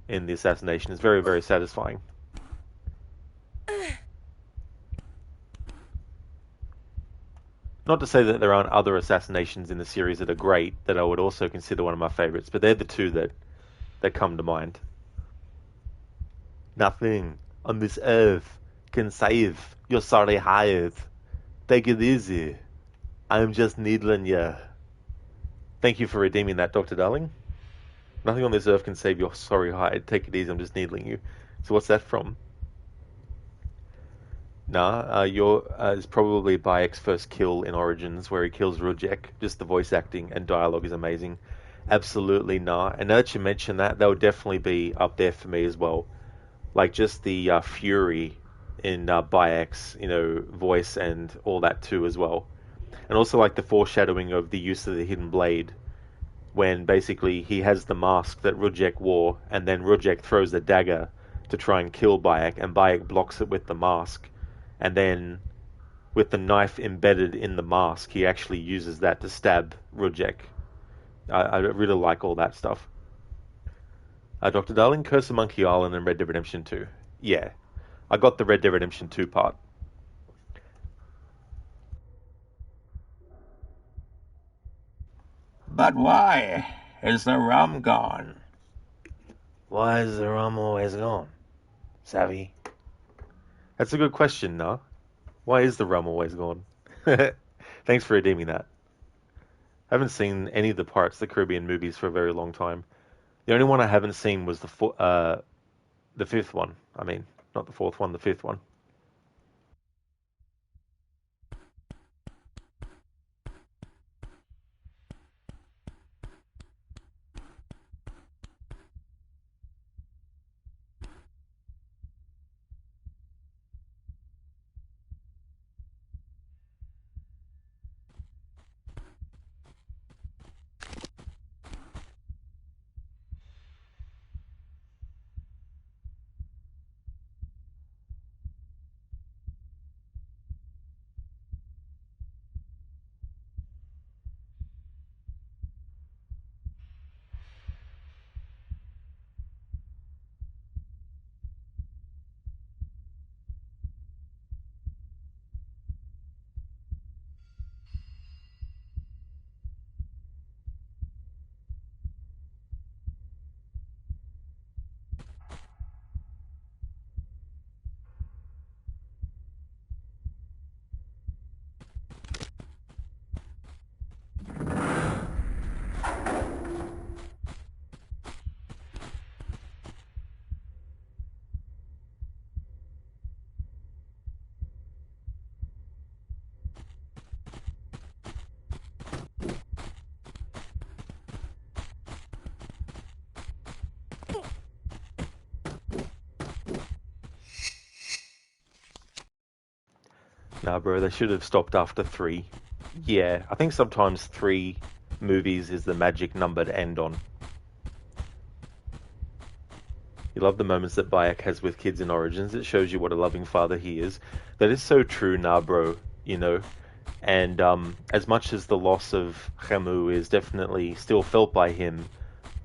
in the assassination. It's very, very satisfying. Not to say that there aren't other assassinations in the series that are great, that I would also consider one of my favorites, but they're the two that come to mind. Nothing on this earth can save your sorry hide. Take it easy. I'm just needling you. Thank you for redeeming that, Dr. Darling. Nothing on this earth can save your sorry hide. Take it easy, I'm just needling you. So what's that from? Nah, it's probably Bayek's first kill in Origins, where he kills Rujek. Just the voice acting and dialogue is amazing. Absolutely nah. And now that you mention that, would definitely be up there for me as well. Like just the fury in Bayek's, you know, voice and all that too as well. And also like the foreshadowing of the use of the hidden blade, when basically he has the mask that Rujek wore, and then Rujek throws the dagger to try and kill Bayek, and Bayek blocks it with the mask. And then, with the knife embedded in the mask, he actually uses that to stab Rujek. I really like all that stuff. Dr. Darling, Curse of Monkey Island and Red Dead Redemption 2. Yeah, I got the Red Dead Redemption 2 part. But why is the rum gone? Why is the rum always gone? Savvy? That's a good question, nah. Why is the rum always gone? Thanks for redeeming that. I haven't seen any of the Pirates of the Caribbean movies for a very long time. The only one I haven't seen was the fifth one. I mean, not the fourth one, the fifth one. Nah, bro, they should have stopped after 3. Yeah, I think sometimes 3 movies is the magic number to end on. You love the moments that Bayek has with kids in Origins. It shows you what a loving father he is. That is so true, nah, bro, you know. And as much as the loss of Khemu is definitely still felt by him,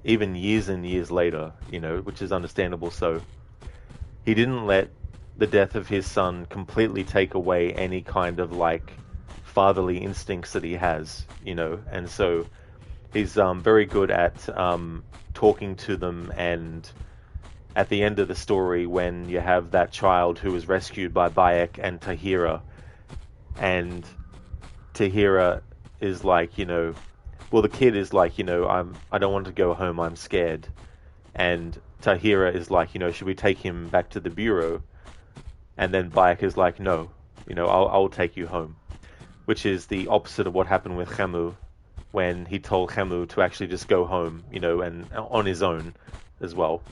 even years and years later, you know, which is understandable so, he didn't let the death of his son completely take away any kind of, like, fatherly instincts that he has, you know. And so he's very good at talking to them, and at the end of the story when you have that child who was rescued by Bayek and Tahira, and Tahira is like, you know, well, the kid is like, you know, I don't want to go home, I'm scared. And Tahira is like, you know, should we take him back to the bureau? And then Bayek is like, no, you know, I'll take you home. Which is the opposite of what happened with Khemu, when he told Khemu to actually just go home, you know, and on his own as well.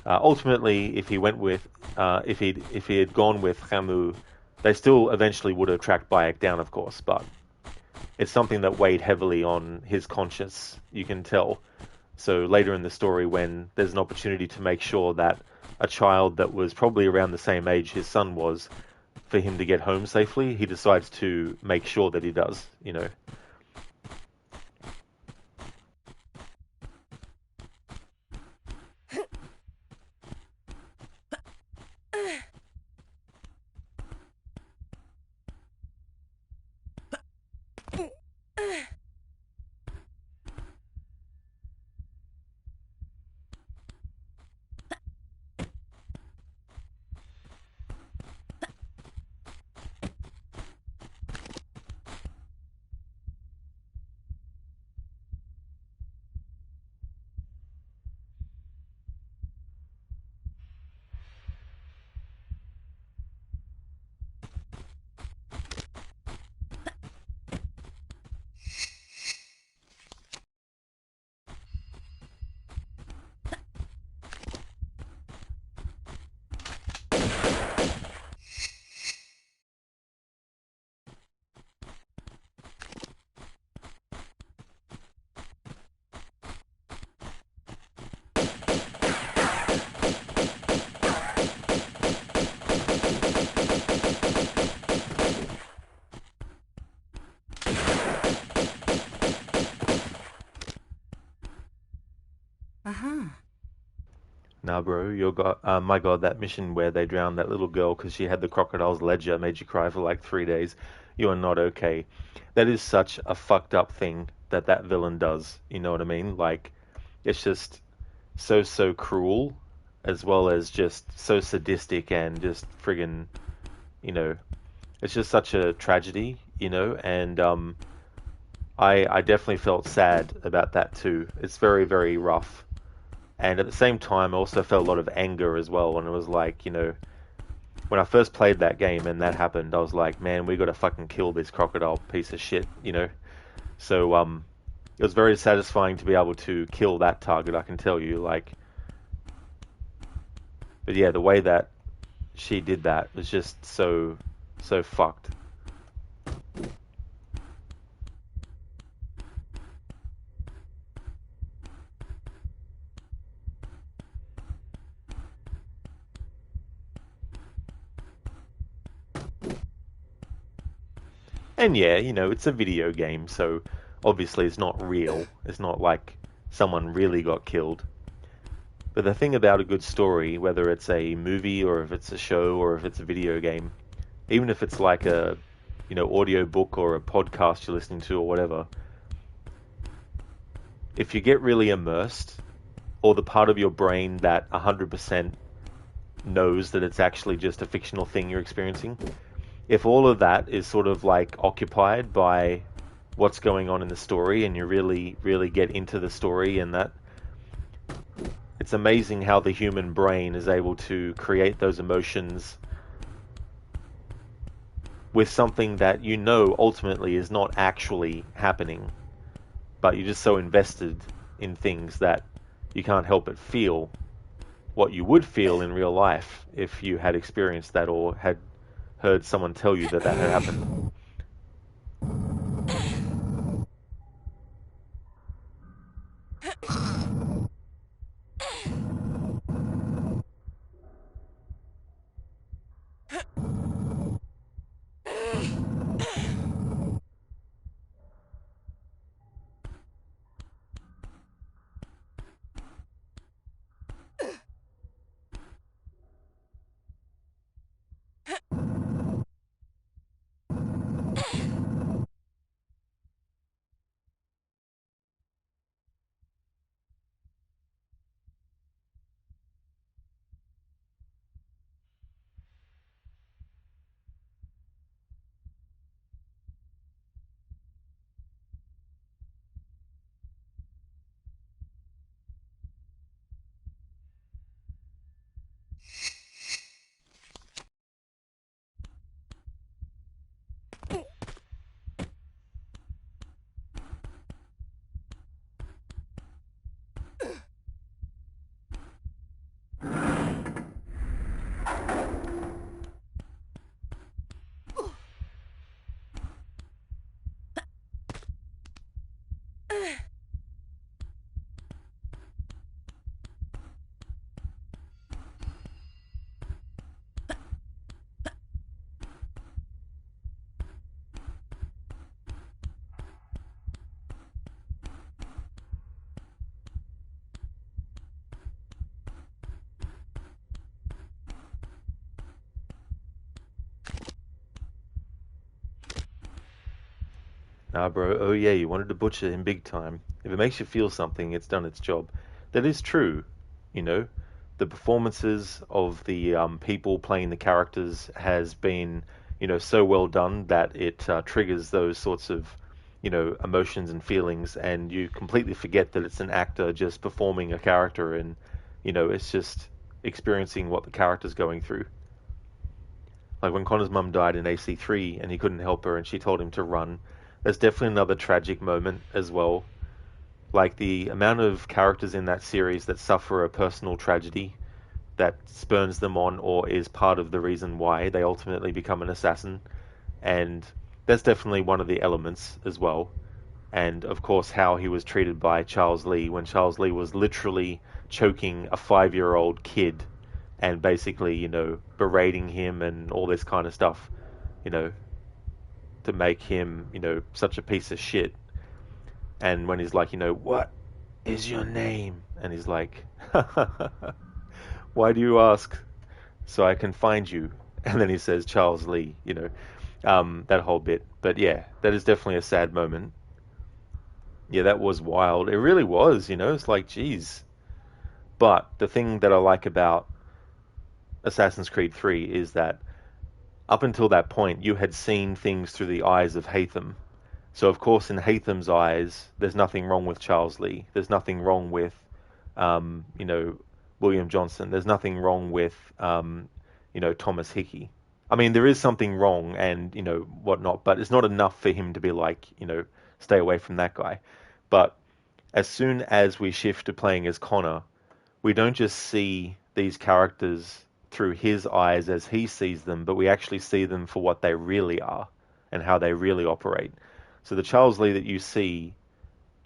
Ultimately, if he went with, if he had gone with Khemu, they still eventually would have tracked Bayek down, of course, but it's something that weighed heavily on his conscience, you can tell. So later in the story, when there's an opportunity to make sure that a child that was probably around the same age his son was, for him to get home safely, he decides to make sure that he does, you know. Uh-huh. Nah, bro, my god, that mission where they drowned that little girl because she had the crocodile's ledger made you cry for like 3 days. You are not okay. That is such a fucked up thing that villain does. You know what I mean? Like, it's just so cruel, as well as just so sadistic and just friggin', you know, it's just such a tragedy, you know. And I definitely felt sad about that too. It's very rough. And at the same time, I also felt a lot of anger as well when it was like, you know, when I first played that game and that happened, I was like, man, we gotta fucking kill this crocodile piece of shit, you know? So, it was very satisfying to be able to kill that target, I can tell you, like... But yeah, the way that she did that was just so fucked. And yeah, you know, it's a video game, so obviously it's not real. It's not like someone really got killed. But the thing about a good story, whether it's a movie or if it's a show or if it's a video game, even if it's like a, you know, audio book or a podcast you're listening to or whatever, if you get really immersed, or the part of your brain that 100% knows that it's actually just a fictional thing you're experiencing, if all of that is sort of like occupied by what's going on in the story and you really get into the story, and that, it's amazing how the human brain is able to create those emotions with something that you know ultimately is not actually happening, but you're just so invested in things that you can't help but feel what you would feel in real life if you had experienced that or had heard someone tell you that had happened. Nah, bro. Oh yeah, you wanted to butcher him big time. If it makes you feel something, it's done its job. That is true. You know, the performances of the people playing the characters has been, so well done that it triggers those sorts of, emotions and feelings, and you completely forget that it's an actor just performing a character, and, it's just experiencing what the character's going through. Like when Connor's mum died in AC3 and he couldn't help her and she told him to run. There's definitely another tragic moment as well. Like the amount of characters in that series that suffer a personal tragedy that spurns them on or is part of the reason why they ultimately become an assassin. And that's definitely one of the elements as well. And of course, how he was treated by Charles Lee when Charles Lee was literally choking a 5-year-old kid and basically, berating him and all this kind of stuff, to make him, such a piece of shit. And when he's like, what is your name? And he's like, why do you ask? So I can find you. And then he says, Charles Lee, that whole bit. But yeah, that is definitely a sad moment. Yeah, that was wild. It really was, it's like, geez. But the thing that I like about Assassin's Creed 3 is that up until that point, you had seen things through the eyes of Haytham. So, of course, in Haytham's eyes, there's nothing wrong with Charles Lee. There's nothing wrong with, William Johnson. There's nothing wrong with, Thomas Hickey. I mean, there is something wrong and, whatnot, but it's not enough for him to be like, stay away from that guy. But as soon as we shift to playing as Connor, we don't just see these characters through his eyes as he sees them, but we actually see them for what they really are and how they really operate. So the Charles Lee that you see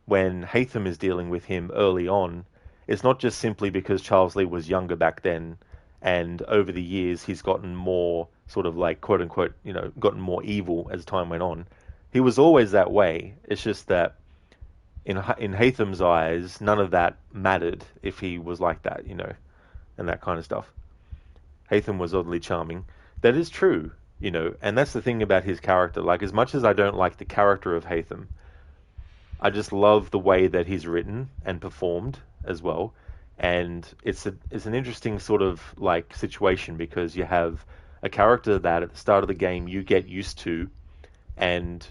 when Haytham is dealing with him early on, it's not just simply because Charles Lee was younger back then and over the years he's gotten more sort of like quote unquote, gotten more evil as time went on. He was always that way. It's just that in Haytham's eyes, none of that mattered if he was like that, and that kind of stuff. Haytham was oddly charming. That is true, and that's the thing about his character. Like, as much as I don't like the character of Haytham, I just love the way that he's written and performed as well. And it's an interesting sort of like situation because you have a character that at the start of the game you get used to, and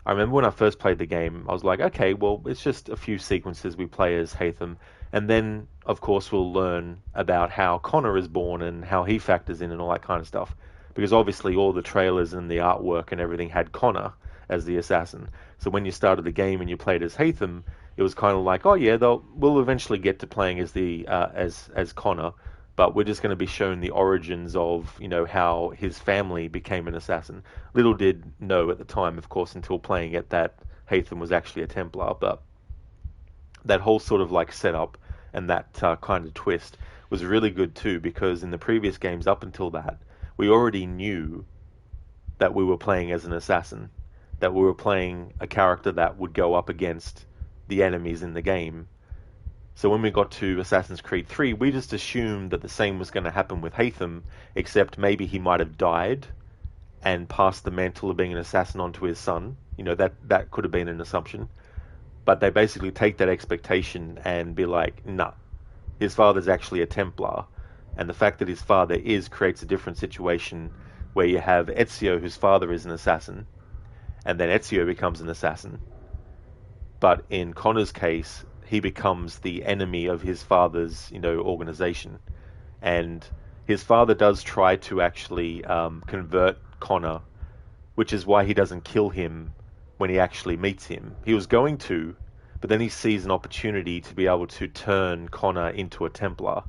I remember when I first played the game, I was like, okay, well, it's just a few sequences we play as Haytham, and then, of course, we'll learn about how Connor is born and how he factors in and all that kind of stuff. Because obviously all the trailers and the artwork and everything had Connor as the assassin. So when you started the game and you played as Haytham, it was kind of like, oh yeah, we'll eventually get to playing as the as Connor, but we're just going to be shown the origins of, you know, how his family became an assassin. Little did know at the time, of course, until playing it, that Haytham was actually a Templar, but that whole sort of like setup and that kind of twist was really good too, because in the previous games up until that, we already knew that we were playing as an assassin, that we were playing a character that would go up against the enemies in the game. So when we got to Assassin's Creed 3, we just assumed that the same was going to happen with Haytham, except maybe he might have died and passed the mantle of being an assassin onto his son. You know, that could have been an assumption. But they basically take that expectation and be like, nah, his father's actually a Templar. And the fact that his father is creates a different situation where you have Ezio, whose father is an assassin, and then Ezio becomes an assassin. But in Connor's case, he becomes the enemy of his father's, you know, organization. And his father does try to actually convert Connor, which is why he doesn't kill him when he actually meets him. He was going to, but then he sees an opportunity to be able to turn Connor into a Templar.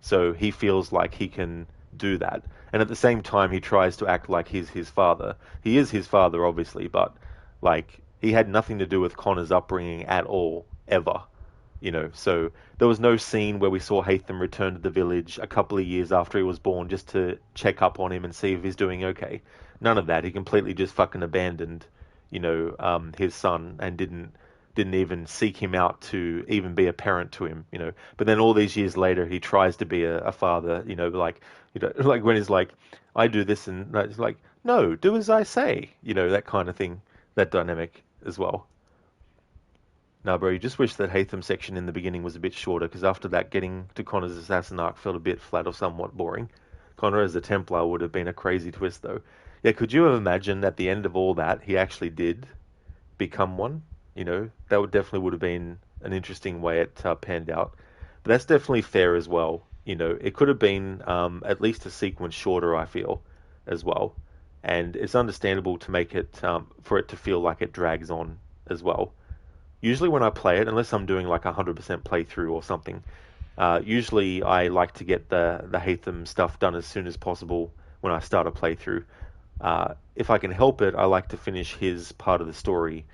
So he feels like he can do that. And at the same time, he tries to act like he's his father. He is his father, obviously, but like he had nothing to do with Connor's upbringing at all, ever. You know, so there was no scene where we saw Haytham return to the village a couple of years after he was born just to check up on him and see if he's doing okay. None of that. He completely just fucking abandoned, you know, his son and didn't even seek him out to even be a parent to him, you know. But then all these years later, he tries to be a father, you know, like, you know, like when he's like, I do this, and it's like, no, do as I say, you know, that kind of thing, that dynamic as well. No, bro, you just wish that Haytham section in the beginning was a bit shorter, because after that, getting to Connor's assassin arc felt a bit flat or somewhat boring. Connor as a Templar would have been a crazy twist, though. Yeah, could you have imagined at the end of all that, he actually did become one? You know, that would have been an interesting way it panned out. But that's definitely fair as well. You know, it could have been at least a sequence shorter, I feel, as well. And it's understandable to make it, for it to feel like it drags on as well. Usually when I play it, unless I'm doing like 100% playthrough or something, usually I like to get the Haytham stuff done as soon as possible when I start a playthrough. If I can help it, I like to finish his part of the story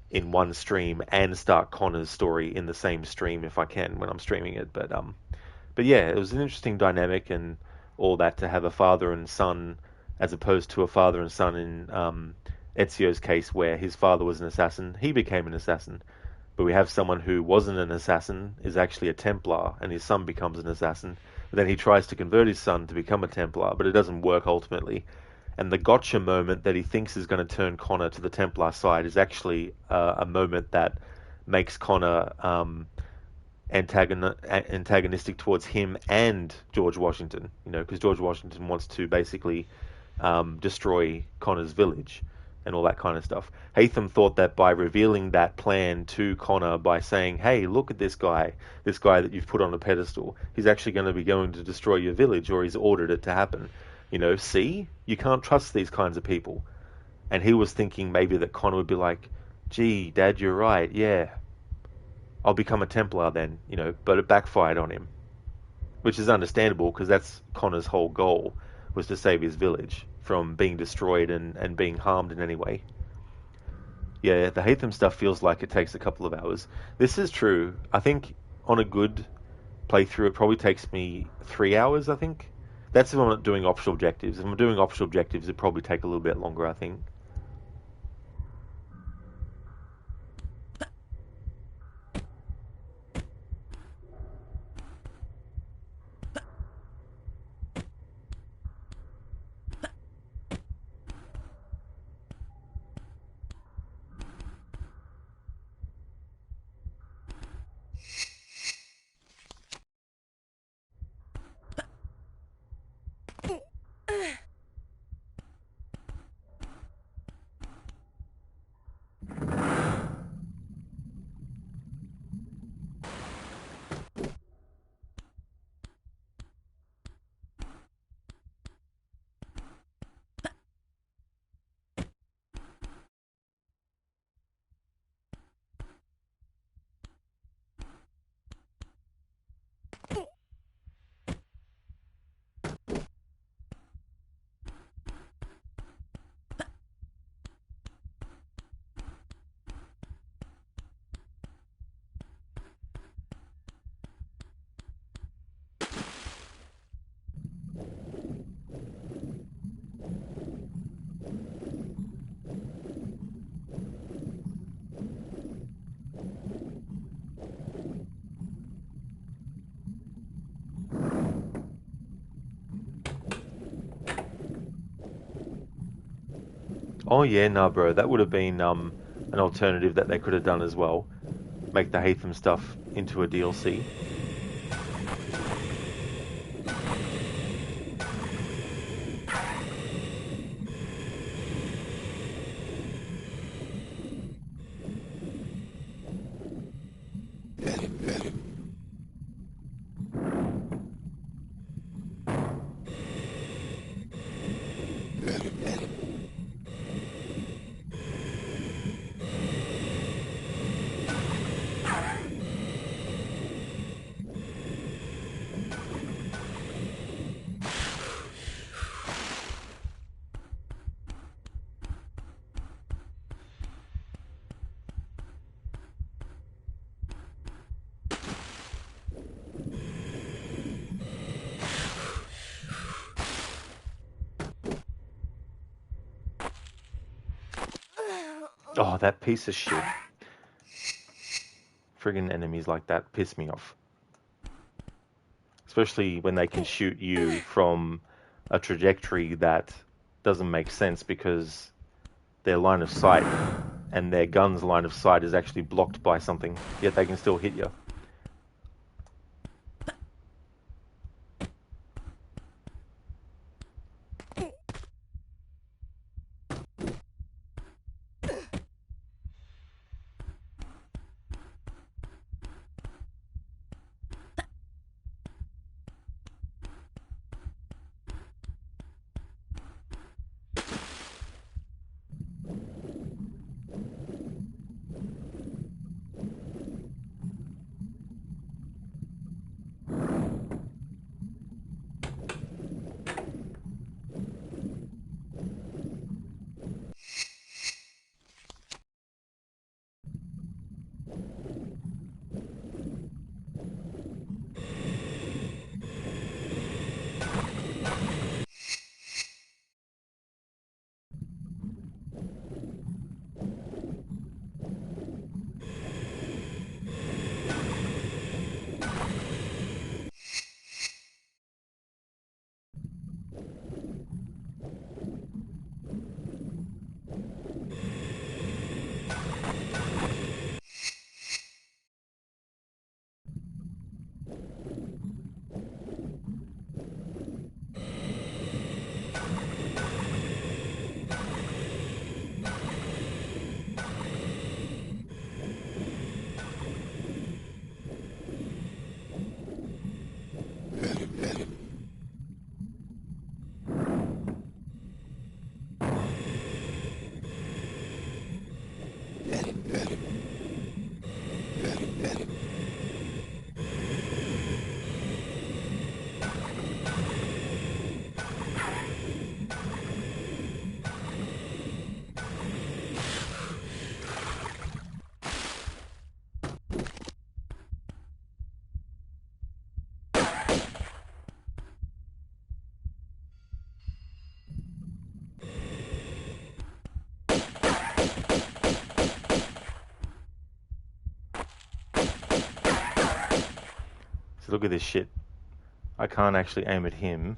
in one stream and start Connor's story in the same stream if I can when I'm streaming it. But yeah, it was an interesting dynamic and all that to have a father and son as opposed to a father and son in Ezio's case where his father was an assassin, he became an assassin. But we have someone who wasn't an assassin, is actually a Templar, and his son becomes an assassin. But then he tries to convert his son to become a Templar, but it doesn't work ultimately. And the gotcha moment that he thinks is going to turn Connor to the Templar side is actually a moment that makes Connor antagonistic towards him and George Washington. You know, because George Washington wants to basically destroy Connor's village and all that kind of stuff. Haytham thought that by revealing that plan to Connor by saying, hey, look at this guy that you've put on a pedestal, he's actually going to be going to destroy your village, or he's ordered it to happen. You know, see? You can't trust these kinds of people. And he was thinking maybe that Connor would be like, gee, Dad, you're right, yeah. I'll become a Templar then, you know, but it backfired on him. Which is understandable, because that's Connor's whole goal, was to save his village from being destroyed and being harmed in any way. Yeah, the Haytham stuff feels like it takes a couple of hours. This is true. I think on a good playthrough, it probably takes me 3 hours, I think. That's if I'm not doing optional objectives. If I'm doing optional objectives, it'd probably take a little bit longer, I think. Oh yeah, nah, bro. That would have been an alternative that they could have done as well. Make the Hatham stuff into a DLC. Oh, that piece of shit. Friggin' enemies like that piss me off. Especially when they can shoot you from a trajectory that doesn't make sense because their line of sight and their gun's line of sight is actually blocked by something, yet they can still hit you. So look at this shit. I can't actually aim at him.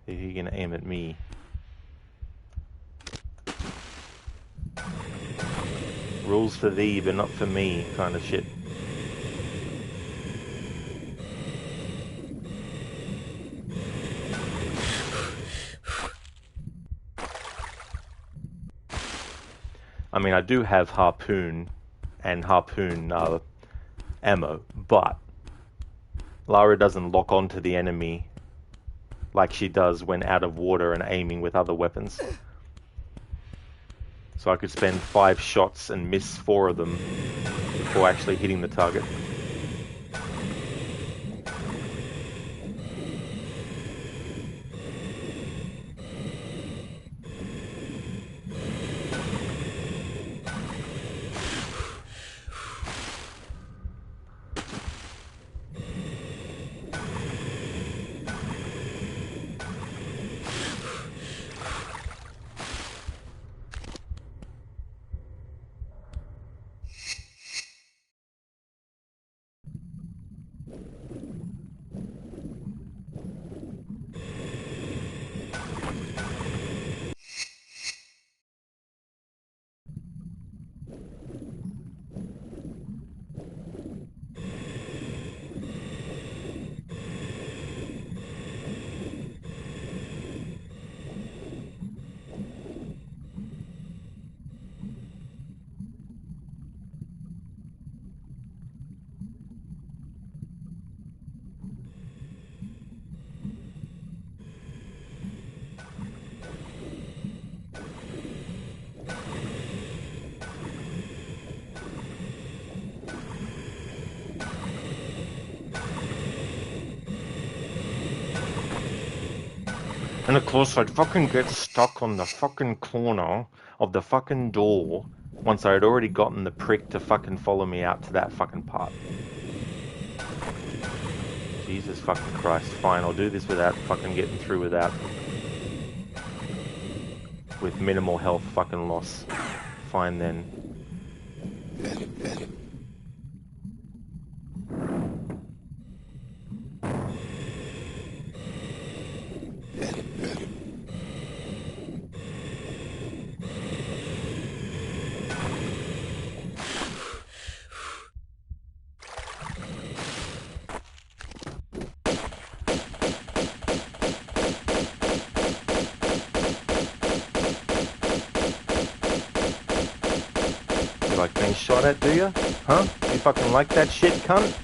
He can aim at me. Rules for thee, but not for me, kind of shit. I mean, I do have harpoon and harpoon ammo, but Lara doesn't lock onto the enemy like she does when out of water and aiming with other weapons. So I could spend 5 shots and miss 4 of them before actually hitting the target. And of course, I'd fucking get stuck on the fucking corner of the fucking door once I had already gotten the prick to fucking follow me out to that fucking part. Jesus fucking Christ. Fine, I'll do this without fucking getting through with minimal health fucking loss. Fine then. You like being shot at, do you? Huh? You fucking like that shit, cunt?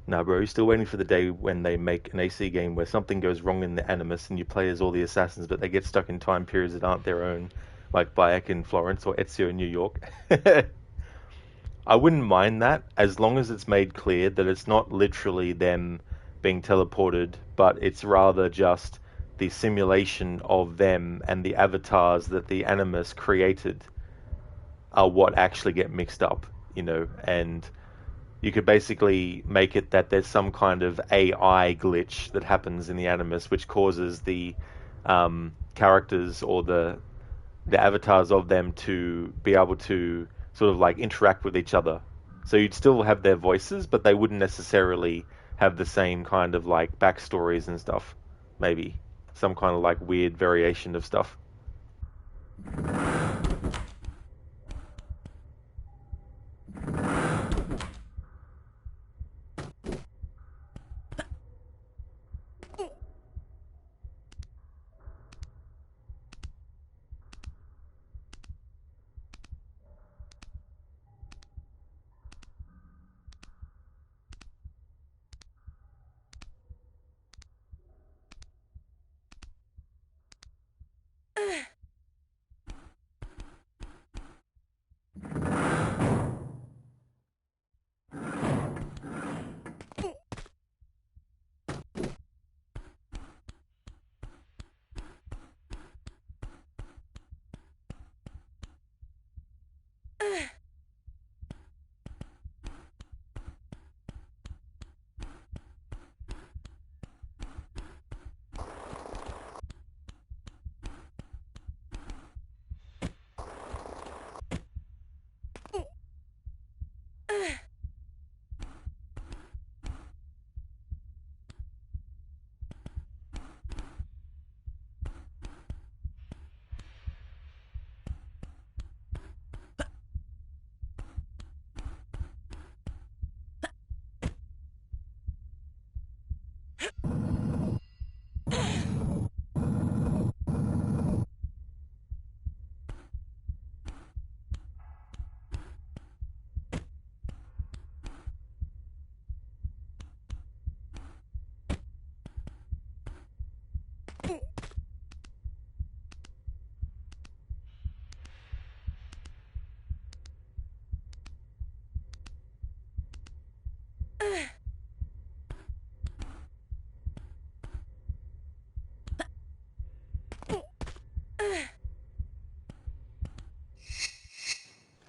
Nah, bro, you're still waiting for the day when they make an AC game where something goes wrong in the Animus and you play as all the assassins, but they get stuck in time periods that aren't their own, like Bayek in Florence or Ezio in New York. I wouldn't mind that as long as it's made clear that it's not literally them being teleported, but it's rather just the simulation of them and the avatars that the Animus created are what actually get mixed up, and you could basically make it that there's some kind of AI glitch that happens in the Animus, which causes the characters or the avatars of them to be able to sort of like interact with each other. So you'd still have their voices, but they wouldn't necessarily have the same kind of like backstories and stuff. Maybe some kind of like weird variation of stuff.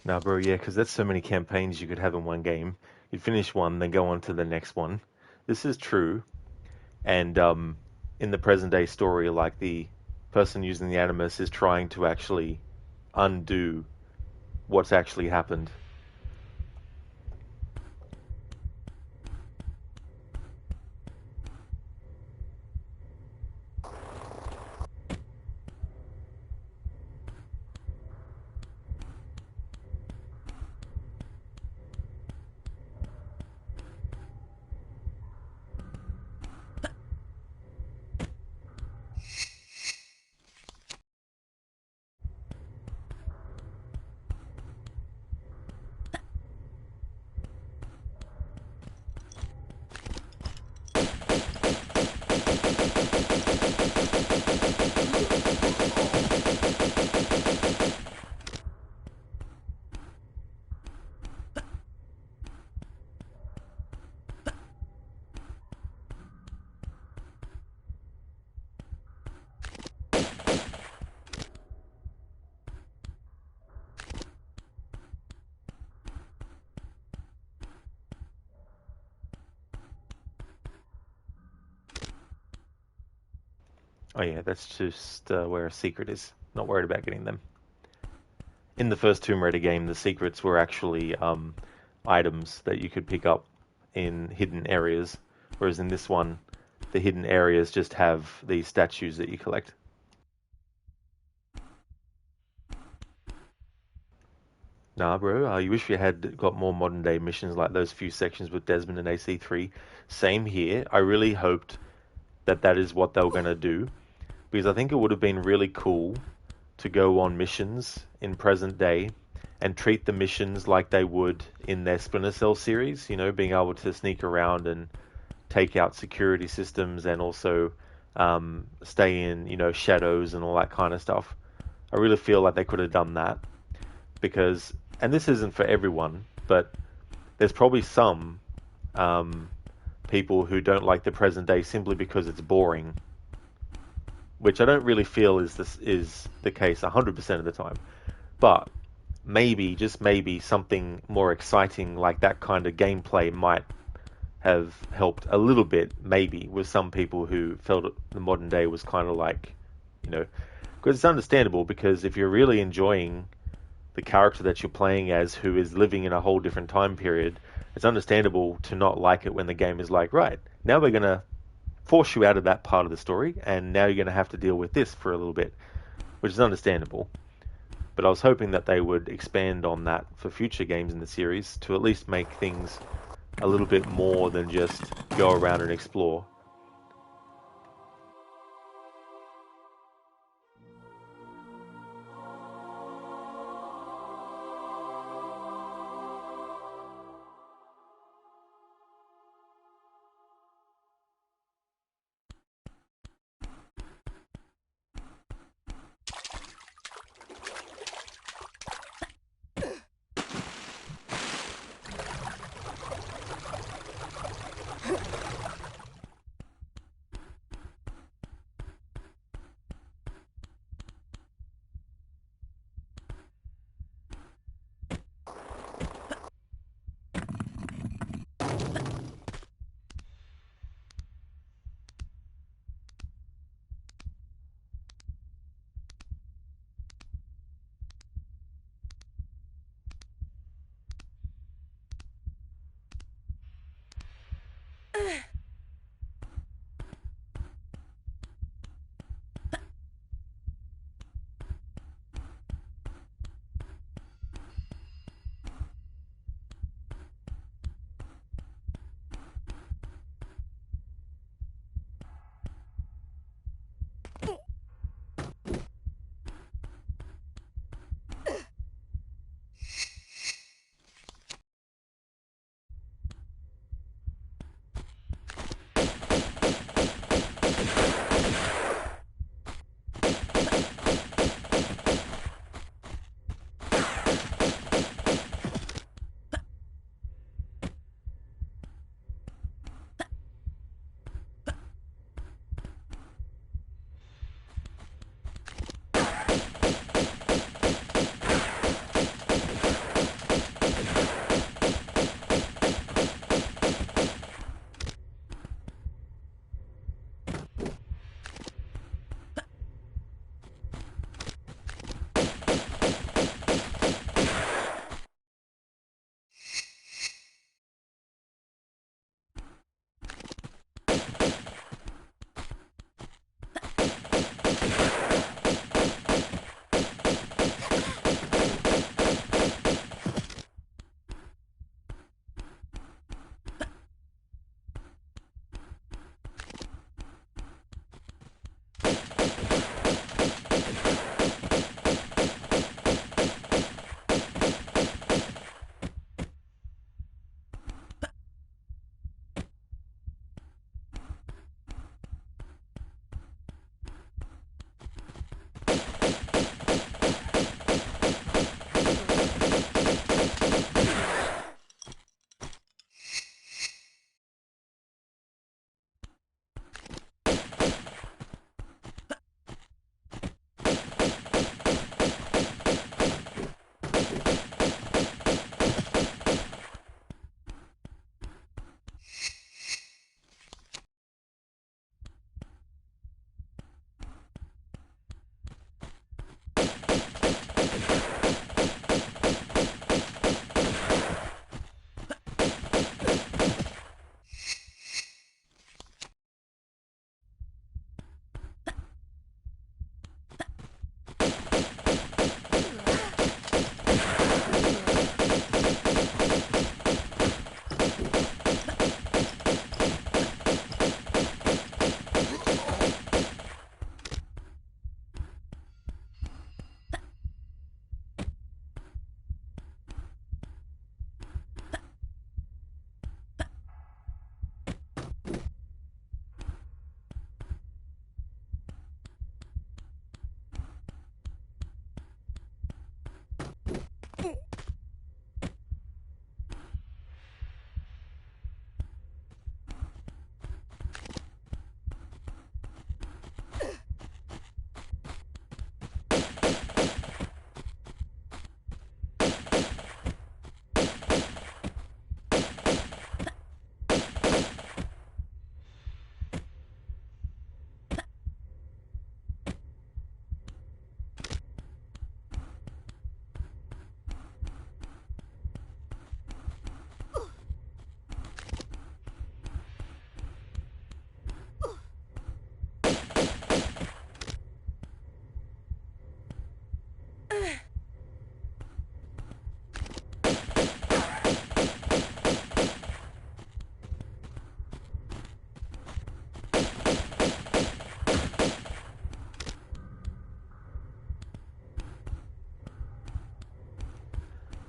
Now, bro, yeah, because that's so many campaigns you could have in one game. You'd finish one, then go on to the next one. This is true. And in the present day story, like the person using the Animus is trying to actually undo what's actually happened. Oh yeah, that's just where a secret is. Not worried about getting them. In the first Tomb Raider game, the secrets were actually items that you could pick up in hidden areas, whereas in this one, the hidden areas just have these statues that you collect. Nah, bro, you wish we had got more modern day missions like those few sections with Desmond and AC3. Same here. I really hoped that that is what they were going to do, because I think it would have been really cool to go on missions in present day and treat the missions like they would in their Splinter Cell series, you know, being able to sneak around and take out security systems and also stay in, you know, shadows and all that kind of stuff. I really feel like they could have done that because, and this isn't for everyone, but there's probably some people who don't like the present day simply because it's boring, which I don't really feel is the case 100% of the time. But maybe, just maybe, something more exciting like that kind of gameplay might have helped a little bit, maybe, with some people who felt the modern day was kind of like, you know, because it's understandable, because if you're really enjoying the character that you're playing as, who is living in a whole different time period, it's understandable to not like it when the game is like, right, now we're going to force you out of that part of the story, and now you're going to have to deal with this for a little bit, which is understandable. But I was hoping that they would expand on that for future games in the series to at least make things a little bit more than just go around and explore.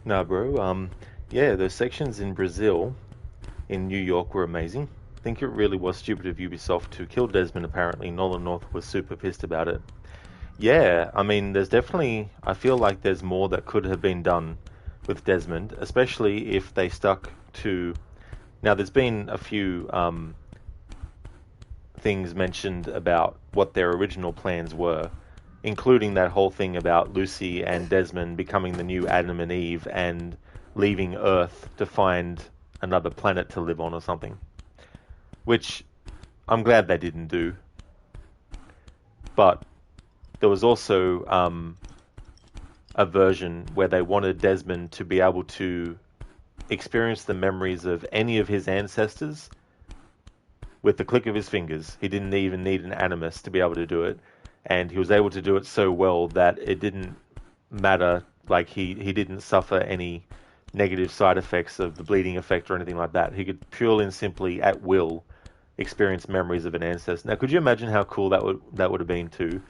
No, bro. Yeah, those sections in Brazil, in New York, were amazing. I think it really was stupid of Ubisoft to kill Desmond. Apparently, Nolan North was super pissed about it. Yeah, I mean, there's definitely. I feel like there's more that could have been done with Desmond, especially if they stuck to. Now, there's been a few things mentioned about what their original plans were, including that whole thing about Lucy and Desmond becoming the new Adam and Eve and leaving Earth to find another planet to live on or something, which I'm glad they didn't do. But there was also a version where they wanted Desmond to be able to experience the memories of any of his ancestors with the click of his fingers. He didn't even need an animus to be able to do it, and he was able to do it so well that it didn't matter. Like he didn't suffer any negative side effects of the bleeding effect or anything like that. He could purely and simply, at will, experience memories of an ancestor. Now, could you imagine how cool that would have been too?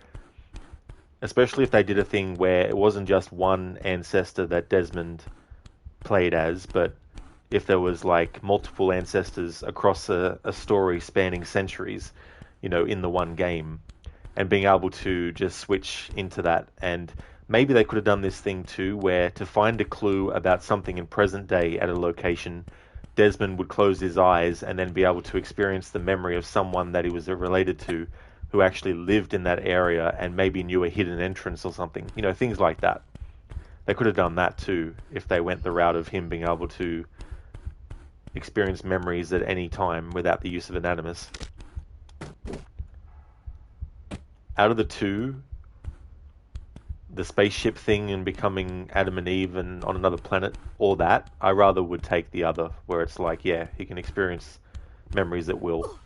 Especially if they did a thing where it wasn't just one ancestor that Desmond played as, but if there was like multiple ancestors across a story spanning centuries, in the one game, and being able to just switch into that. And maybe they could have done this thing too, where to find a clue about something in present day at a location, Desmond would close his eyes and then be able to experience the memory of someone that he was related to who actually lived in that area and maybe knew a hidden entrance or something. Things like that. They could have done that too if they went the route of him being able to experience memories at any time without the use of an animus. Out of the two, the spaceship thing and becoming Adam and Eve and on another planet, or that, I rather would take the other, where it's like, yeah, he can experience memories at will.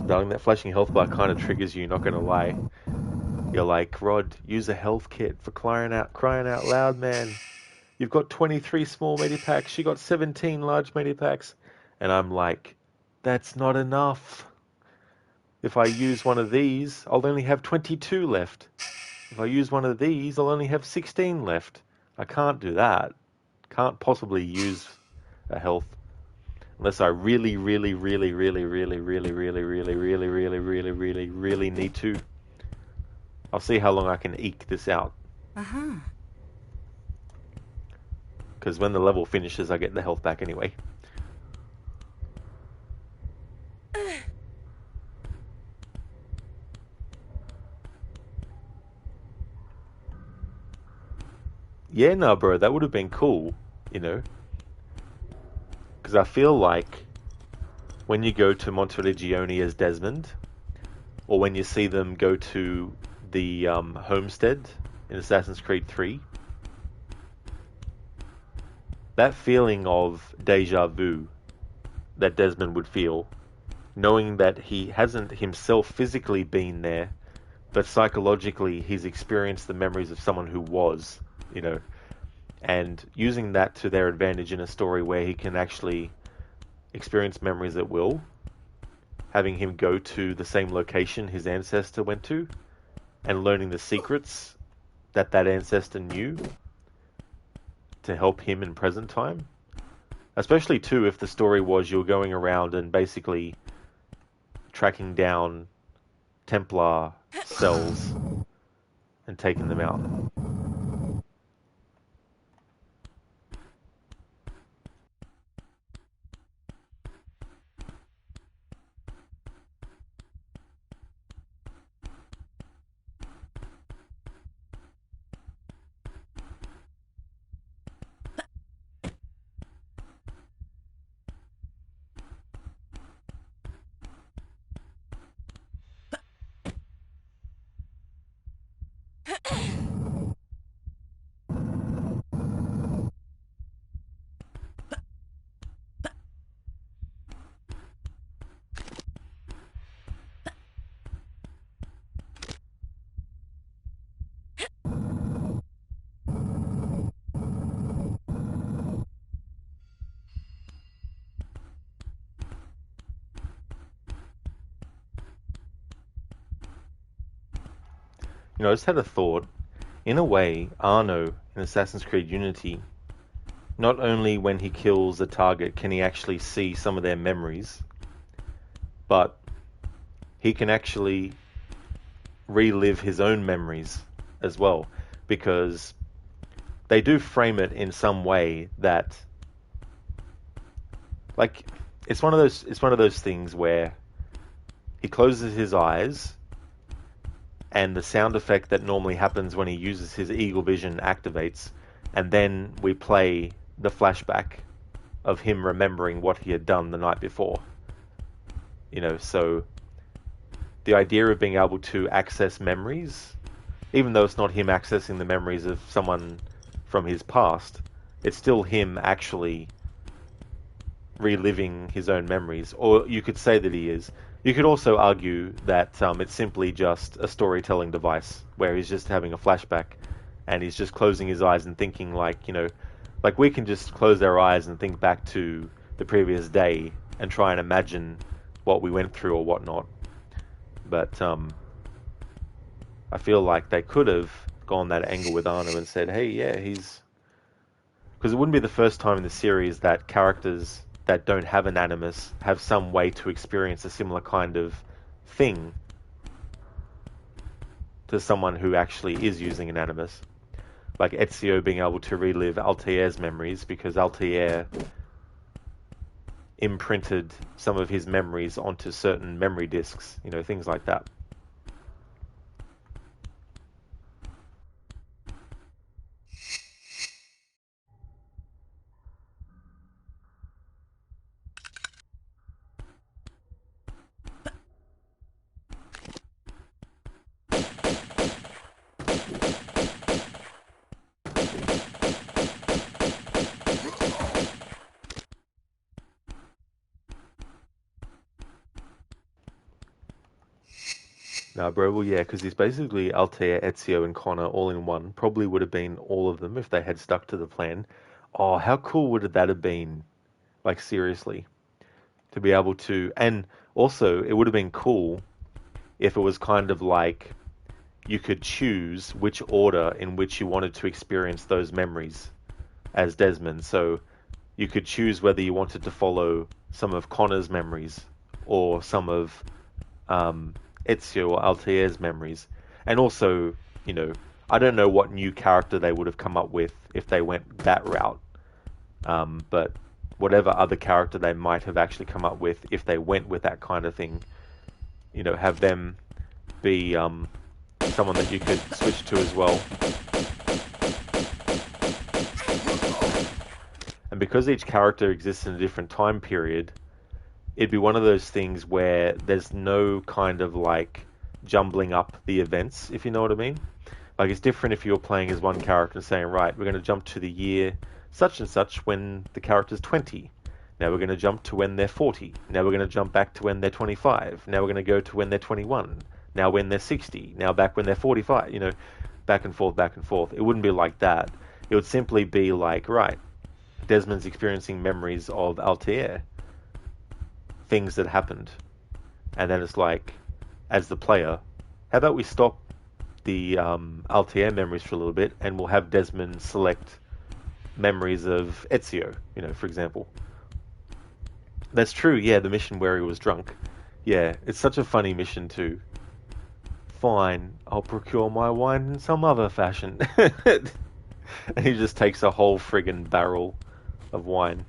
Darling, that flashing health bar kind of triggers you, not gonna lie. You're like, Rod, use a health kit for crying out loud, man. You've got 23 small medipacks, you got 17 large medipacks. And I'm like, that's not enough. If I use one of these, I'll only have 22 left. If I use one of these, I'll only have 16 left. I can't do that. Can't possibly use a health. Unless I really, really, really, really, really, really, really, really, really, really, really, really, really need to. I'll see how long I can eke this out. Uh-huh. Because when the level finishes, I get the health back anyway. Yeah, no, bro, that would have been cool, Because I feel like when you go to Monteregione as Desmond, or when you see them go to the homestead in Assassin's Creed 3, that feeling of deja vu that Desmond would feel, knowing that he hasn't himself physically been there, but psychologically he's experienced the memories of someone who was, and using that to their advantage in a story where he can actually experience memories at will, having him go to the same location his ancestor went to, and learning the secrets that ancestor knew to help him in present time. Especially too if the story was you're going around and basically tracking down Templar cells and taking them out. I just had a thought. in a way, Arno in Assassin's Creed Unity, not only when he kills a target can he actually see some of their memories, but he can actually relive his own memories as well, because they do frame it in some way that, like, it's one of those things where he closes his eyes and the sound effect that normally happens when he uses his eagle vision activates, and then we play the flashback of him remembering what he had done the night before. So the idea of being able to access memories, even though it's not him accessing the memories of someone from his past, it's still him actually reliving his own memories. Or you could say that he is. You could also argue that it's simply just a storytelling device where he's just having a flashback and he's just closing his eyes and thinking like we can just close our eyes and think back to the previous day and try and imagine what we went through or whatnot. But I feel like they could have gone that angle with Arno and said, hey, yeah, he's... Because it wouldn't be the first time in the series that characters that don't have an animus have some way to experience a similar kind of thing to someone who actually is using an animus. Like Ezio being able to relive Altair's memories because Altair imprinted some of his memories onto certain memory disks, things like that. No, bro, well, yeah, because it's basically Altair, Ezio, and Connor all in one. Probably would have been all of them if they had stuck to the plan. Oh, how cool would that have been? Like, seriously. To be able to... And also, it would have been cool if it was kind of like you could choose which order in which you wanted to experience those memories as Desmond. So you could choose whether you wanted to follow some of Connor's memories or some of... Ezio or Altair's memories. And also, I don't know what new character they would have come up with if they went that route. But whatever other character they might have actually come up with if they went with that kind of thing, have them be someone that you could switch to as well. And because each character exists in a different time period, it'd be one of those things where there's no kind of like jumbling up the events, if you know what I mean. Like, it's different if you're playing as one character and saying, right, we're going to jump to the year such and such when the character's 20. Now we're going to jump to when they're 40. Now we're going to jump back to when they're 25. Now we're going to go to when they're 21. Now when they're 60. Now back when they're 45. Back and forth, back and forth. It wouldn't be like that. It would simply be like, right, Desmond's experiencing memories of Altair. Things that happened, and then it's like, as the player, how about we stop the Altair memories for a little bit and we'll have Desmond select memories of Ezio, for example. That's true, yeah, the mission where he was drunk. Yeah, it's such a funny mission too. Fine, I'll procure my wine in some other fashion. And he just takes a whole friggin' barrel of wine.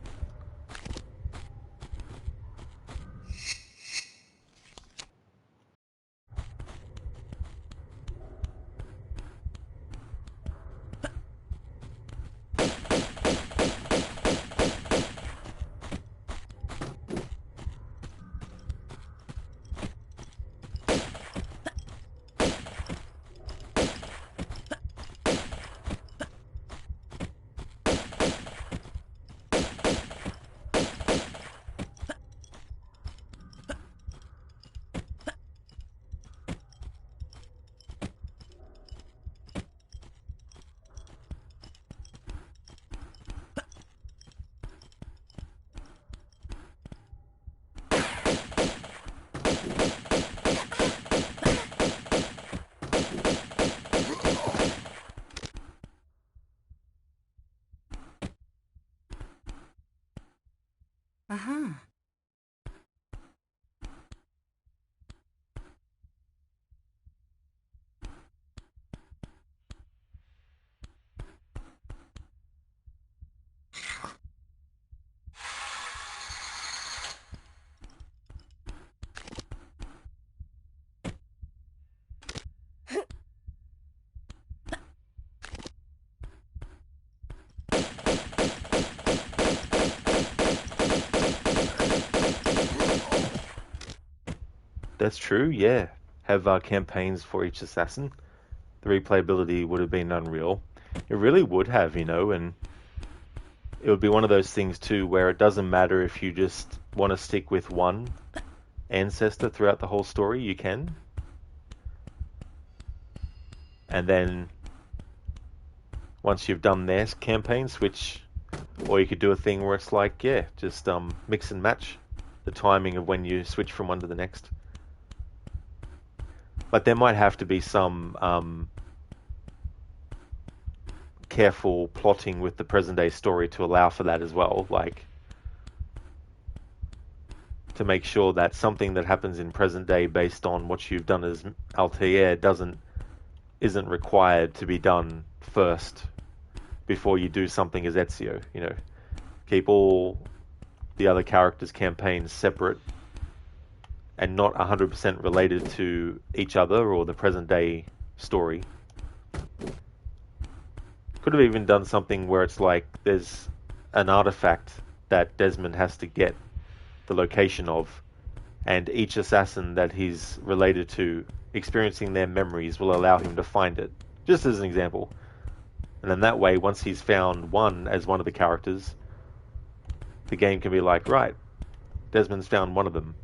That's true, yeah. Have campaigns for each assassin. The replayability would have been unreal. It really would have, and it would be one of those things too where it doesn't matter if you just want to stick with one ancestor throughout the whole story, you can. And then once you've done their campaign, switch, or you could do a thing where it's like, yeah, just mix and match the timing of when you switch from one to the next. But there might have to be some careful plotting with the present day story to allow for that as well, like to make sure that something that happens in present day based on what you've done as Altair isn't required to be done first before you do something as Ezio. Keep all the other characters' campaigns separate and not 100% related to each other or the present day story. Could have even done something where it's like there's an artifact that Desmond has to get the location of, and each assassin that he's related to experiencing their memories will allow him to find it, just as an example. And then that way, once he's found one as one of the characters, the game can be like, right, Desmond's found one of them,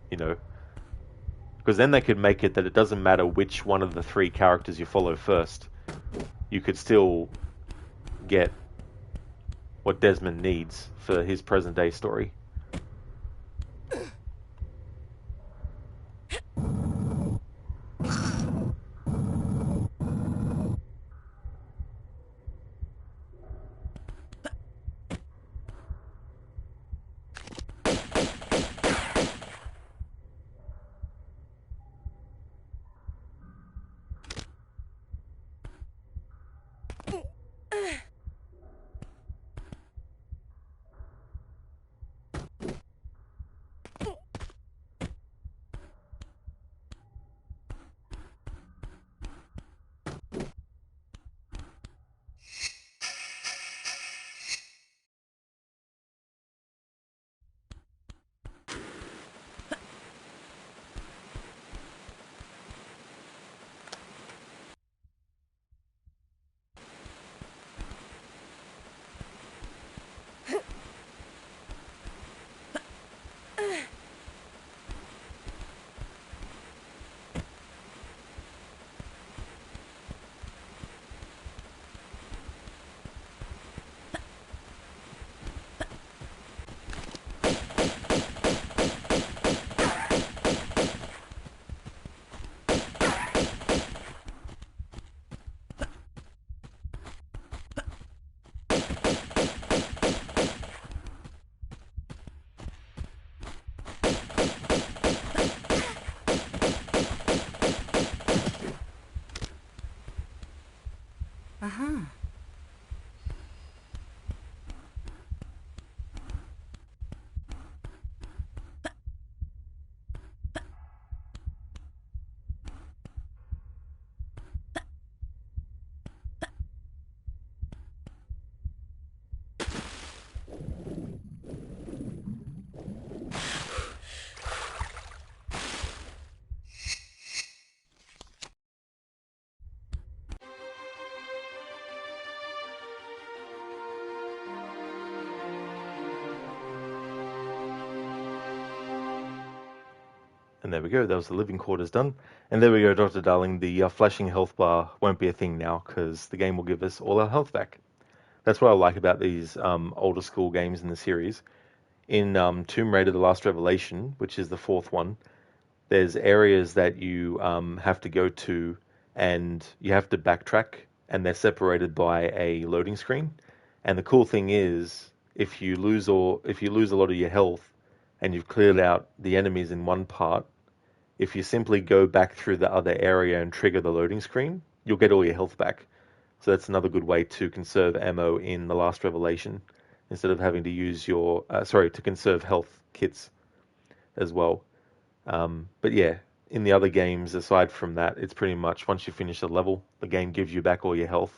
because then they could make it that it doesn't matter which one of the three characters you follow first, you could still get what Desmond needs for his present day story. Uh-huh. And there we go, that was the living quarters done. And there we go, Dr. Darling, the flashing health bar won't be a thing now, because the game will give us all our health back. That's what I like about these older school games in the series. In Tomb Raider The Last Revelation, which is the fourth one, there's areas that you have to go to, and you have to backtrack, and they're separated by a loading screen. And the cool thing is, if you lose a lot of your health, and you've cleared out the enemies in one part, if you simply go back through the other area and trigger the loading screen, you'll get all your health back. So that's another good way to conserve ammo in The Last Revelation, instead of having to use to conserve health kits as well. But yeah, in the other games, aside from that, it's pretty much once you finish a level, the game gives you back all your health.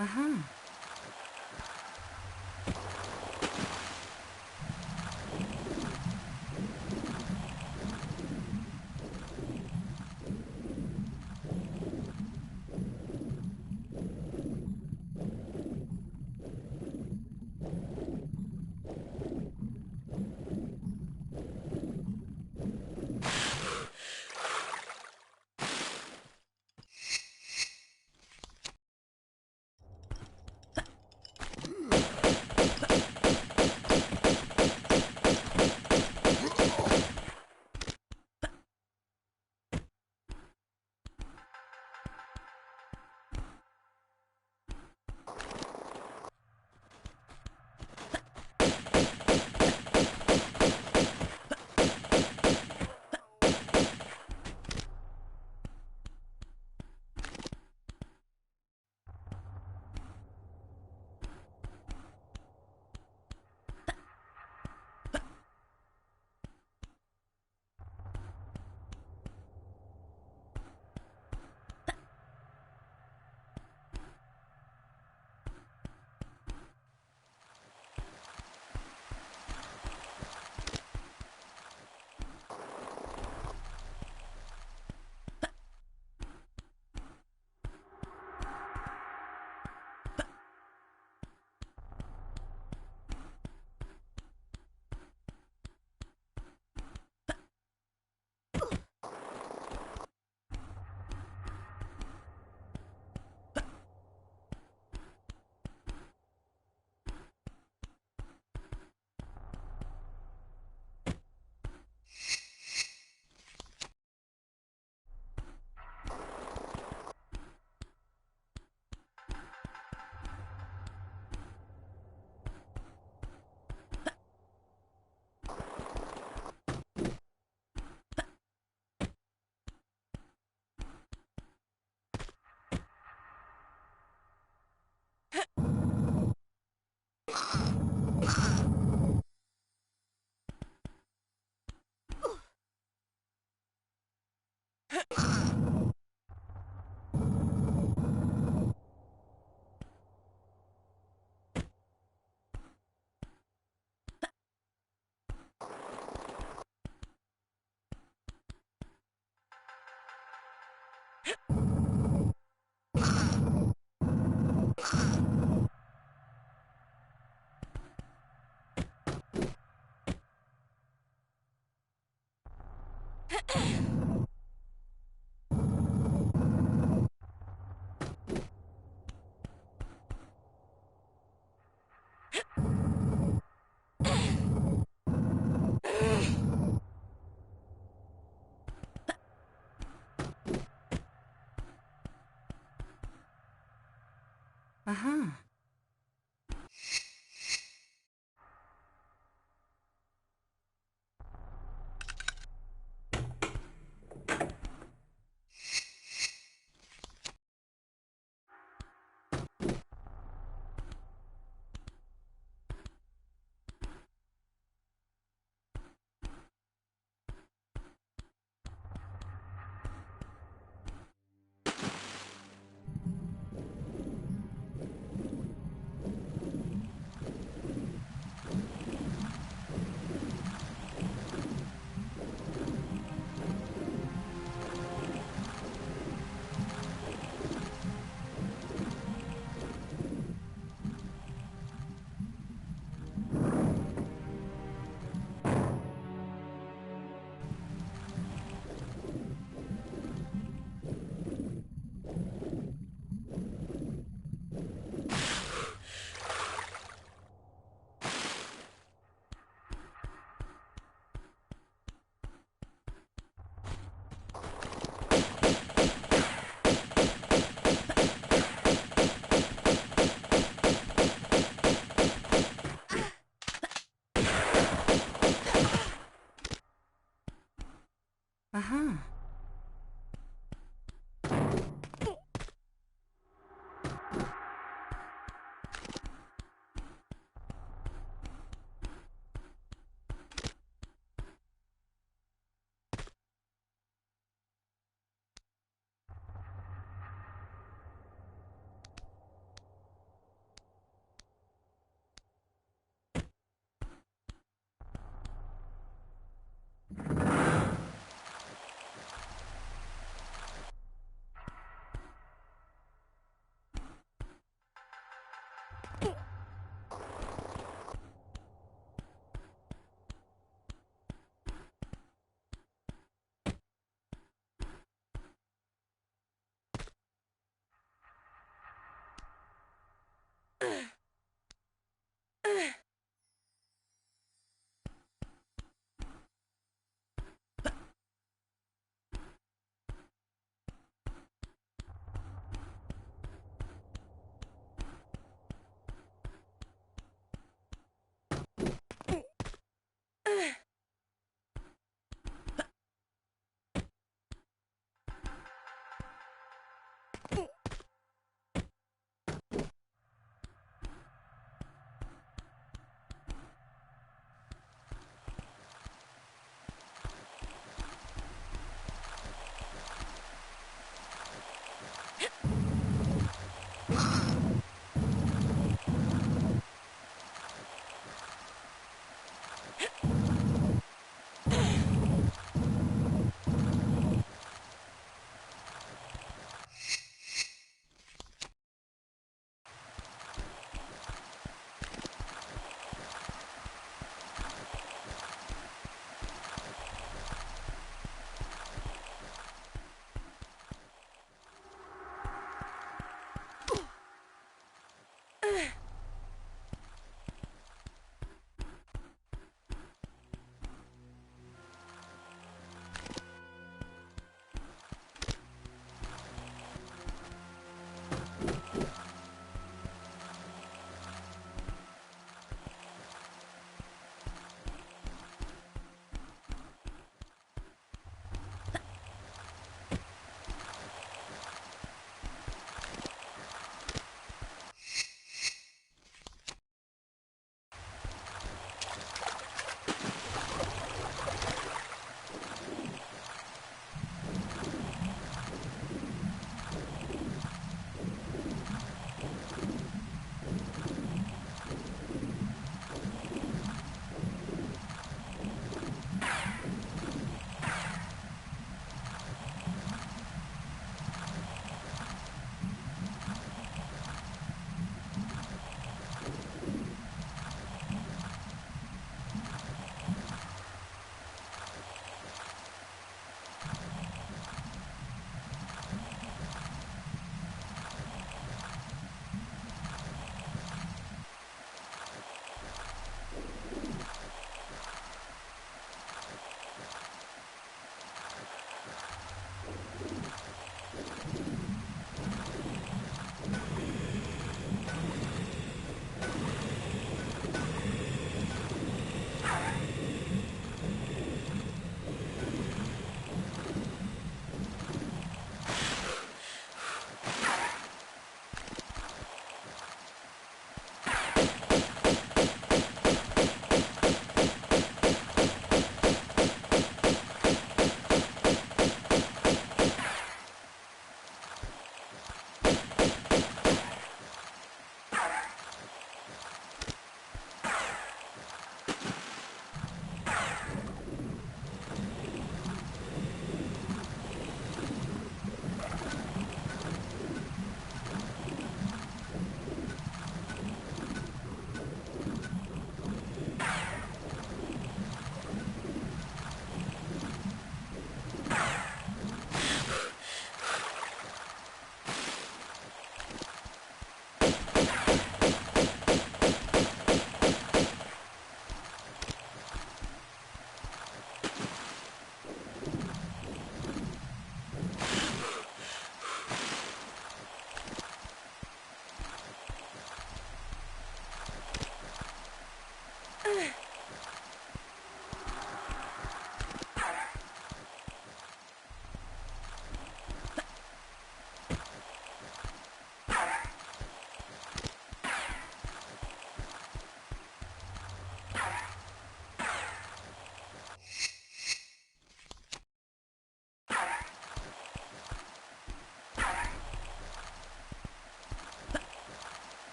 Uh-huh. Uh-huh. Uh-huh.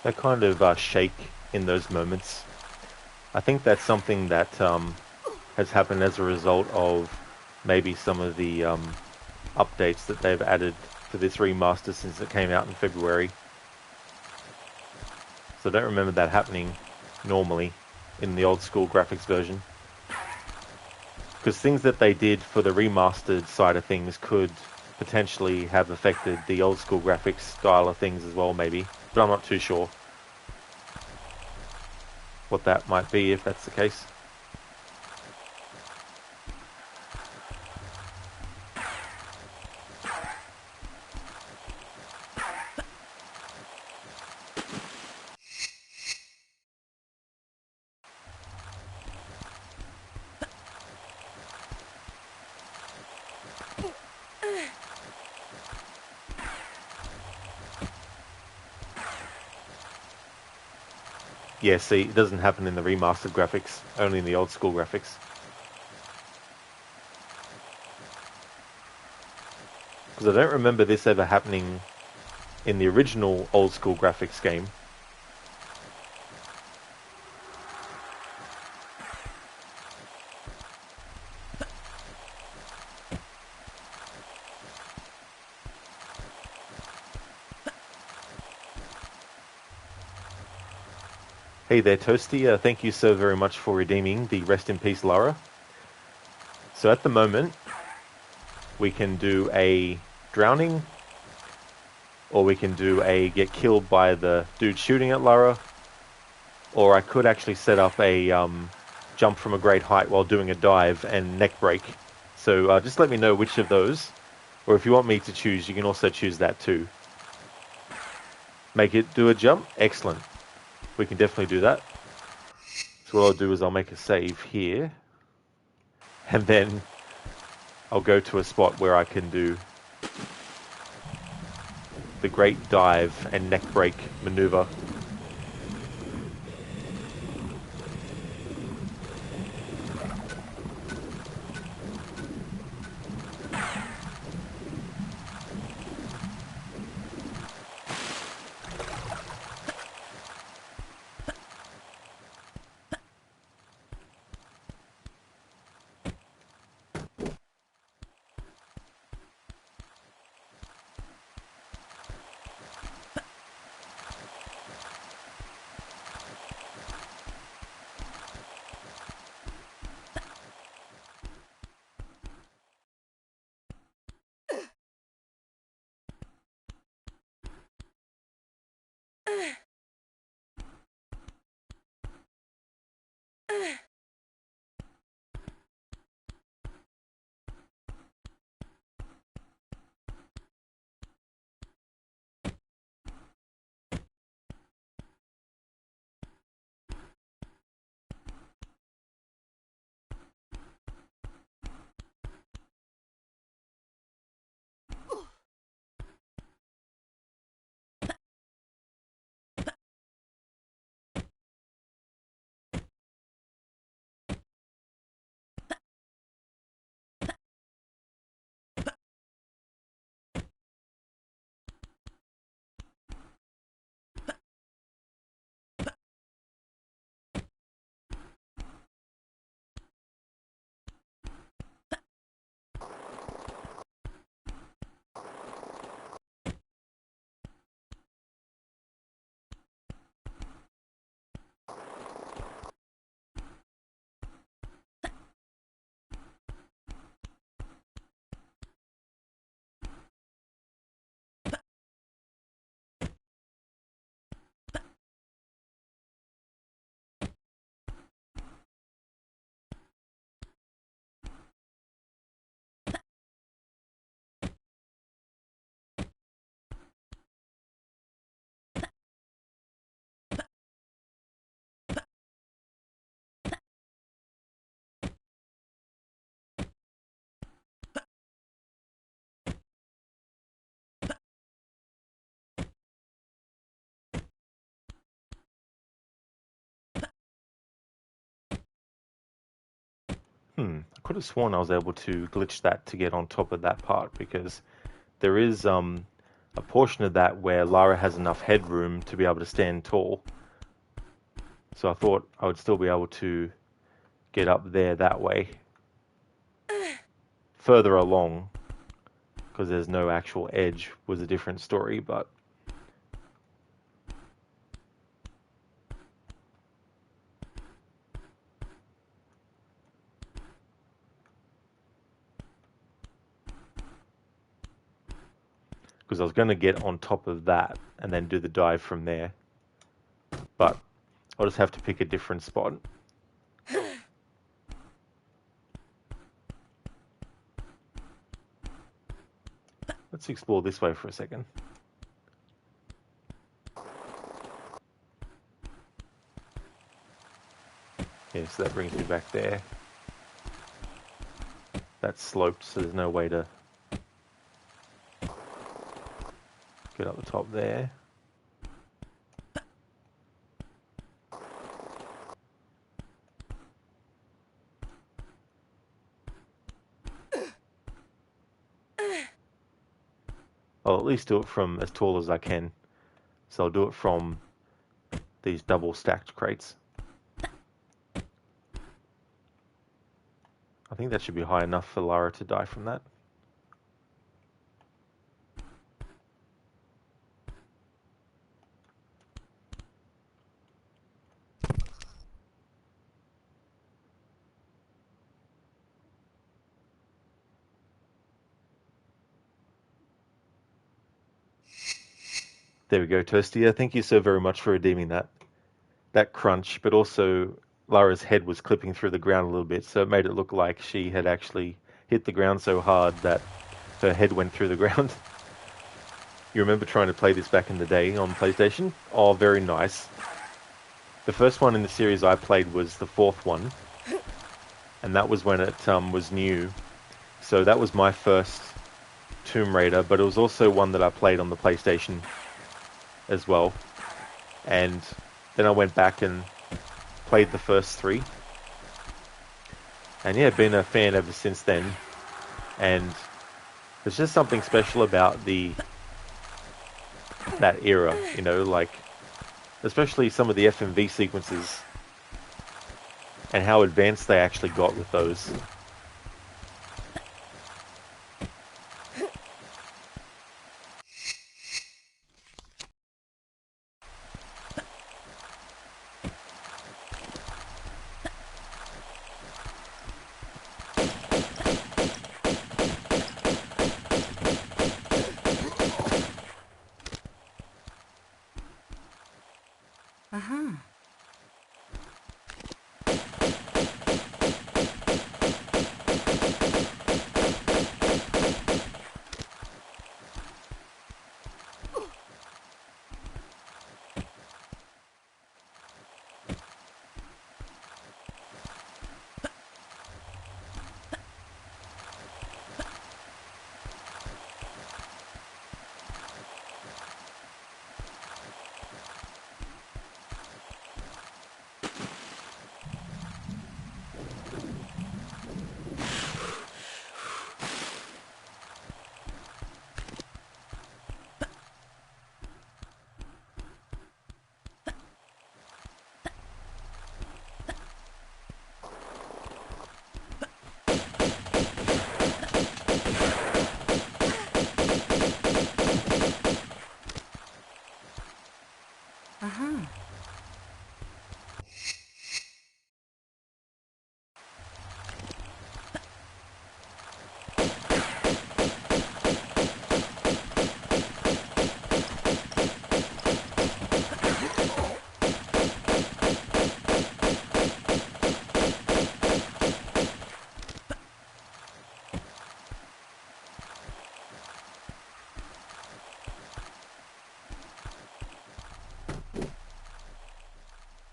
They kind of shake in those moments. I think that's something that has happened as a result of maybe some of the updates that they've added for this remaster since it came out in February. So I don't remember that happening normally in the old school graphics version. Because things that they did for the remastered side of things could potentially have affected the old school graphics style of things as well, maybe. But I'm not too sure what that might be if that's the case. Yeah, see, it doesn't happen in the remastered graphics, only in the old school graphics. Because I don't remember this ever happening in the original old school graphics game. Hey there, Toasty. Thank you so very much for redeeming the Rest in Peace Lara. So at the moment, we can do a drowning, or we can do a get killed by the dude shooting at Lara, or I could actually set up a jump from a great height while doing a dive and neck break. So just let me know which of those, or if you want me to choose, you can also choose that too. Make it do a jump? Excellent. We can definitely do that. So what I'll do is I'll make a save here, and then I'll go to a spot where I can do the great dive and neck break maneuver. I could have sworn I was able to glitch that to get on top of that part, because there is a portion of that where Lara has enough headroom to be able to stand tall. So I thought I would still be able to get up there that way. Further along, because there's no actual edge, was a different story, but because I was going to get on top of that and then do the dive from there. But I'll just have to pick a different spot. Let's explore this way for a second. Yeah, so that brings me back there. That's sloped, so there's no way to get up the top there. I'll at least do it from as tall as I can. So I'll do it from these double stacked crates. I think that should be high enough for Lara to die from that. There we go, Toastia. Thank you so very much for redeeming that crunch, but also Lara's head was clipping through the ground a little bit, so it made it look like she had actually hit the ground so hard that her head went through the ground. You remember trying to play this back in the day on PlayStation? Oh, very nice. The first one in the series I played was the fourth one, and that was when it was new. So that was my first Tomb Raider, but it was also one that I played on the PlayStation as well. And then I went back and played the first three. And yeah, been a fan ever since then. And there's just something special about that era, you know, like especially some of the FMV sequences and how advanced they actually got with those. Uh-huh. Uh-huh.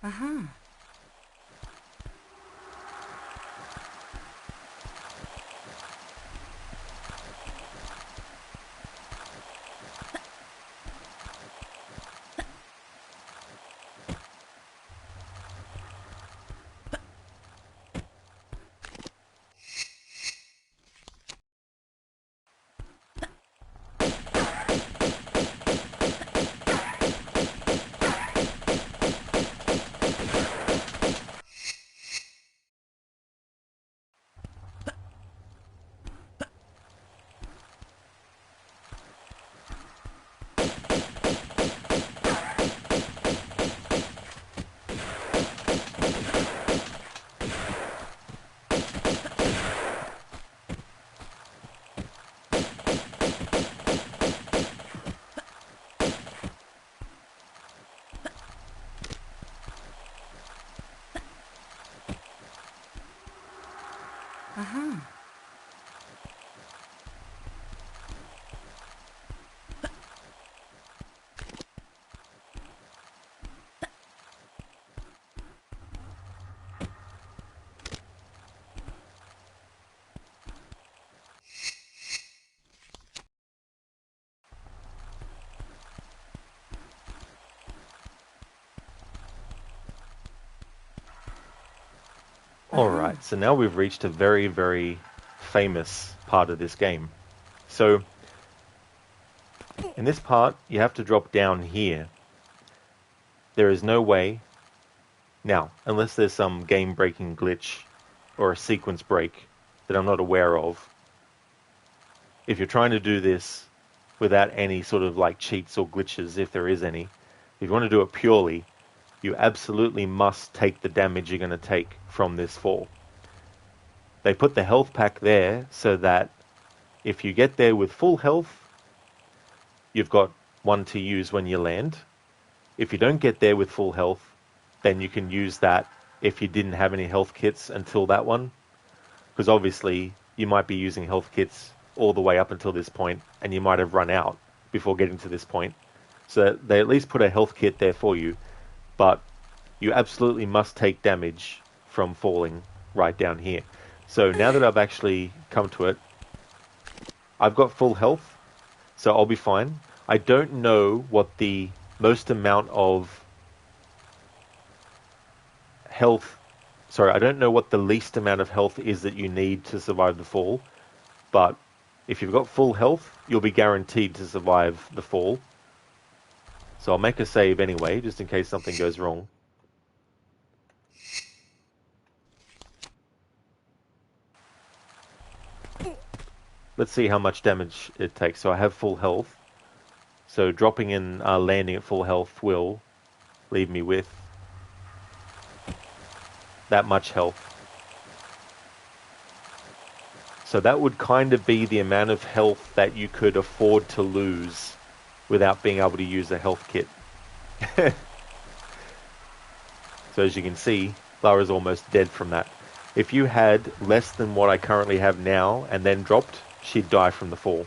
Uh-huh. Alright, so now we've reached a very, very famous part of this game. So, in this part, you have to drop down here. There is no way, now, unless there's some game-breaking glitch or a sequence break that I'm not aware of, if you're trying to do this without any sort of like cheats or glitches, if there is any, if you want to do it purely, you absolutely must take the damage you're going to take from this fall. They put the health pack there so that if you get there with full health, you've got one to use when you land. If you don't get there with full health, then you can use that if you didn't have any health kits until that one. Because obviously, you might be using health kits all the way up until this point, and you might have run out before getting to this point. So they at least put a health kit there for you, but you absolutely must take damage from falling right down here. So now that I've actually come to it, I've got full health, so I'll be fine. I don't know what the most amount of health... Sorry, I don't know what the least amount of health is that you need to survive the fall, but if you've got full health, you'll be guaranteed to survive the fall. So I'll make a save anyway, just in case something goes wrong. Let's see how much damage it takes. So I have full health. So dropping in, landing at full health will leave me with that much health. So that would kind of be the amount of health that you could afford to lose without being able to use a health kit. So as you can see, Lara's almost dead from that. If you had less than what I currently have now and then dropped, she'd die from the fall.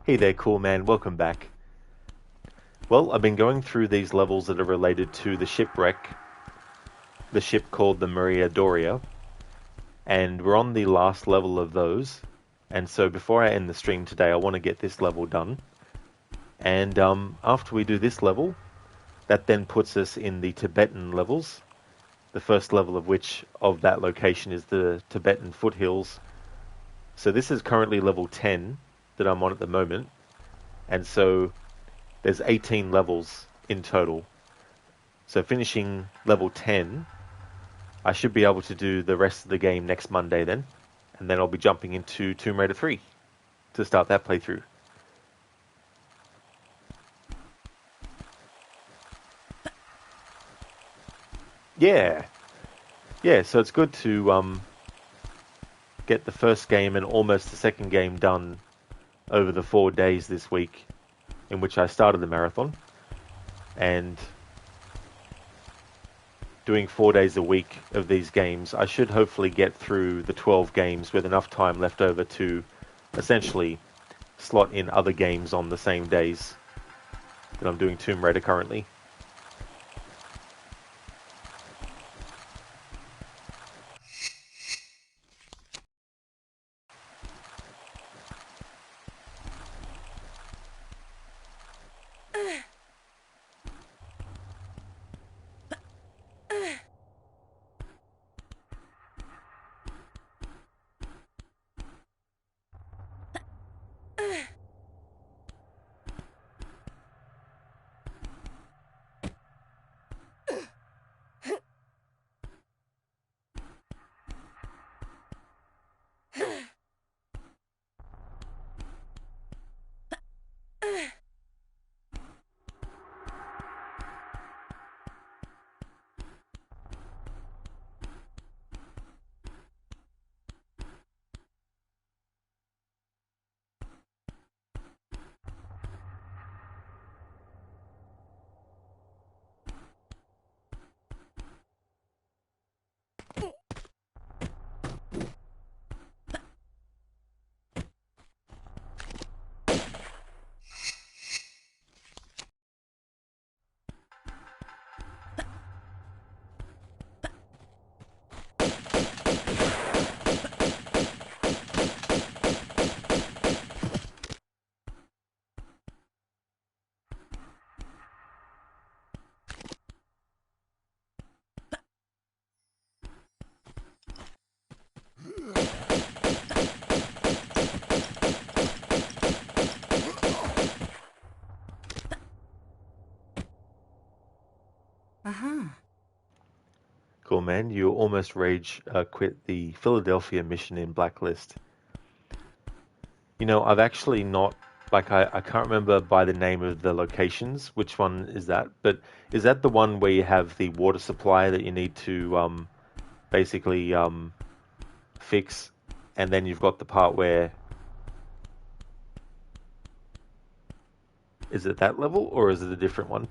Hey there, cool man, welcome back. Well, I've been going through these levels that are related to the shipwreck, the ship called the Maria Doria, and we're on the last level of those. And so before I end the stream today, I want to get this level done. And after we do this level, that then puts us in the Tibetan levels, the first level of which of that location is the Tibetan foothills. So this is currently level 10 that I'm on at the moment, and so there's 18 levels in total. So finishing level 10, I should be able to do the rest of the game next Monday then, and then I'll be jumping into Tomb Raider 3 to start that playthrough. Yeah, so it's good to get the first game and almost the second game done over the 4 days this week in which I started the marathon, and doing 4 days a week of these games, I should hopefully get through the 12 games with enough time left over to essentially slot in other games on the same days that I'm doing Tomb Raider currently. man. You almost rage quit the Philadelphia mission in Blacklist. You know, I've actually not, like, I can't remember by the name of the locations, which one is that, but is that the one where you have the water supply that you need to basically fix, and then you've got the part where, is it that level, or is it a different one?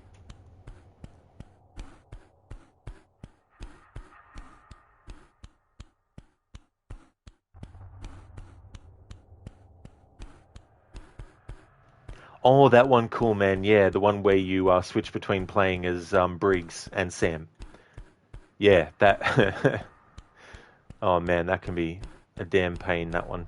Oh, that one, cool, man. Yeah, the one where you switch between playing as Briggs and Sam. Yeah, that. Oh man, that can be a damn pain, that one.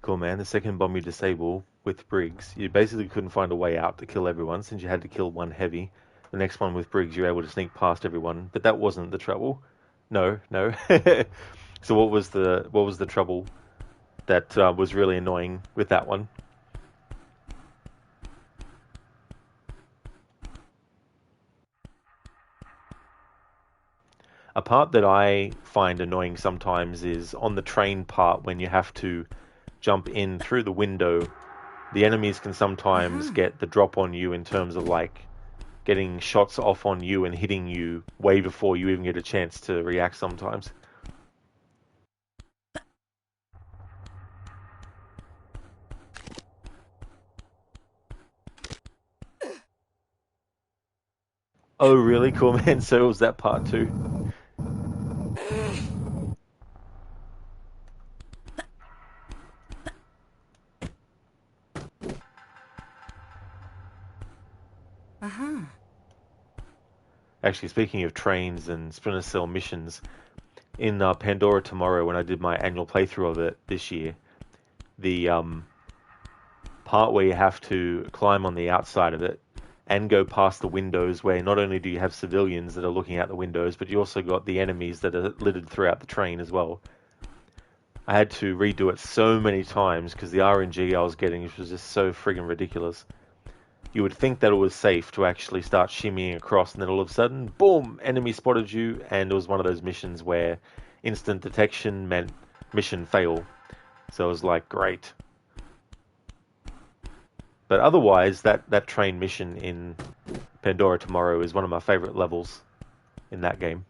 Cool, man. The second bomb you disable with Briggs, you basically couldn't find a way out to kill everyone since you had to kill one heavy. The next one with Briggs, you're able to sneak past everyone, but that wasn't the trouble. No, no. So what was the trouble that was really annoying with that one? A part that I find annoying sometimes is on the train part when you have to jump in through the window. The enemies can sometimes get the drop on you in terms of like getting shots off on you and hitting you way before you even get a chance to react sometimes. Oh, really? Cool, man. So it was that part too. Actually, speaking of trains and Splinter Cell missions, in Pandora Tomorrow, when I did my annual playthrough of it this year, the part where you have to climb on the outside of it and go past the windows, where not only do you have civilians that are looking out the windows, but you also got the enemies that are littered throughout the train as well. I had to redo it so many times because the RNG I was getting was just so friggin' ridiculous. You would think that it was safe to actually start shimmying across, and then all of a sudden, boom, enemy spotted you, and it was one of those missions where instant detection meant mission fail. So it was like, great. But otherwise, that train mission in Pandora Tomorrow is one of my favorite levels in that game.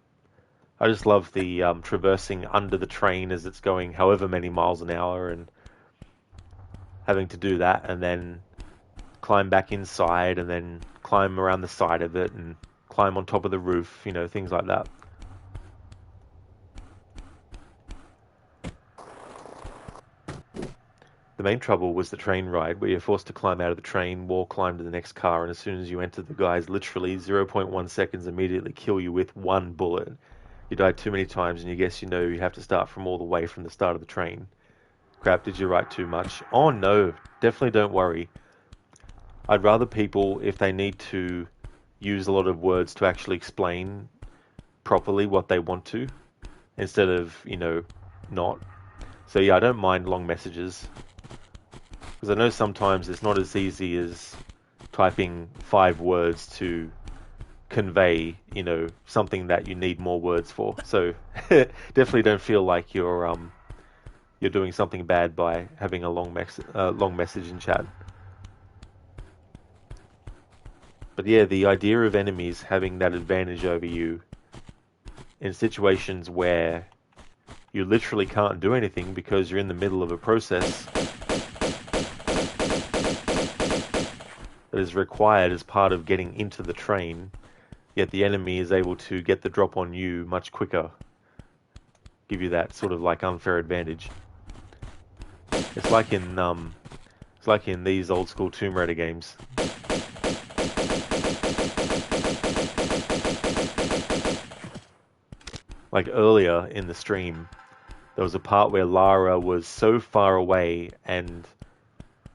I just love the traversing under the train as it's going however many miles an hour and having to do that and then climb back inside and then climb around the side of it and climb on top of the roof, you know, things like that. The main trouble was the train ride, where you're forced to climb out of the train, wall climb to the next car, and as soon as you enter, the guys literally 0.1 seconds immediately kill you with one bullet. You died too many times, and you have to start from all the way from the start of the train. Crap, did you write too much? Oh no, definitely don't worry. I'd rather people, if they need to use a lot of words to actually explain properly what they want to, instead of, not. So yeah, I don't mind long messages, because I know sometimes it's not as easy as typing 5 words to convey, something that you need more words for. So definitely don't feel like you're doing something bad by having a long message in chat. But yeah, the idea of enemies having that advantage over you in situations where you literally can't do anything because you're in the middle of a process that is required as part of getting into the train, yet the enemy is able to get the drop on you much quicker, give you that sort of like unfair advantage. It's like in these old school Tomb Raider games. Like earlier in the stream, there was a part where Lara was so far away and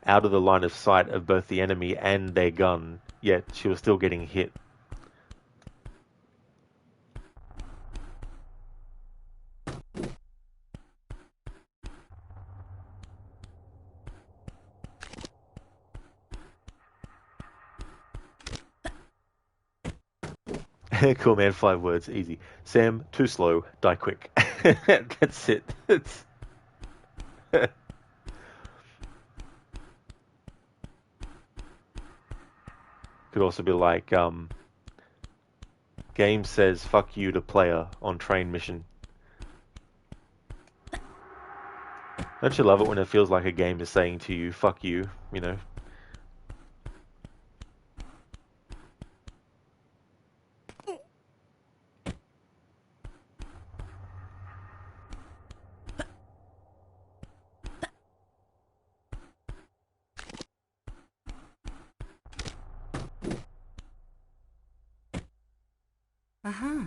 out of the line of sight of both the enemy and their gun, yet she was still getting hit. Cool, man. 5 words, easy. Sam, too slow, die quick. That's it. Could also be like, game says fuck you to player on train mission. Don't you love it when it feels like a game is saying to you, fuck you, Uh-huh.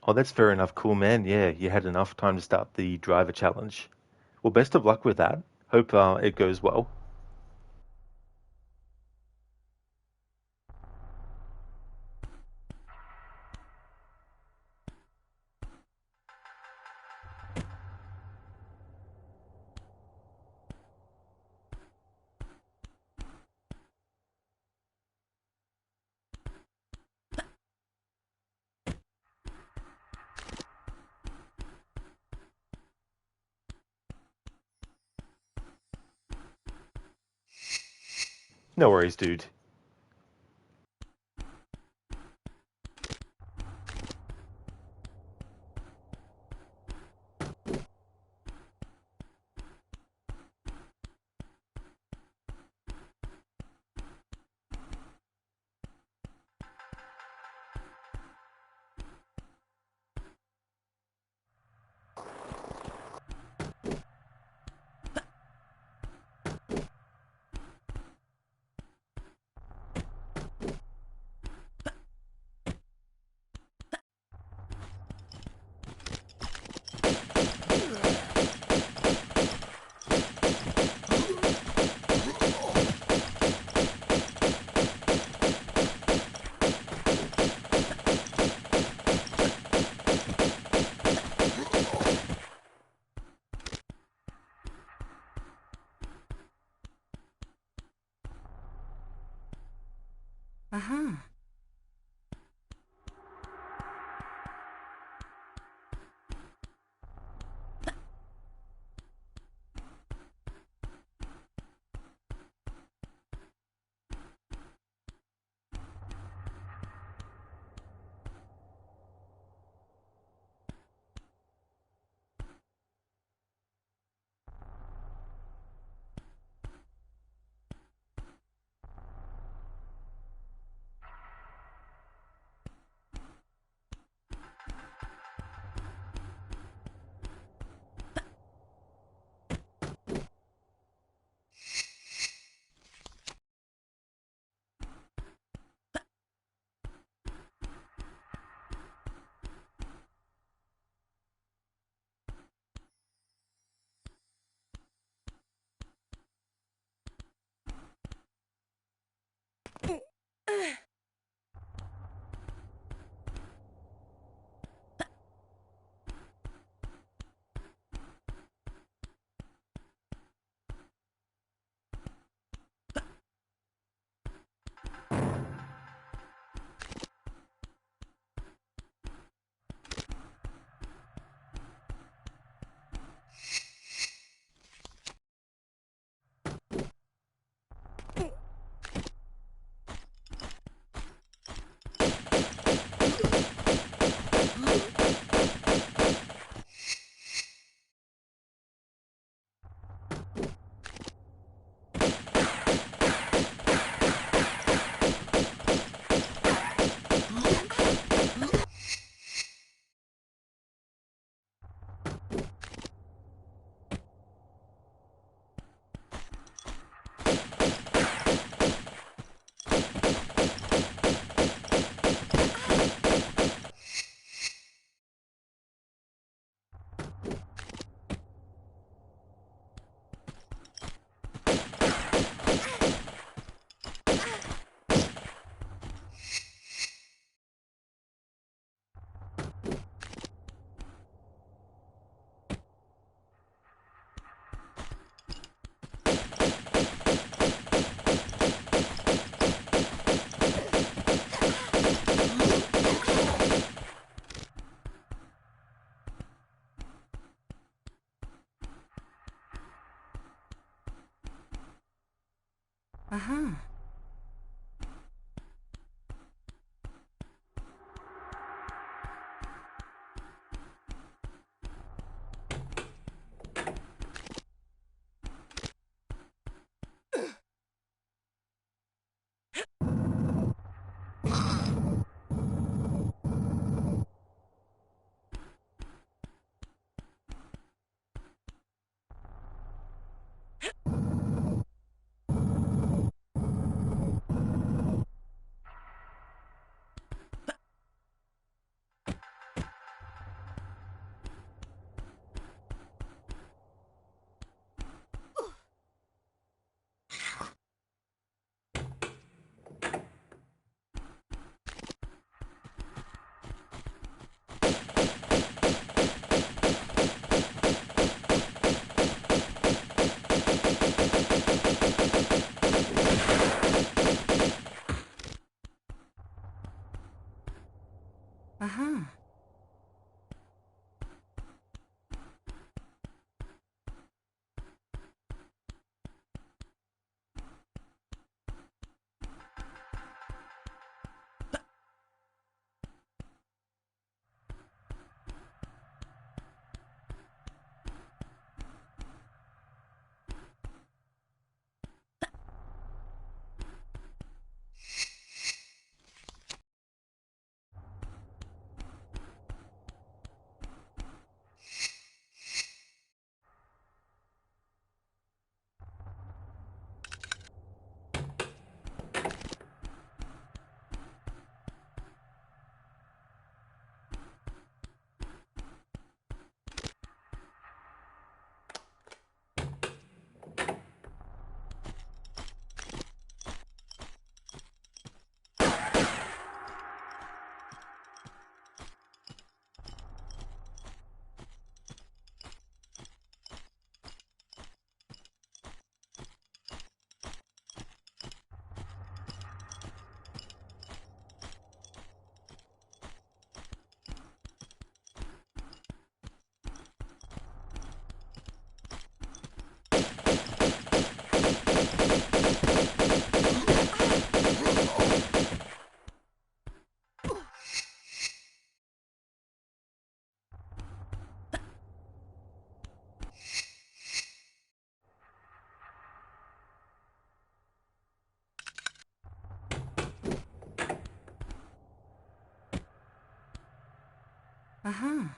Oh, that's fair enough. Cool, man. Yeah, you had enough time to start the driver challenge. Well, best of luck with that. Hope it goes well. No worries, dude. Uh-huh. Uh-huh.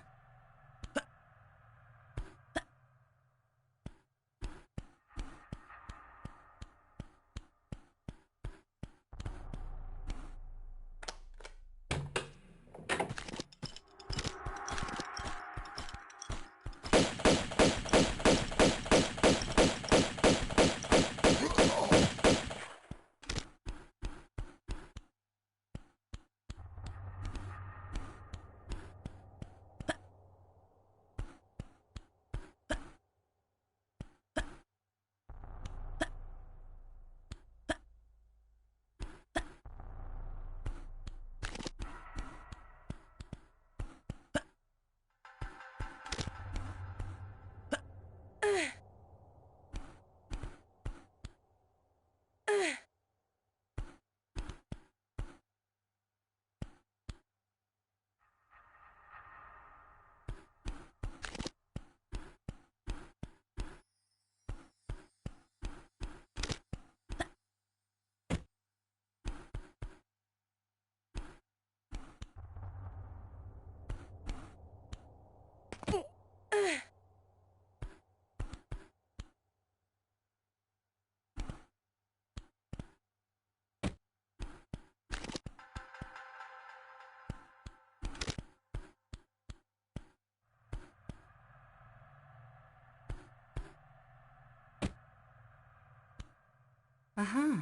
Uh-huh.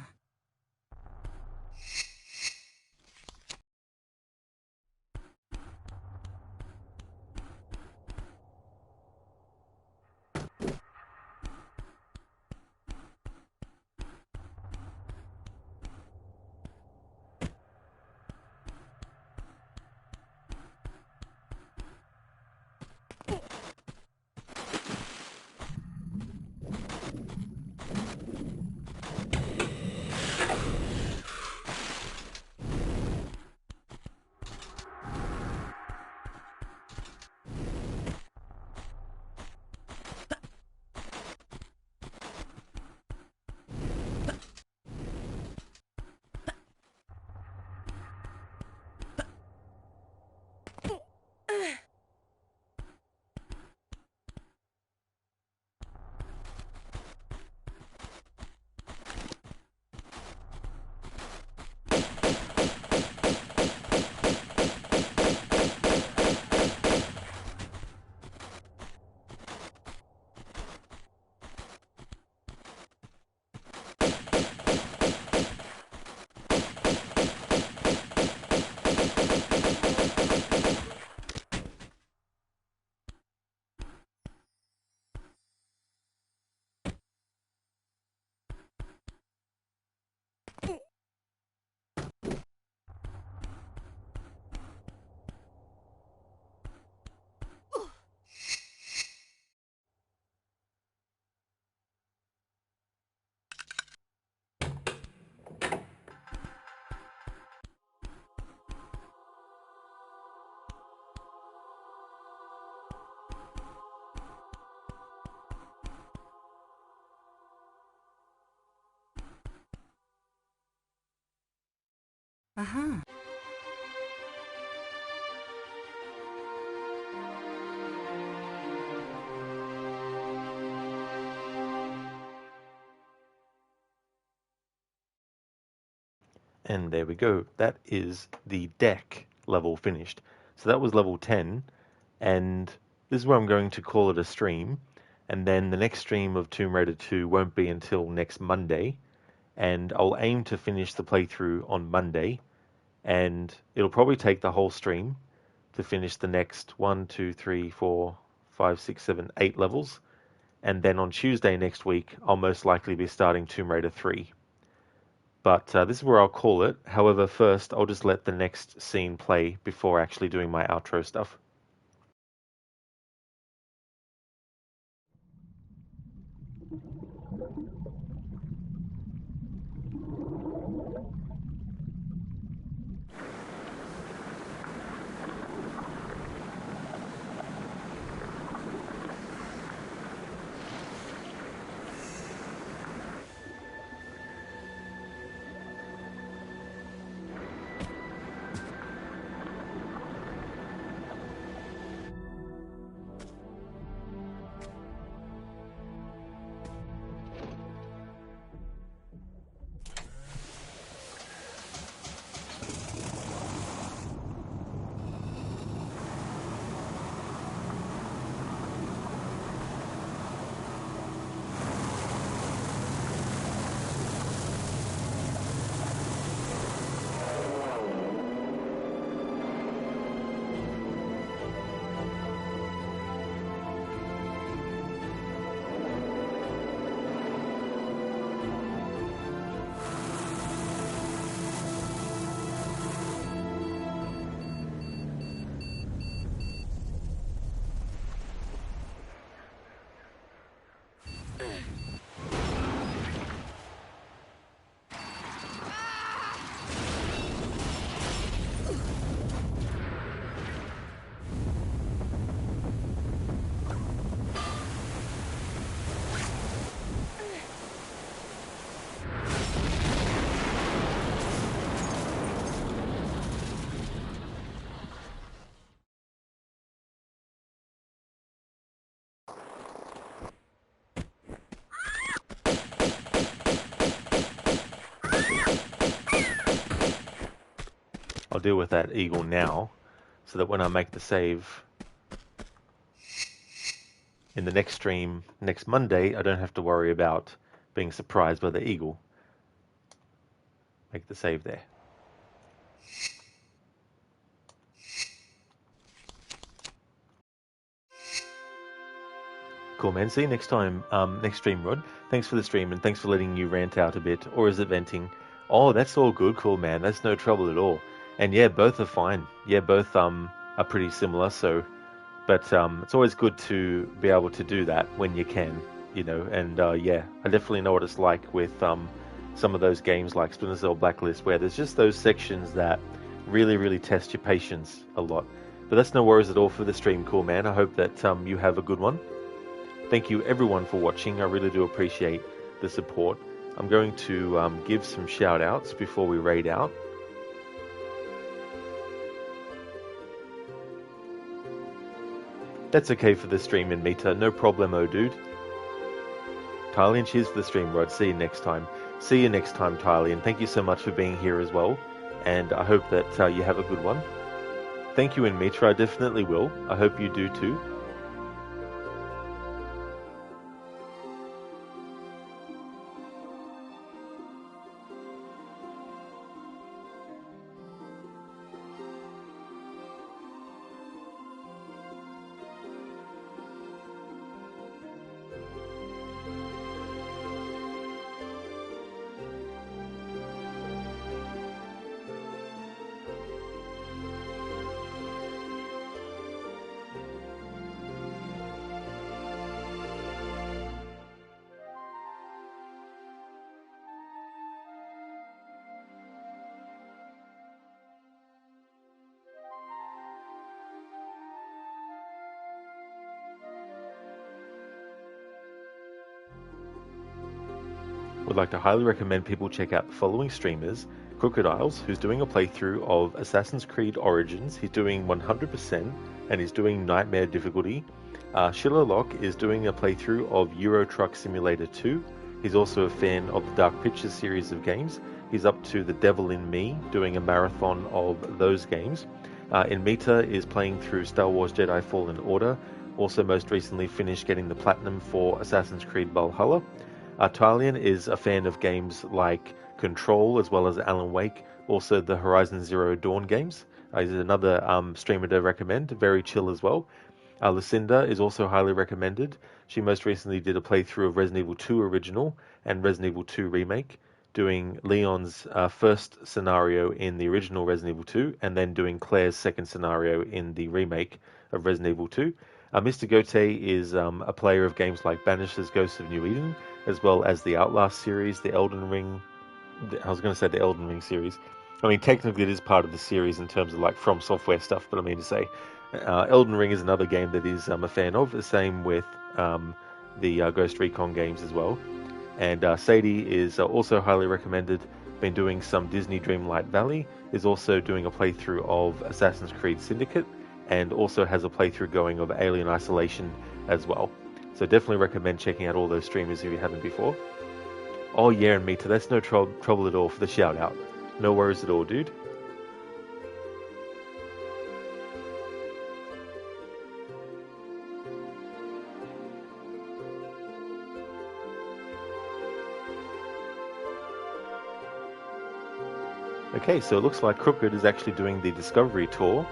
Uh-huh. And there we go. That is the deck level finished. So that was level 10, and this is where I'm going to call it a stream. And then the next stream of Tomb Raider 2 won't be until next Monday, and I'll aim to finish the playthrough on Monday, and it'll probably take the whole stream to finish the next 1, 2, 3, 4, 5, 6, 7, 8 levels. And then on Tuesday next week, I'll most likely be starting Tomb Raider 3. But this is where I'll call it. However, first, I'll just let the next scene play before actually doing my outro stuff. I'll deal with that eagle now, so that when I make the save in the next stream next Monday, I don't have to worry about being surprised by the eagle. Make the save there. Cool, man. See you next time, next stream, Rod. Thanks for the stream, and thanks for letting you rant out a bit. Or is it venting? Oh, that's all good. Cool, man. That's no trouble at all. And yeah, both are fine. Yeah, both are pretty similar. So, but it's always good to be able to do that when you can, you know. And yeah, I definitely know what it's like with some of those games like Splinter Cell Blacklist, where there's just those sections that really, really test your patience a lot. But that's no worries at all for the stream, cool, man. I hope that you have a good one. Thank you everyone for watching. I really do appreciate the support. I'm going to give some shout outs before we raid out. That's okay for the stream in Meta, no problemo, dude. Tylian, cheers for the stream, Rod. See you next time. See you next time, Tylian. Thank you so much for being here as well. And I hope that you have a good one. Thank you, in Mitra. I definitely will. I hope you do too. would like to highly recommend people check out the following streamers. Crocodiles, who's doing a playthrough of Assassin's Creed Origins. He's doing 100% and he's doing Nightmare difficulty. Shillerlock is doing a playthrough of Euro Truck Simulator 2. He's also a fan of the Dark Pictures series of games. He's up to The Devil in Me, doing a marathon of those games. Inmita is playing through Star Wars Jedi Fallen Order. Also most recently finished getting the Platinum for Assassin's Creed Valhalla. Talian is a fan of games like Control as well as Alan Wake, also the Horizon Zero Dawn games. He's another streamer to recommend, very chill as well. Lucinda is also highly recommended. She most recently did a playthrough of Resident Evil 2 Original and Resident Evil 2 Remake, doing Leon's first scenario in the original Resident Evil 2, and then doing Claire's second scenario in the remake of Resident Evil 2. Mr. Gote is a player of games like Banishers Ghosts of New Eden, as well as the Outlast series, the Elden Ring series. I mean, technically it is part of the series in terms of like From Software stuff, but I mean to say, Elden Ring is another game that he's a fan of. The same with the Ghost Recon games as well. And Sadie is also highly recommended. Been doing some Disney Dreamlight Valley. Is also doing a playthrough of Assassin's Creed Syndicate, and also has a playthrough going of Alien Isolation as well. So definitely recommend checking out all those streamers if you haven't before. Oh yeah, and Mita, that's no trouble at all for the shout out. No worries at all, dude. Okay, so it looks like Crooked is actually doing the Discovery Tour.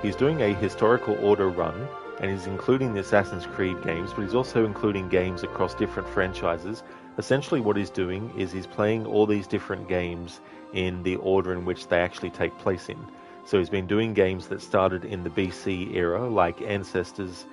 He's doing a historical order run, and he's including the Assassin's Creed games, but he's also including games across different franchises. Essentially what he's doing is he's playing all these different games in the order in which they actually take place in. So he's been doing games that started in the BC era, like Ancestors,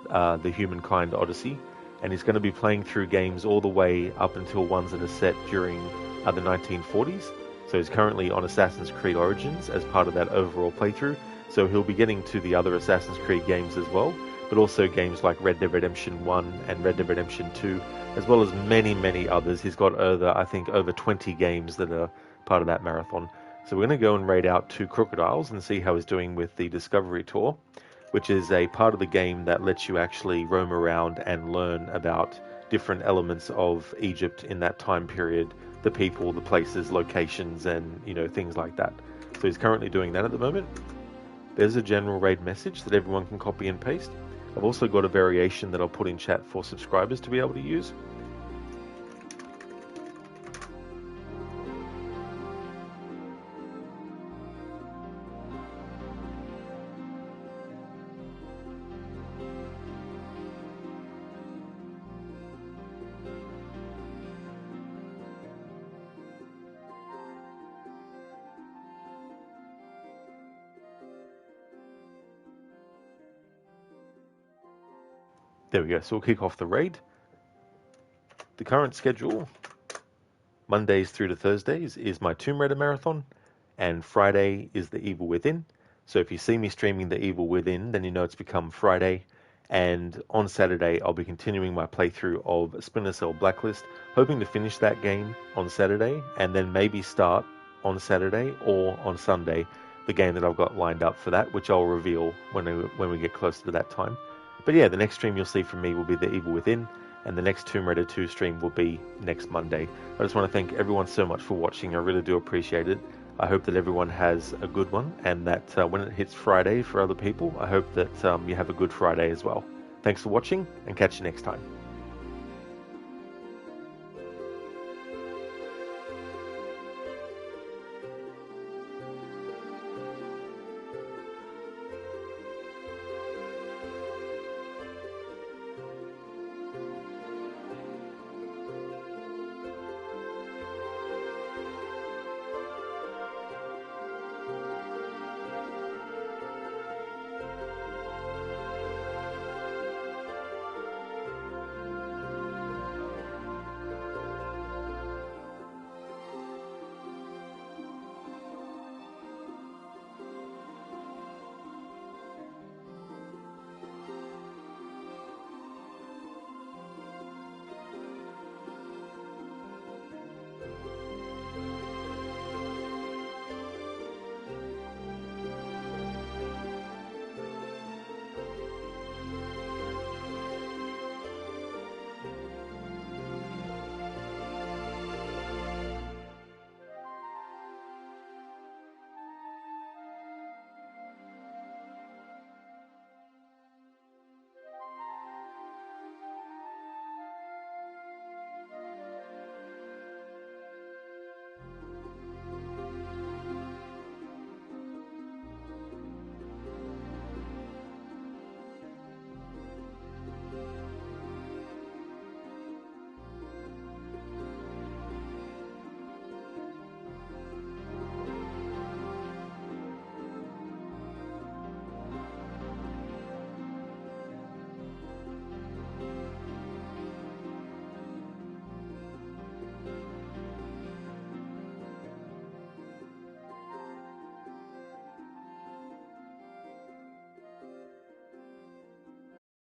the Humankind Odyssey, and he's going to be playing through games all the way up until ones that are set during the 1940s. So he's currently on Assassin's Creed Origins as part of that overall playthrough. So he'll be getting to the other Assassin's Creed games as well, but also games like Red Dead Redemption 1 and Red Dead Redemption 2, as well as many, many others. He's got over 20 games that are part of that marathon. So we're going to go and raid out 2 Crocodiles and see how he's doing with the Discovery Tour, which is a part of the game that lets you actually roam around and learn about different elements of Egypt in that time period, the people, the places, locations, and things like that. So he's currently doing that at the moment. There's a general raid message that everyone can copy and paste. I've also got a variation that I'll put in chat for subscribers to be able to use. There we go, so we'll kick off the raid. The current schedule, Mondays through to Thursdays, is my Tomb Raider marathon, and Friday is The Evil Within. So if you see me streaming The Evil Within, then you know it's become Friday. And on Saturday, I'll be continuing my playthrough of Splinter Cell Blacklist, hoping to finish that game on Saturday, and then maybe start on Saturday or on Sunday the game that I've got lined up for that, which I'll reveal when we get closer to that time. But yeah, the next stream you'll see from me will be The Evil Within, and the next Tomb Raider 2 stream will be next Monday. I just want to thank everyone so much for watching. I really do appreciate it. I hope that everyone has a good one, and that when it hits Friday for other people, I hope that you have a good Friday as well. Thanks for watching, and catch you next time.